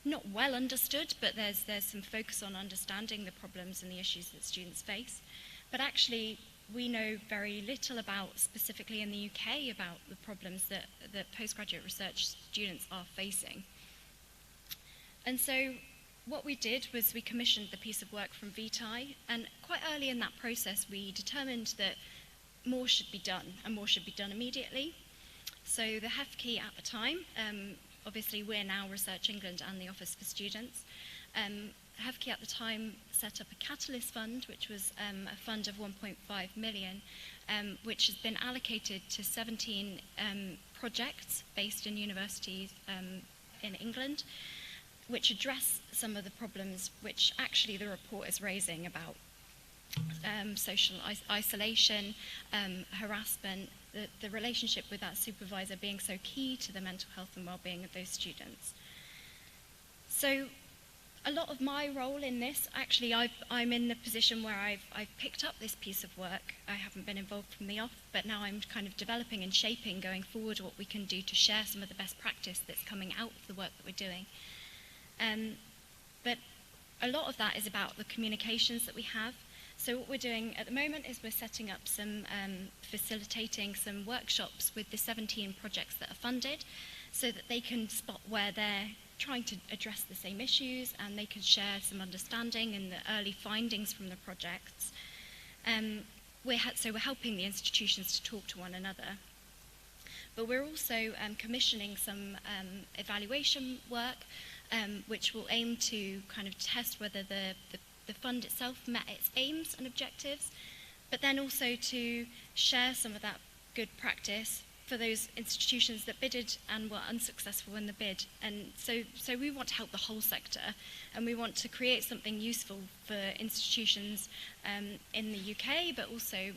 not well understood, but there's some focus on understanding the problems and the issues that students face. But actually, we know very little about, specifically in the UK, about the problems that postgraduate research students are facing. And so what we did was we commissioned the piece of work from VTI, and quite early in that process we determined that more should be done, and more should be done immediately. So the HEFCI at the time, obviously we're now Research England and the Office for Students, HEFCI at the time set up a Catalyst Fund, which was a fund of 1.5 million, which has been allocated to 17 projects based in universities in England, which address some of the problems which actually the report is raising about social isolation, harassment, the relationship with that supervisor being so key to the mental health and well-being of those students. So a lot of my role in this, actually I'm in the position where I've picked up this piece of work. I haven't been involved from the off, but now I'm kind of developing and shaping going forward what we can do to share some of the best practice that's coming out of the work that we're doing. But a lot of that is about the communications that we have. So what we're doing at the moment is we're setting up some, facilitating some workshops with the 17 projects that are funded so that they can spot where they're trying to address the same issues and they can share some understanding and the early findings from the projects. So we're helping the institutions to talk to one another. But we're also commissioning some evaluation work which will aim to kind of test whether the fund itself met its aims and objectives, but then also to share some of that good practice for those institutions that bidded and were unsuccessful in the bid. And so we want to help the whole sector, and we want to create something useful for institutions in the UK, but also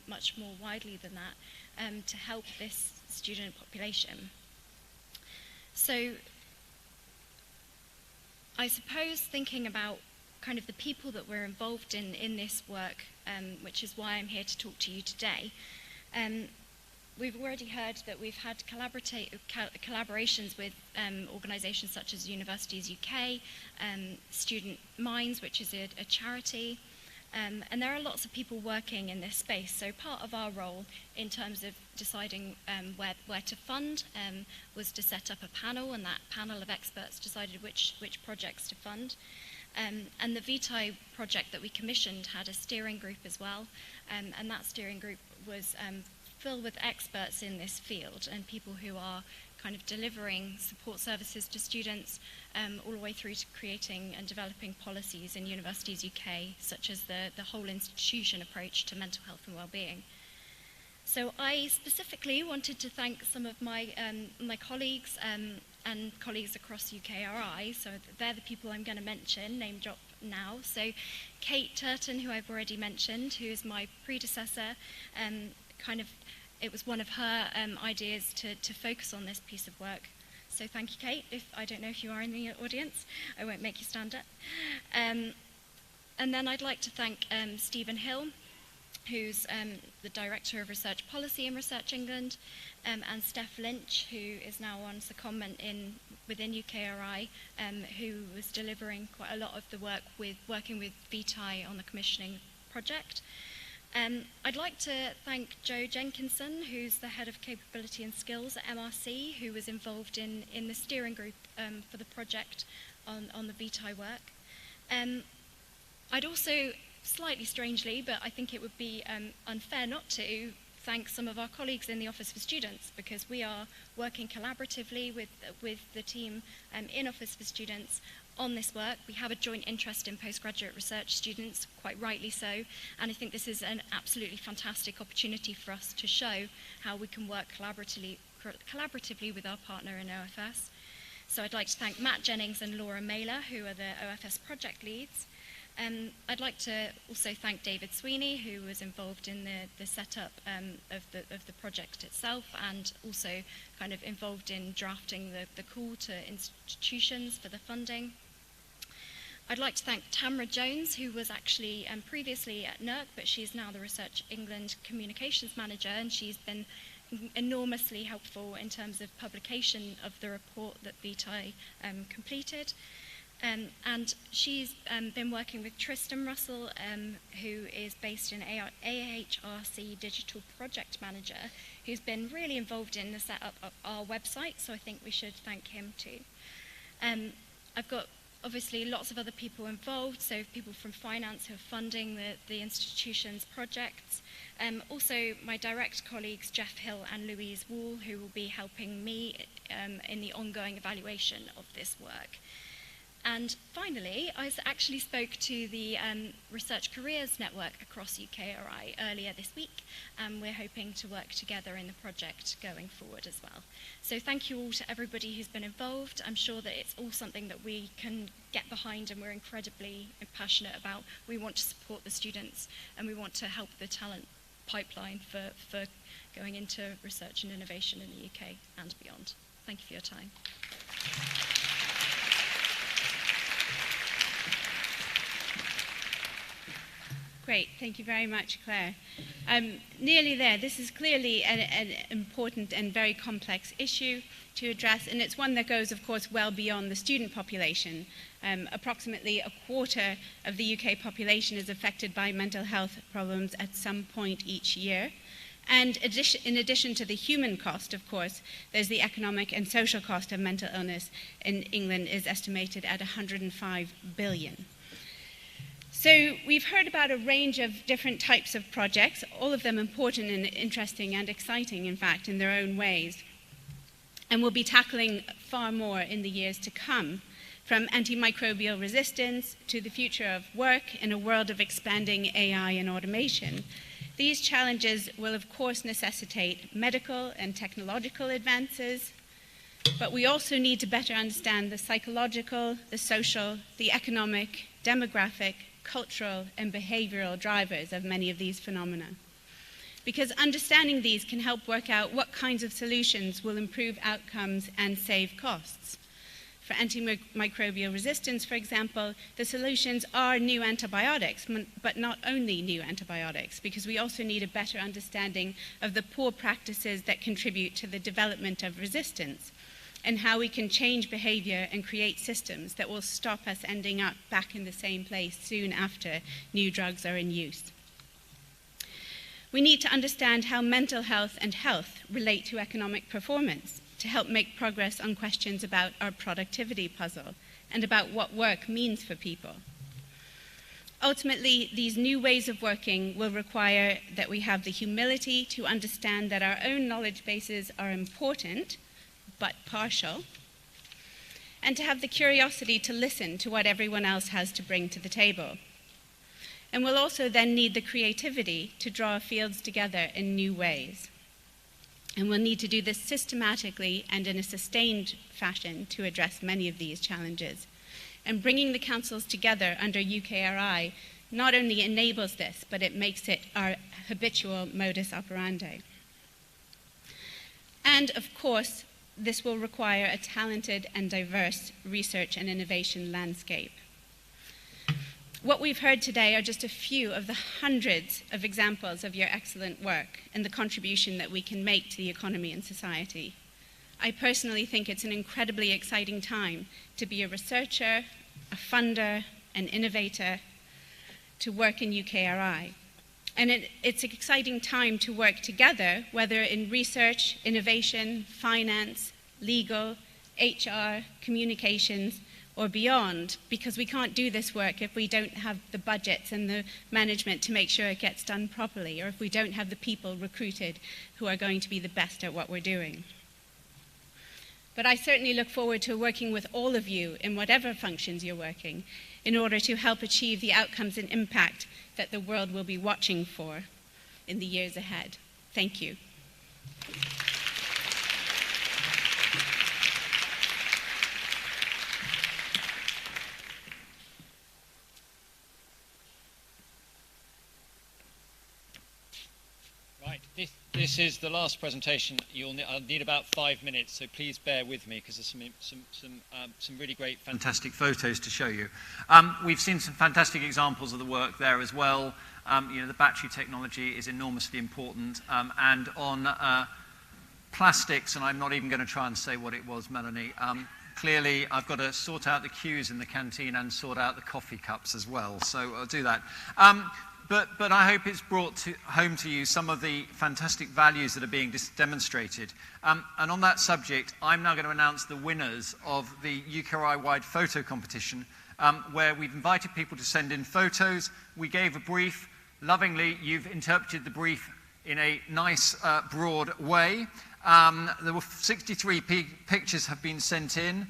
much more widely than that, to help this student population. So I suppose thinking about kind of the people that were involved in this work, which is why I'm here to talk to you today. We've already heard that we've had collaborations with organisations such as Universities UK, Student Minds, which is a charity, and there are lots of people working in this space. So part of our role in terms of deciding where to fund was to set up a panel, and that panel of experts decided which projects to fund. And the VTI project that we commissioned had a steering group as well, and that steering group was filled with experts in this field and people who are kind of delivering support services to students all the way through to creating and developing policies in Universities UK, such as the whole institution approach to mental health and well-being. So I specifically wanted to thank some of my colleagues and colleagues across UKRI. So they're the people I'm going to mention, name drop now. So Kate Turton, who I've already mentioned, who is my predecessor, it was one of her ideas to focus on this piece of work. So thank you, Kate. I don't know if you are in the audience, I won't make you stand up. And then I'd like to thank Stephen Hill, who's the Director of Research Policy in Research England, and Steph Lynch, who is now on secondment within UKRI, who was delivering quite a lot of the work working with VTI on the commissioning project. I'd like to thank Jo Jenkinson, who's the Head of Capability and Skills at MRC, who was involved in the steering group for the project on the VTI work. I'd also, slightly strangely, but I think it would be unfair not to, thank some of our colleagues in the Office for Students, because we are working collaboratively with the team in Office for Students on this work. We have a joint interest in postgraduate research students, quite rightly so, and I think this is an absolutely fantastic opportunity for us to show how we can work collaboratively with our partner in OFS. So I'd like to thank Matt Jennings and Laura Mailer, who are the OFS project leads. I'd like to also thank David Sweeney, who was involved in the setup of the project itself, and also kind of involved in drafting the call to institutions for the funding. I'd like to thank Tamra Jones, who was actually previously at NERC, but she's now the Research England Communications Manager, and she's been enormously helpful in terms of publication of the report that VTI completed. And she's been working with Tristan Russell, who is based in AHRC Digital Project Manager, who's been really involved in the setup of our website, so I think we should thank him too. I've got obviously lots of other people involved, so people from finance who are funding the institution's projects. Also my direct colleagues Jeff Hill and Louise Wall, who will be helping me in the ongoing evaluation of this work. And finally, I actually spoke to the Research Careers Network across UKRI earlier this week, and we're hoping to work together in the project going forward as well. So thank you all to everybody who's been involved. I'm sure that it's all something that we can get behind and we're incredibly passionate about. We want to support the students and we want to help the talent pipeline for going into research and innovation in the UK and beyond. Thank you for your time. Great, thank you very much, Claire. Nearly there. This is clearly an important and very complex issue to address, and it's one that goes, of course, well beyond the student population. Approximately a quarter of the UK population is affected by mental health problems at some point each year. And in addition to the human cost, of course, there's the economic and social cost of mental illness in England is estimated at 105 billion. So we've heard about a range of different types of projects, all of them important and interesting and exciting, in fact, in their own ways. And we'll be tackling far more in the years to come, from antimicrobial resistance to the future of work in a world of expanding AI and automation. These challenges will, of course, necessitate medical and technological advances, but we also need to better understand the psychological, the social, the economic, demographic, cultural, and behavioral drivers of many of these phenomena. Because understanding these can help work out what kinds of solutions will improve outcomes and save costs. For antimicrobial resistance, for example, the solutions are new antibiotics, but not only new antibiotics, because we also need a better understanding of the poor practices that contribute to the development of resistance, and how we can change behavior and create systems that will stop us ending up back in the same place soon after new drugs are in use. We need to understand how mental health and health relate to economic performance to help make progress on questions about our productivity puzzle and about what work means for people. Ultimately, these new ways of working will require that we have the humility to understand that our own knowledge bases are important, but partial, and to have the curiosity to listen to what everyone else has to bring to the table. And we'll also then need the creativity to draw fields together in new ways. And we'll need to do this systematically and in a sustained fashion to address many of these challenges. And bringing the councils together under UKRI not only enables this, but it makes it our habitual modus operandi. And of course, this will require a talented and diverse research and innovation landscape. What we've heard today are just a few of the hundreds of examples of your excellent work and the contribution that we can make to the economy and society. I personally think it's an incredibly exciting time to be a researcher, a funder, an innovator, to work in UKRI. And it's an exciting time to work together, whether in research, innovation, finance, legal, HR, communications, or beyond, because we can't do this work if we don't have the budgets and the management to make sure it gets done properly, or if we don't have the people recruited who are going to be the best at what we're doing. But I certainly look forward to working with all of you in whatever functions you're working in order to help achieve the outcomes and impact that the world will be watching for in the years ahead. Thank you. Right, this is the last presentation. I'll need about 5 minutes, so please bear with me because there's some really great, fantastic photos to show you. We've seen some fantastic examples of the work there as well. The battery technology is enormously important, and on plastics, and I'm not even going to try and say what it was, Melanie. Clearly, I've got to sort out the queues in the canteen and sort out the coffee cups as well, so I'll do that. But I hope it's brought home to you some of the fantastic values that are being demonstrated. And on that subject, I'm now going to announce the winners of the UKRI-wide photo competition, where we've invited people to send in photos. We gave a brief. Lovingly, you've interpreted the brief in a nice, broad way. There were 63 pictures have been sent in.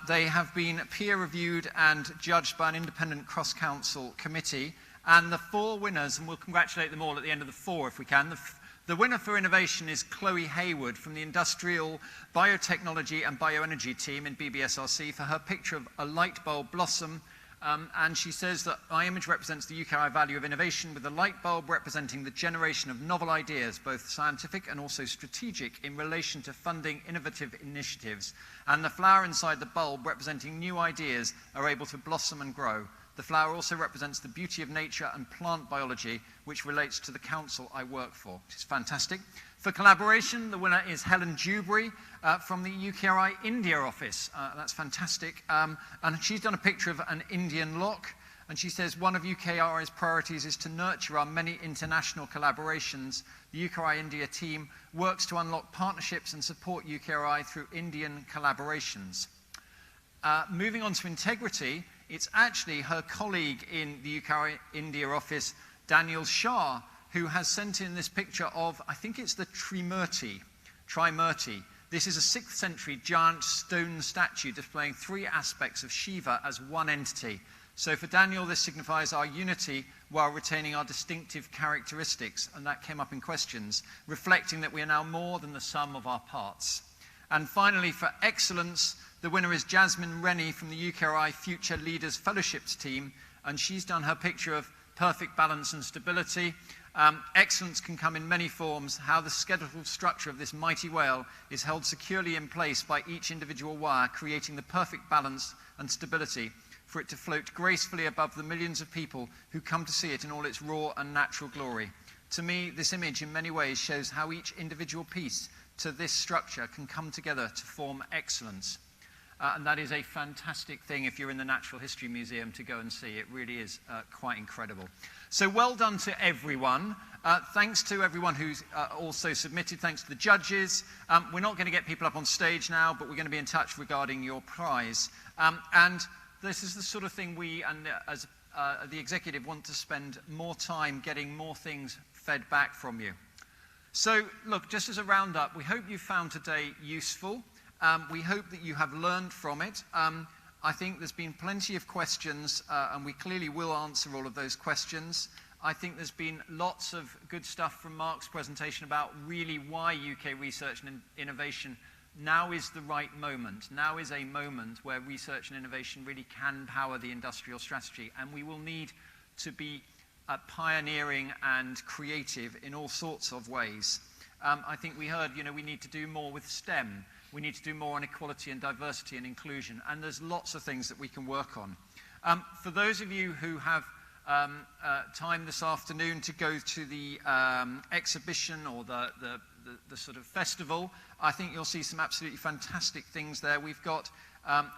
They have been peer-reviewed and judged by an independent cross-council committee. And the 4 winners, and we'll congratulate them all at the end of the 4 if we can. The winner for innovation is Chloe Hayward from the Industrial Biotechnology and Bioenergy team in BBSRC for her picture of a light bulb blossom. And she says that my image represents the UKRI value of innovation, with the light bulb representing the generation of novel ideas, both scientific and also strategic, in relation to funding innovative initiatives. And the flower inside the bulb representing new ideas are able to blossom and grow. The flower also represents the beauty of nature and plant biology, which relates to the council I work for, which is fantastic. For collaboration, the winner is Helen Dewberry from the UKRI India office. That's fantastic. And she's done a picture of an Indian lock. And she says, one of UKRI's priorities is to nurture our many international collaborations. The UKRI India team works to unlock partnerships and support UKRI through Indian collaborations. Moving on to integrity, it's actually her colleague in the UKRI India office, Daniel Shah, who has sent in this picture of, I think it's the Trimurti. This is a 6th century giant stone statue displaying 3 aspects of Shiva as one entity. So for Daniel, this signifies our unity while retaining our distinctive characteristics, and that came up in questions, reflecting that we are now more than the sum of our parts. And finally, for excellence, the winner is Jasmine Rennie from the UKRI Future Leaders Fellowships team, and she's done her picture of perfect balance and stability. Excellence can come in many forms. How the skeletal structure of this mighty whale is held securely in place by each individual wire, creating the perfect balance and stability for it to float gracefully above the millions of people who come to see it in all its raw and natural glory. To me, this image in many ways shows how each individual piece to this structure can come together to form excellence. And that is a fantastic thing if you're in the Natural History Museum to go and see. It really is quite incredible. So well done to everyone. Thanks to everyone who's also submitted. Thanks to the judges. We're not going to get people up on stage now, but we're going to be in touch regarding your prize. And this is the sort of thing we, and as the executive, want to spend more time getting more things fed back from you. So, look, just as a roundup, we hope you found today useful. We hope that you have learned from it. I think there's been plenty of questions, and we clearly will answer all of those questions. I think there's been lots of good stuff from Mark's presentation about really why UK research and innovation now is the right moment. Now is a moment where research and innovation really can power the industrial strategy, and we will need to be pioneering and creative in all sorts of ways. I think we heard, we need to do more with STEM. We need to do more on equality and diversity and inclusion, and there's lots of things that we can work on. For those of you who have time this afternoon to go to the exhibition or the sort of festival, I think you'll see some absolutely fantastic things there. We've got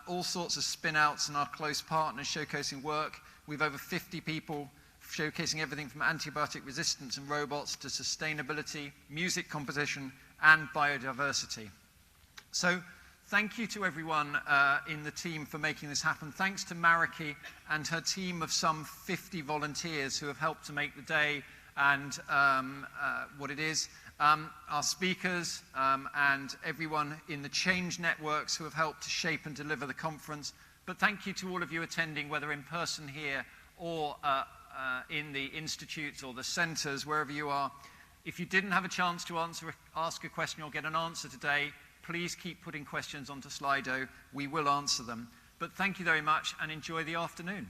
all sorts of spin-outs and our close partners showcasing work. We've over 50 people showcasing everything from antibiotic resistance and robots to sustainability, music composition, and biodiversity. So thank you to everyone in the team for making this happen. Thanks to Mariki and her team of some 50 volunteers who have helped to make the day and what it is. Our speakers and everyone in the Change networks who have helped to shape and deliver the conference. But thank you to all of you attending, whether in person here or in the institutes or the centres, wherever you are. If you didn't have a chance to ask a question or get an answer today, please keep putting questions onto Slido. We will answer them. But thank you very much and enjoy the afternoon.